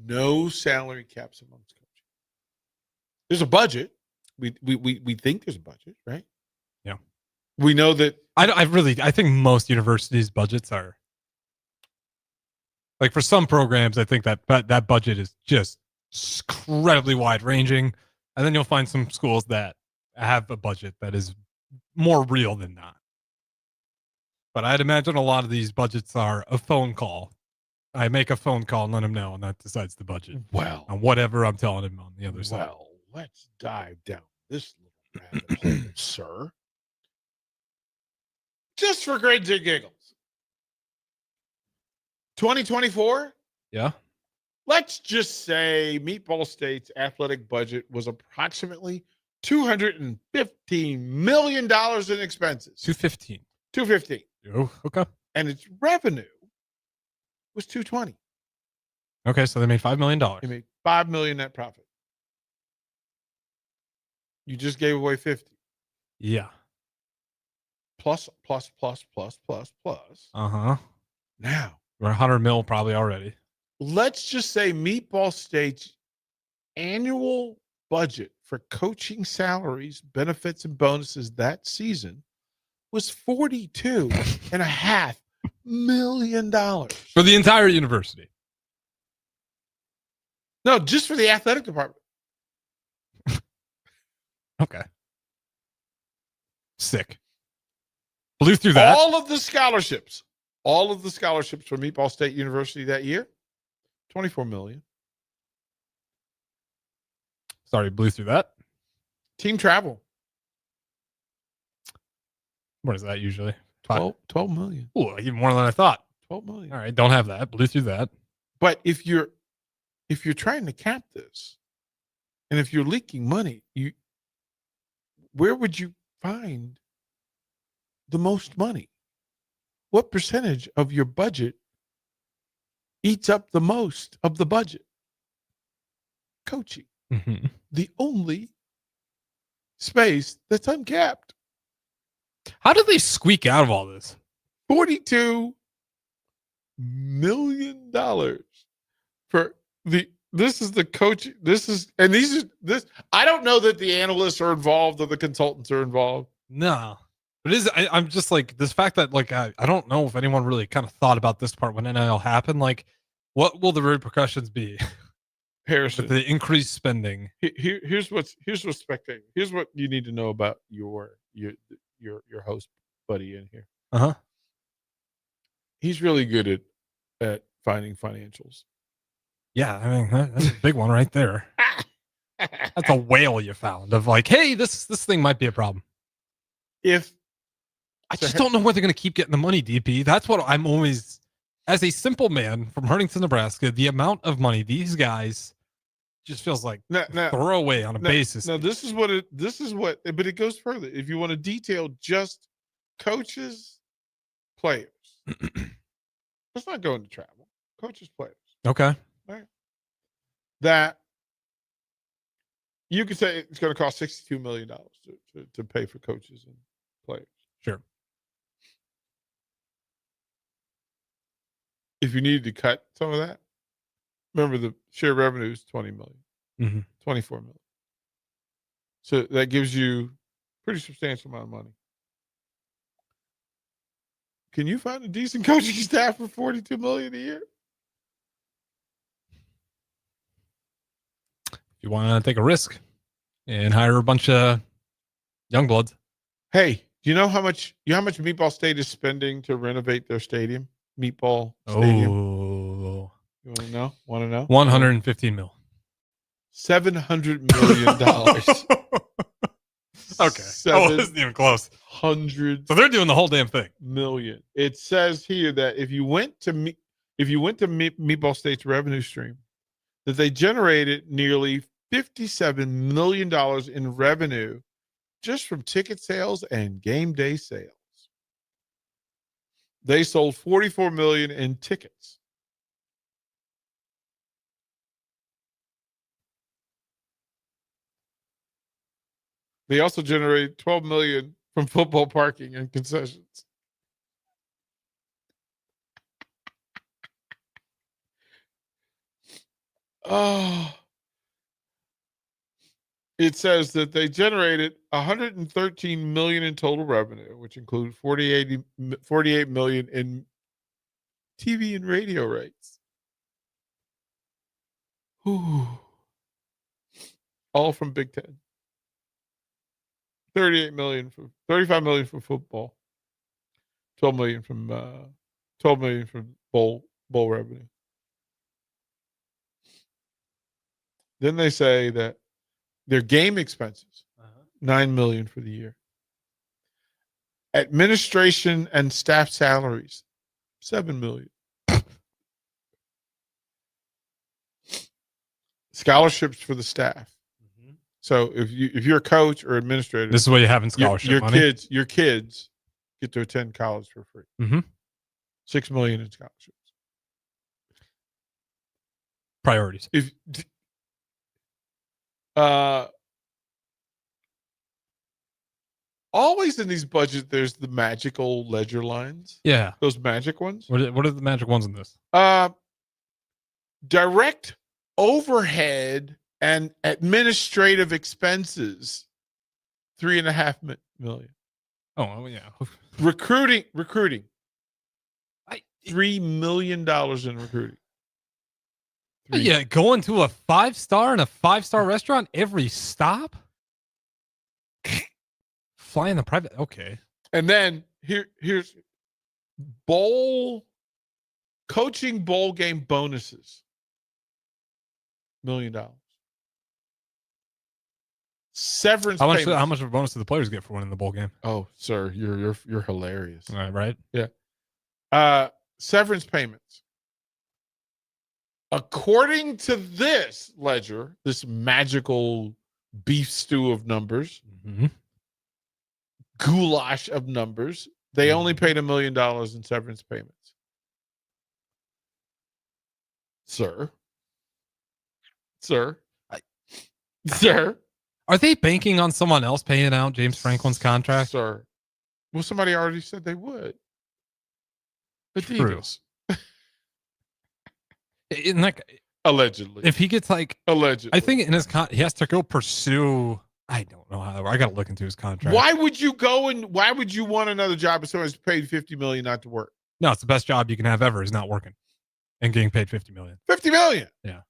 [SPEAKER 9] No salary caps amongst coaches. There's a budget. We think there's a budget, right?
[SPEAKER 10] Yeah.
[SPEAKER 9] We know that.
[SPEAKER 10] I think most universities' budgets are, like, for some programs, I think that budget is just incredibly wide ranging, and then you'll find some schools that have a budget that is more real than not. But I'd imagine a lot of these budgets are a phone call. I make a phone call and let him know, and that decides the budget.
[SPEAKER 9] Well,
[SPEAKER 10] on whatever I'm telling him on the other side.
[SPEAKER 9] Well, let's dive down this little rabbit hole, sir. Just for grins and giggles. 2024?
[SPEAKER 10] Yeah.
[SPEAKER 9] Let's just say Meatball State's athletic budget was approximately $215 million in expenses.
[SPEAKER 10] 215.
[SPEAKER 9] 215.
[SPEAKER 10] Oh, okay.
[SPEAKER 9] And its revenue was 220.
[SPEAKER 10] Okay, so they made $5 million.
[SPEAKER 9] They made $5 million net profit. You just gave away 50.
[SPEAKER 10] Yeah.
[SPEAKER 9] plus.
[SPEAKER 10] Uh-huh.
[SPEAKER 9] Now,
[SPEAKER 10] we're 100 mil probably already.
[SPEAKER 9] Let's just say Meatball State's annual budget for coaching salaries, benefits, and bonuses that season was $42.5 million.
[SPEAKER 10] For the entire university.
[SPEAKER 9] No, just for the athletic department.
[SPEAKER 10] Okay. Sick. Blew through that.
[SPEAKER 9] All of the scholarships for Meatball State University that year, $24 million.
[SPEAKER 10] Sorry, blew through that.
[SPEAKER 9] Team travel.
[SPEAKER 10] What is that usually?
[SPEAKER 9] 12 million.
[SPEAKER 10] Ooh, even more than I thought.
[SPEAKER 9] 12 million.
[SPEAKER 10] All right, don't have that. Blew through that.
[SPEAKER 9] But if you're trying to cap this, and if you're leaking money, where would you find the most money? What percentage of your budget eats up the most of the budget? Coaching.
[SPEAKER 10] Mm-hmm.
[SPEAKER 9] The only space that's uncapped.
[SPEAKER 10] How did they squeak out of all this?
[SPEAKER 9] $42 million for this is the coach. I don't know that the analysts are involved or the consultants are involved.
[SPEAKER 10] No. But I'm just like, this fact that like I don't know if anyone really kind of thought about this part when NIL happened. Like, what will the repercussions be?
[SPEAKER 9] Harrison,
[SPEAKER 10] with the increased spending.
[SPEAKER 9] Here's what's spectacular. Here's what you need to know about your host buddy in here.
[SPEAKER 10] Uh-huh.
[SPEAKER 9] He's really good at finding financials.
[SPEAKER 10] Yeah, I mean that's a big one right there. That's a whale you found of like, hey, this thing might be a problem. I just don't know where they're going to keep getting the money, DP. That's what I'm always, as a simple man from Huntington, Nebraska, the amount of money these guys just feels like throwaway on a basis.
[SPEAKER 9] No, but it goes further. If you want to detail just coaches, players, let's not go into travel. Coaches, players.
[SPEAKER 10] Okay.
[SPEAKER 9] All right. That you could say it's going to cost $62 million to pay for coaches and players.
[SPEAKER 10] Sure.
[SPEAKER 9] If you needed to cut some of that, remember the share revenue is $20 million,
[SPEAKER 10] mm-hmm.
[SPEAKER 9] $24 million. So that gives you pretty substantial amount of money. Can you find a decent coaching staff for $42 million a year?
[SPEAKER 10] If you want to take a risk and hire a bunch of young bloods.
[SPEAKER 9] Hey, do you know how much Meatball State is spending to renovate their stadium? Meatball Stadium.
[SPEAKER 10] Oh.
[SPEAKER 9] You want to know? Want to know?
[SPEAKER 10] 115 mil.
[SPEAKER 9] $700 million.
[SPEAKER 10] Okay. It wasn't even close.
[SPEAKER 9] 100.
[SPEAKER 10] So they're doing the whole damn thing.
[SPEAKER 9] Million. It says here that if you went to Meatball State's revenue stream, that they generated nearly $57 million in revenue just from ticket sales and game day sales. They sold 44 million in tickets. They also generated 12 million from football parking and concessions. Oh. It says that they generated 113 million in total revenue, which include 48 million in TV and radio rights. Ooh. All from Big Ten. 35 million from football. 12 million from bowl revenue. Then they say that their game expenses, $9 million for the year. Administration and staff salaries, $7 million. Scholarships for the staff. So if you're a coach or administrator,
[SPEAKER 10] this is what you have in scholarship money.
[SPEAKER 9] Your kids get to attend college for free.
[SPEAKER 10] Mm-hmm.
[SPEAKER 9] $6 million in scholarships.
[SPEAKER 10] Priorities.
[SPEAKER 9] Always in these budgets, there's the magical ledger lines.
[SPEAKER 10] Yeah.
[SPEAKER 9] Those magic ones.
[SPEAKER 10] What are the magic ones in this?
[SPEAKER 9] Direct overhead and administrative expenses, $3.5 million.
[SPEAKER 10] Oh, yeah.
[SPEAKER 9] Recruiting. $3 million in recruiting.
[SPEAKER 10] Yeah, going to a 5-star and a 5-star restaurant every stop. Flying the private. Okay.
[SPEAKER 9] And then here's coaching bowl game bonuses. $1 million. Severance
[SPEAKER 10] How
[SPEAKER 9] payments.
[SPEAKER 10] much of a bonus do the players get for winning the bowl game?
[SPEAKER 9] Oh, sir, you're hilarious.
[SPEAKER 10] All right.
[SPEAKER 9] Yeah. Severance payments. According to this ledger, this magical beef stew of numbers, goulash of numbers, they only paid $1 million in severance payments. Sir.
[SPEAKER 10] Are they banking on someone else paying out James Franklin's contract?
[SPEAKER 9] Sir. Well, somebody already said they would. Adidas.
[SPEAKER 10] In like
[SPEAKER 9] allegedly,
[SPEAKER 10] if he gets like
[SPEAKER 9] allegedly,
[SPEAKER 10] I think in his he has to go pursue. I don't know how. I got to look into his contract.
[SPEAKER 9] Why would you want another job if someone's paid $50 million not to work?
[SPEAKER 10] No, it's the best job you can have ever is not working and getting paid $50 million.
[SPEAKER 9] $50 million.
[SPEAKER 10] Yeah.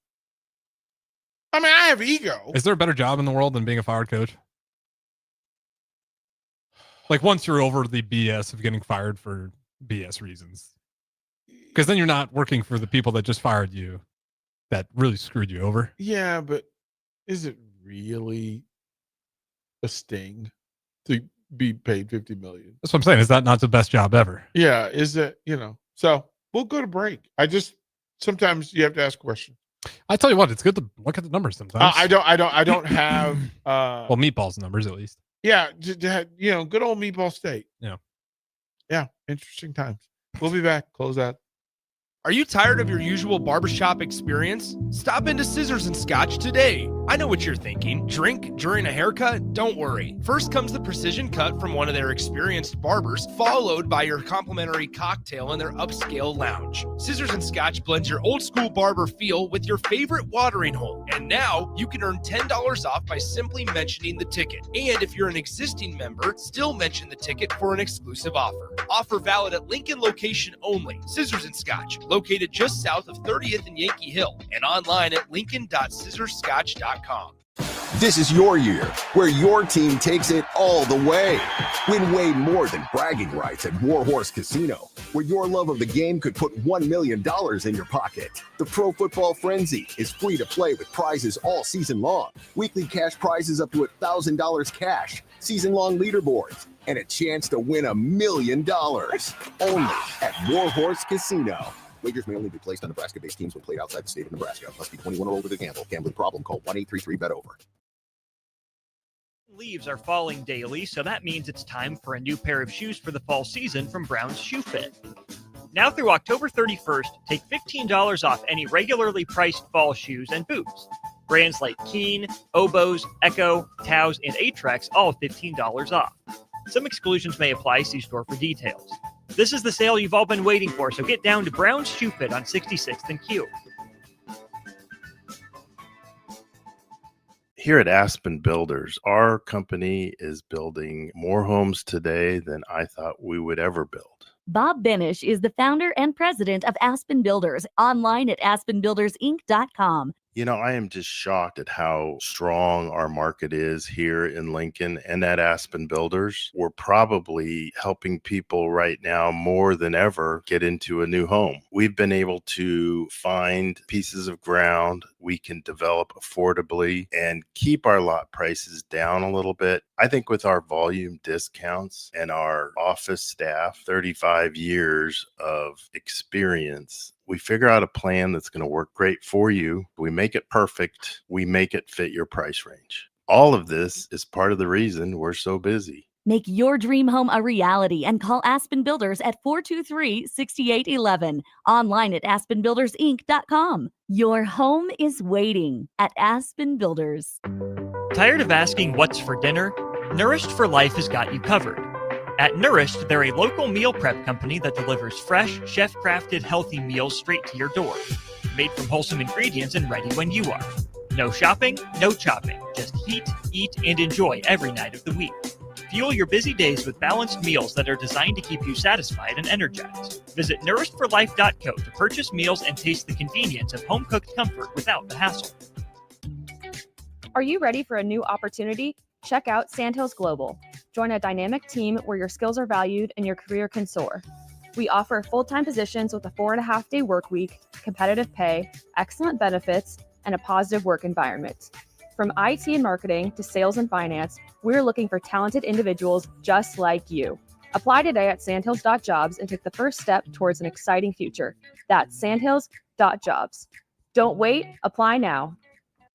[SPEAKER 9] I mean, I have ego.
[SPEAKER 10] Is there a better job in the world than being a fired coach? Like once you're over the BS of getting fired for BS reasons. Because then you're not working for the people that just fired you that really screwed you over.
[SPEAKER 9] Yeah, but is it really a sting to be paid $50 million?
[SPEAKER 10] That's what I'm saying. Is that not the best job ever?
[SPEAKER 9] Yeah, is it, so we'll go to break. Sometimes you have to ask questions.
[SPEAKER 10] I tell you what, it's good to look at the numbers sometimes.
[SPEAKER 9] I don't have
[SPEAKER 10] well, Meatball's numbers at least.
[SPEAKER 9] Yeah, good old Meatball State.
[SPEAKER 10] Yeah,
[SPEAKER 9] interesting times. We'll be back. Close out.
[SPEAKER 6] Are you tired of your usual barbershop experience? Stop into Scissors and Scotch today. I know what you're thinking. Drink during a haircut? Don't worry. First comes the precision cut from one of their experienced barbers, followed by your complimentary cocktail in their upscale lounge. Scissors and Scotch blends your old school barber feel with your favorite watering hole. And now you can earn $10 off by simply mentioning the ticket. And if you're an existing member, still mention the ticket for an exclusive offer. Offer valid at Lincoln location only. Scissors and Scotch, located just south of 30th and Yankee Hill, and online at lincoln.scissorscotch.com.
[SPEAKER 11] This is your year, where your team takes it all the way. Win way more than bragging rights at Warhorse Casino, where your love of the game could put $1 million in your pocket. The Pro Football Frenzy is free to play with prizes all season long. Weekly cash prizes up to $1,000 cash, season-long leaderboards, and a chance to win $1 million. Only at Warhorse Casino. Wagers may only be placed on Nebraska-based teams when played outside the state of Nebraska. Must be 21 or older to gamble. Gambling problem? Call 1-833-BET-OVER.
[SPEAKER 1] Leaves are falling daily, so that means it's time for a new pair of shoes for the fall season from Brown's Shoe Fit. Now through October 31st, take $15 off any regularly priced fall shoes and boots. Brands like Keen, Oboz, Echo, Taos, and Atrex all $15 off. Some exclusions may apply. See store for details. This is the sale you've all been waiting for, so get down to Brown's Shoe Fit on 66th and Q.
[SPEAKER 12] Here at Aspen Builders, our company is building more homes today than I thought we would ever build.
[SPEAKER 13] Bob Benish is the founder and president of Aspen Builders, online at aspenbuildersinc.com.
[SPEAKER 12] You know, I am just shocked at how strong our market is here in Lincoln and at Aspen Builders. We're probably helping people right now more than ever get into a new home. We've been able to find pieces of ground we can develop affordably and keep our lot prices down a little bit. I think with our volume discounts and our office staff, 35 years of experience, we figure out a plan that's going to work great for you. We make it perfect. We make it fit your price range. All of this is part of the reason we're so busy.
[SPEAKER 13] Make your dream home a reality and call Aspen Builders at 423-6811. Online at aspenbuildersinc.com. Your home is waiting at Aspen Builders.
[SPEAKER 1] Tired of asking what's for dinner? Nourished for Life has got you covered. At Nourished, they're a local meal prep company that delivers fresh, chef-crafted, healthy meals straight to your door. Made from wholesome ingredients and ready when you are. No shopping, no chopping. Just heat, eat, and enjoy every night of the week. Fuel your busy days with balanced meals that are designed to keep you satisfied and energized. Visit nourishedforlife.co to purchase meals and taste the convenience of home-cooked comfort without the hassle.
[SPEAKER 15] Are you ready for a new opportunity? Check out Sandhills Global. Join a dynamic team where your skills are valued and your career can soar. We offer full-time positions with a 4.5-day work week, competitive pay, excellent benefits, and a positive work environment. From IT and marketing to sales and finance, we're looking for talented individuals just like you. Apply today at sandhills.jobs and take the first step towards an exciting future. That's sandhills.jobs. Don't wait, apply now.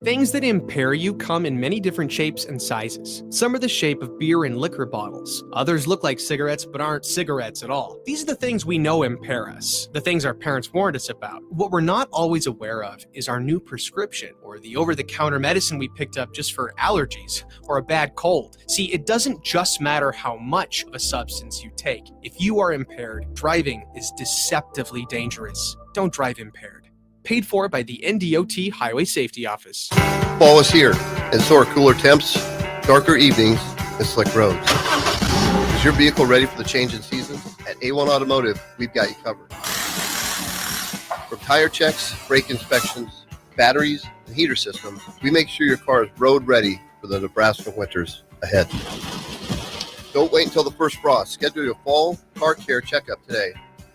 [SPEAKER 17] Things that impair you come in many different shapes and sizes. Some are the shape of beer and liquor bottles. Others look like cigarettes but aren't cigarettes at all. These are the things we know impair us, the things our parents warned us about. What we're not always aware of is our new prescription or the over-the-counter medicine we picked up just for allergies or a bad cold. See, it doesn't just matter how much of a substance you take. If you are impaired, driving is deceptively dangerous. Don't drive impaired. Paid for by the NDOT Highway Safety Office.
[SPEAKER 18] Fall is here, and so are cooler temps, darker evenings, and slick roads. Is your vehicle ready for the change in seasons? At A1 Automotive, we've got you covered. From tire checks, brake inspections, batteries, and heater systems, we make sure your car is road ready for the Nebraska winters ahead. Don't wait until the first frost. Schedule your fall car care checkup today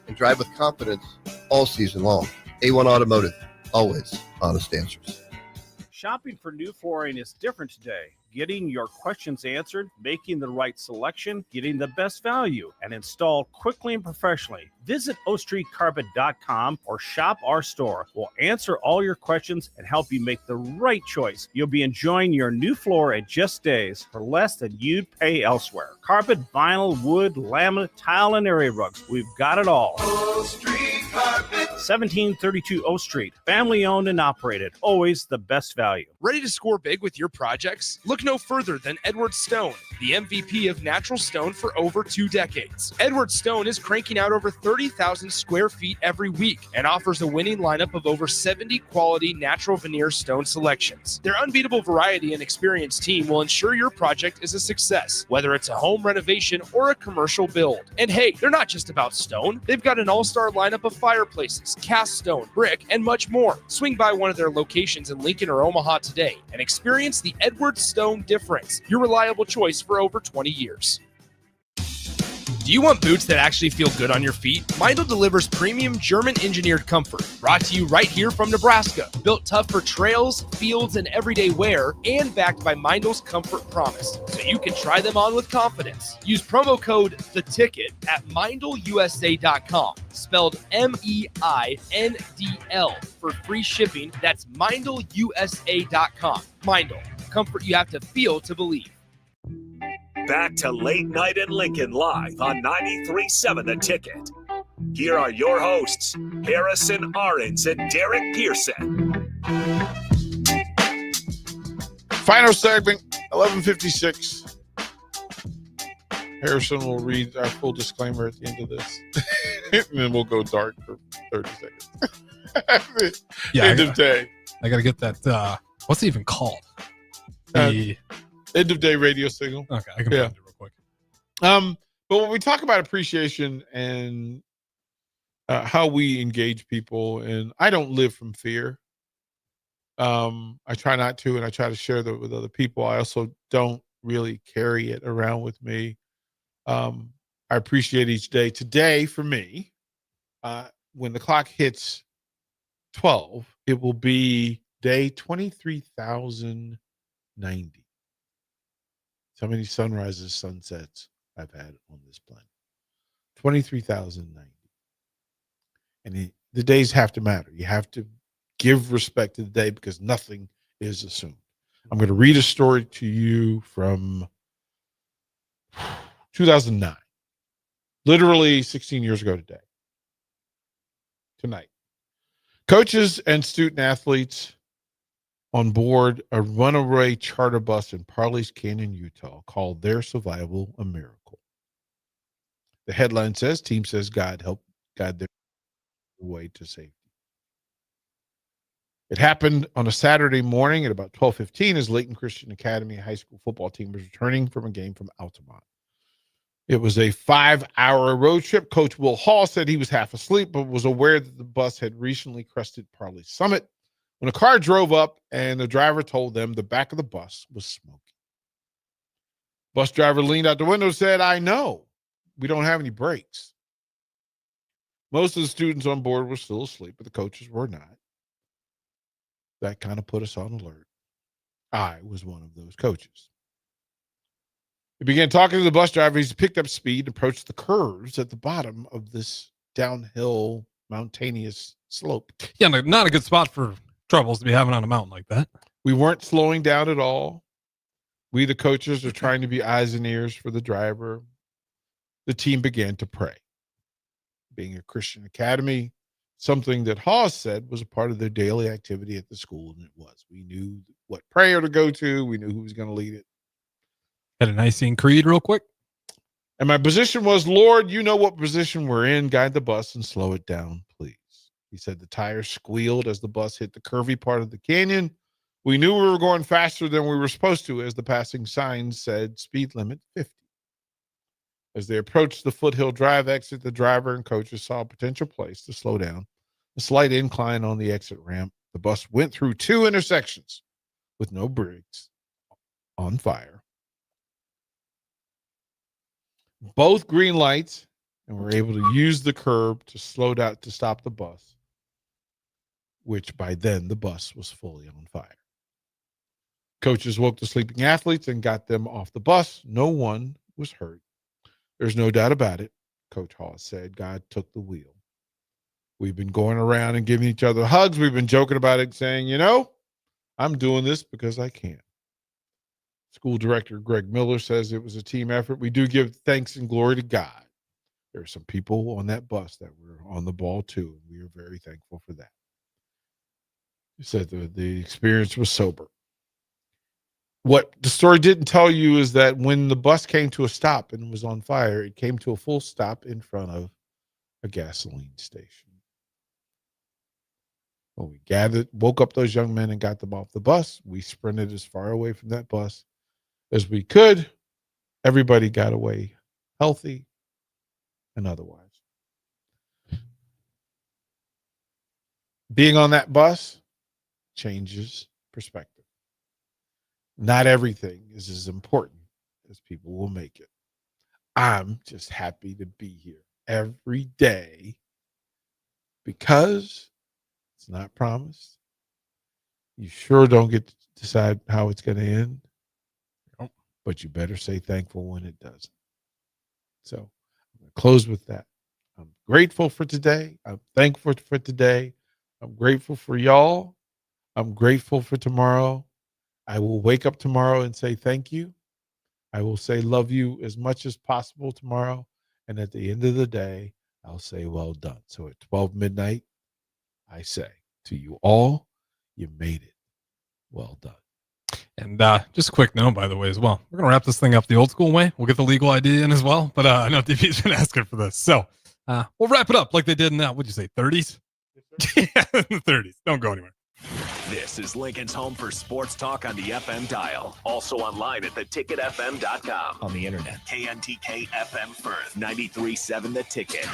[SPEAKER 18] and drive with confidence all season long. A1 Automotive, always honest answers.
[SPEAKER 22] Shopping for new flooring is different today. Getting your questions answered, making the right selection, getting the best value, and installed quickly and professionally. Visit ostreetcarpet.com or shop our store. We'll answer all your questions and help you make the right choice. You'll be enjoying your new floor in just days for less than you'd pay elsewhere. Carpet, vinyl, wood, laminate, tile, and area rugs. We've got it all.
[SPEAKER 23] O Street Carpet.
[SPEAKER 22] 1732 O Street. Family owned and operated. Always the best value.
[SPEAKER 6] Ready to score big with your projects? Look no further than Edward Stone, the MVP of natural stone for over 2 decades. Edward Stone is cranking out over 30,000 square feet every week and offers a winning lineup of over 70 quality natural veneer stone selections. Their unbeatable variety and experienced team will ensure your project is a success, whether it's a home renovation or a commercial build. And hey, they're not just about stone. They've got an all-star lineup of fireplaces, cast stone, brick, and much more. Swing by one of their locations in Lincoln or Omaha today and experience the Edward Stone difference, your reliable choice for over 20 years. Do you want boots that actually feel good on your feet? Meindl delivers premium German-engineered comfort, brought to you right here from Nebraska. Built tough for trails, fields, and everyday wear, and backed by Meindl's Comfort Promise, so you can try them on with confidence. Use promo code THETICKET at MeindlUSA.com, spelled MEINDL, for free shipping. That's MeindlUSA.com. Meindl, comfort you have to feel to believe.
[SPEAKER 5] Back to Late Night in Lincoln live on 93.7 The Ticket. Here are your hosts, Harrison Arens and Derek Pearson.
[SPEAKER 9] Final segment, 11:56. Harrison will read our full disclaimer at the end of this. And then we'll go dark for 30 seconds. End of day.
[SPEAKER 10] I got to get that. What's it even called?
[SPEAKER 9] End of day radio signal.
[SPEAKER 10] Okay, I can find it real quick.
[SPEAKER 9] But when we talk about appreciation and how we engage people, and I don't live from fear. I try not to, and I try to share that with other people. I also don't really carry it around with me. I appreciate each day. Today, for me, when the clock hits 12, it will be day 23,090. How many sunrises, sunsets I've had on this planet? 23,090. And the days have to matter. You have to give respect to the day because nothing is assumed. I'm going to read a story to you from 2009, literally 16 years ago today, tonight. Coaches and student athletes on board a runaway charter bus in Parley's Canyon, Utah, called Their Survival a Miracle. The headline says, team says God helped guide their way to safety. It happened on a Saturday morning at about 12:15 as Layton Christian Academy high school football team was returning from a game from Altamont. It was a 5-hour road trip. Coach Will Hall said he was half asleep, but was aware that the bus had recently crested Parley's summit when a car drove up and the driver told them the back of the bus was smoking. Bus driver leaned out the window and said, "I know. We don't have any brakes." Most of the students on board were still asleep, but the coaches were not. That kind of put us on alert. I was one of those coaches. We began talking to the bus driver. He's picked up speed and approached the curves at the bottom of this downhill, mountainous slope.
[SPEAKER 10] Yeah, not a good spot for troubles to be having on a mountain like that.
[SPEAKER 9] We weren't slowing down at all. We, the coaches, are trying to be eyes and ears for the driver. The team began to pray. Being a Christian academy, something that Hawes said was a part of their daily activity at the school, and it was. We knew what prayer to go to. We knew who was going to lead it.
[SPEAKER 10] Had a Nicene Creed real quick.
[SPEAKER 9] And my position was, Lord, you know what position we're in. Guide the bus and slow it down, please. He said the tires squealed as the bus hit the curvy part of the canyon. We knew we were going faster than we were supposed to, as the passing sign said speed limit 50. As they approached the Foothill Drive exit, the driver and coaches saw a potential place to slow down. A slight incline on the exit ramp. The bus went through 2 intersections with no brakes, on fire. Both green lights, and were able to use the curb to slow down to stop the bus, which by then the bus was fully on fire. Coaches woke the sleeping athletes and got them off the bus. No one was hurt. There's no doubt about it, Coach Hawes said. God took the wheel. We've been going around and giving each other hugs. We've been joking about it, saying, I'm doing this because I can. School director Greg Miller says it was a team effort. We do give thanks and glory to God. There are some people on that bus that were on the ball too, and we are very thankful for that. He said the experience was sober. What the story didn't tell you is that when the bus came to a stop and was on fire, it came to a full stop in front of a gasoline station. When we woke up those young men and got them off the bus, we sprinted as far away from that bus as we could. Everybody got away healthy and otherwise. Being on that bus changes perspective. Not everything is as important as people will make it. I'm just happy to be here every day because it's not promised. You sure don't get to decide how it's going to end, but you better say thankful when it doesn't. So I'm going to close with that. I'm grateful for today. I'm thankful for today. I'm grateful for y'all. I'm grateful for tomorrow. I will wake up tomorrow and say thank you. I will say love you as much as possible tomorrow. And at the end of the day, I'll say well done. So at 12 midnight, I say to you all, you made it. Well done.
[SPEAKER 10] And just a quick note, by the way, as well. We're going to wrap this thing up the old school way. We'll get the legal ID in as well. But I know DP's been asking for this. So we'll wrap it up like they did in what'd you say, 30s? Yeah, in the 30s. Don't go anywhere.
[SPEAKER 5] This is Lincoln's home for sports talk on the FM dial. Also online at theticketfm.com.
[SPEAKER 1] On the internet.
[SPEAKER 5] KNTK FM Firth, 93.7 The Ticket.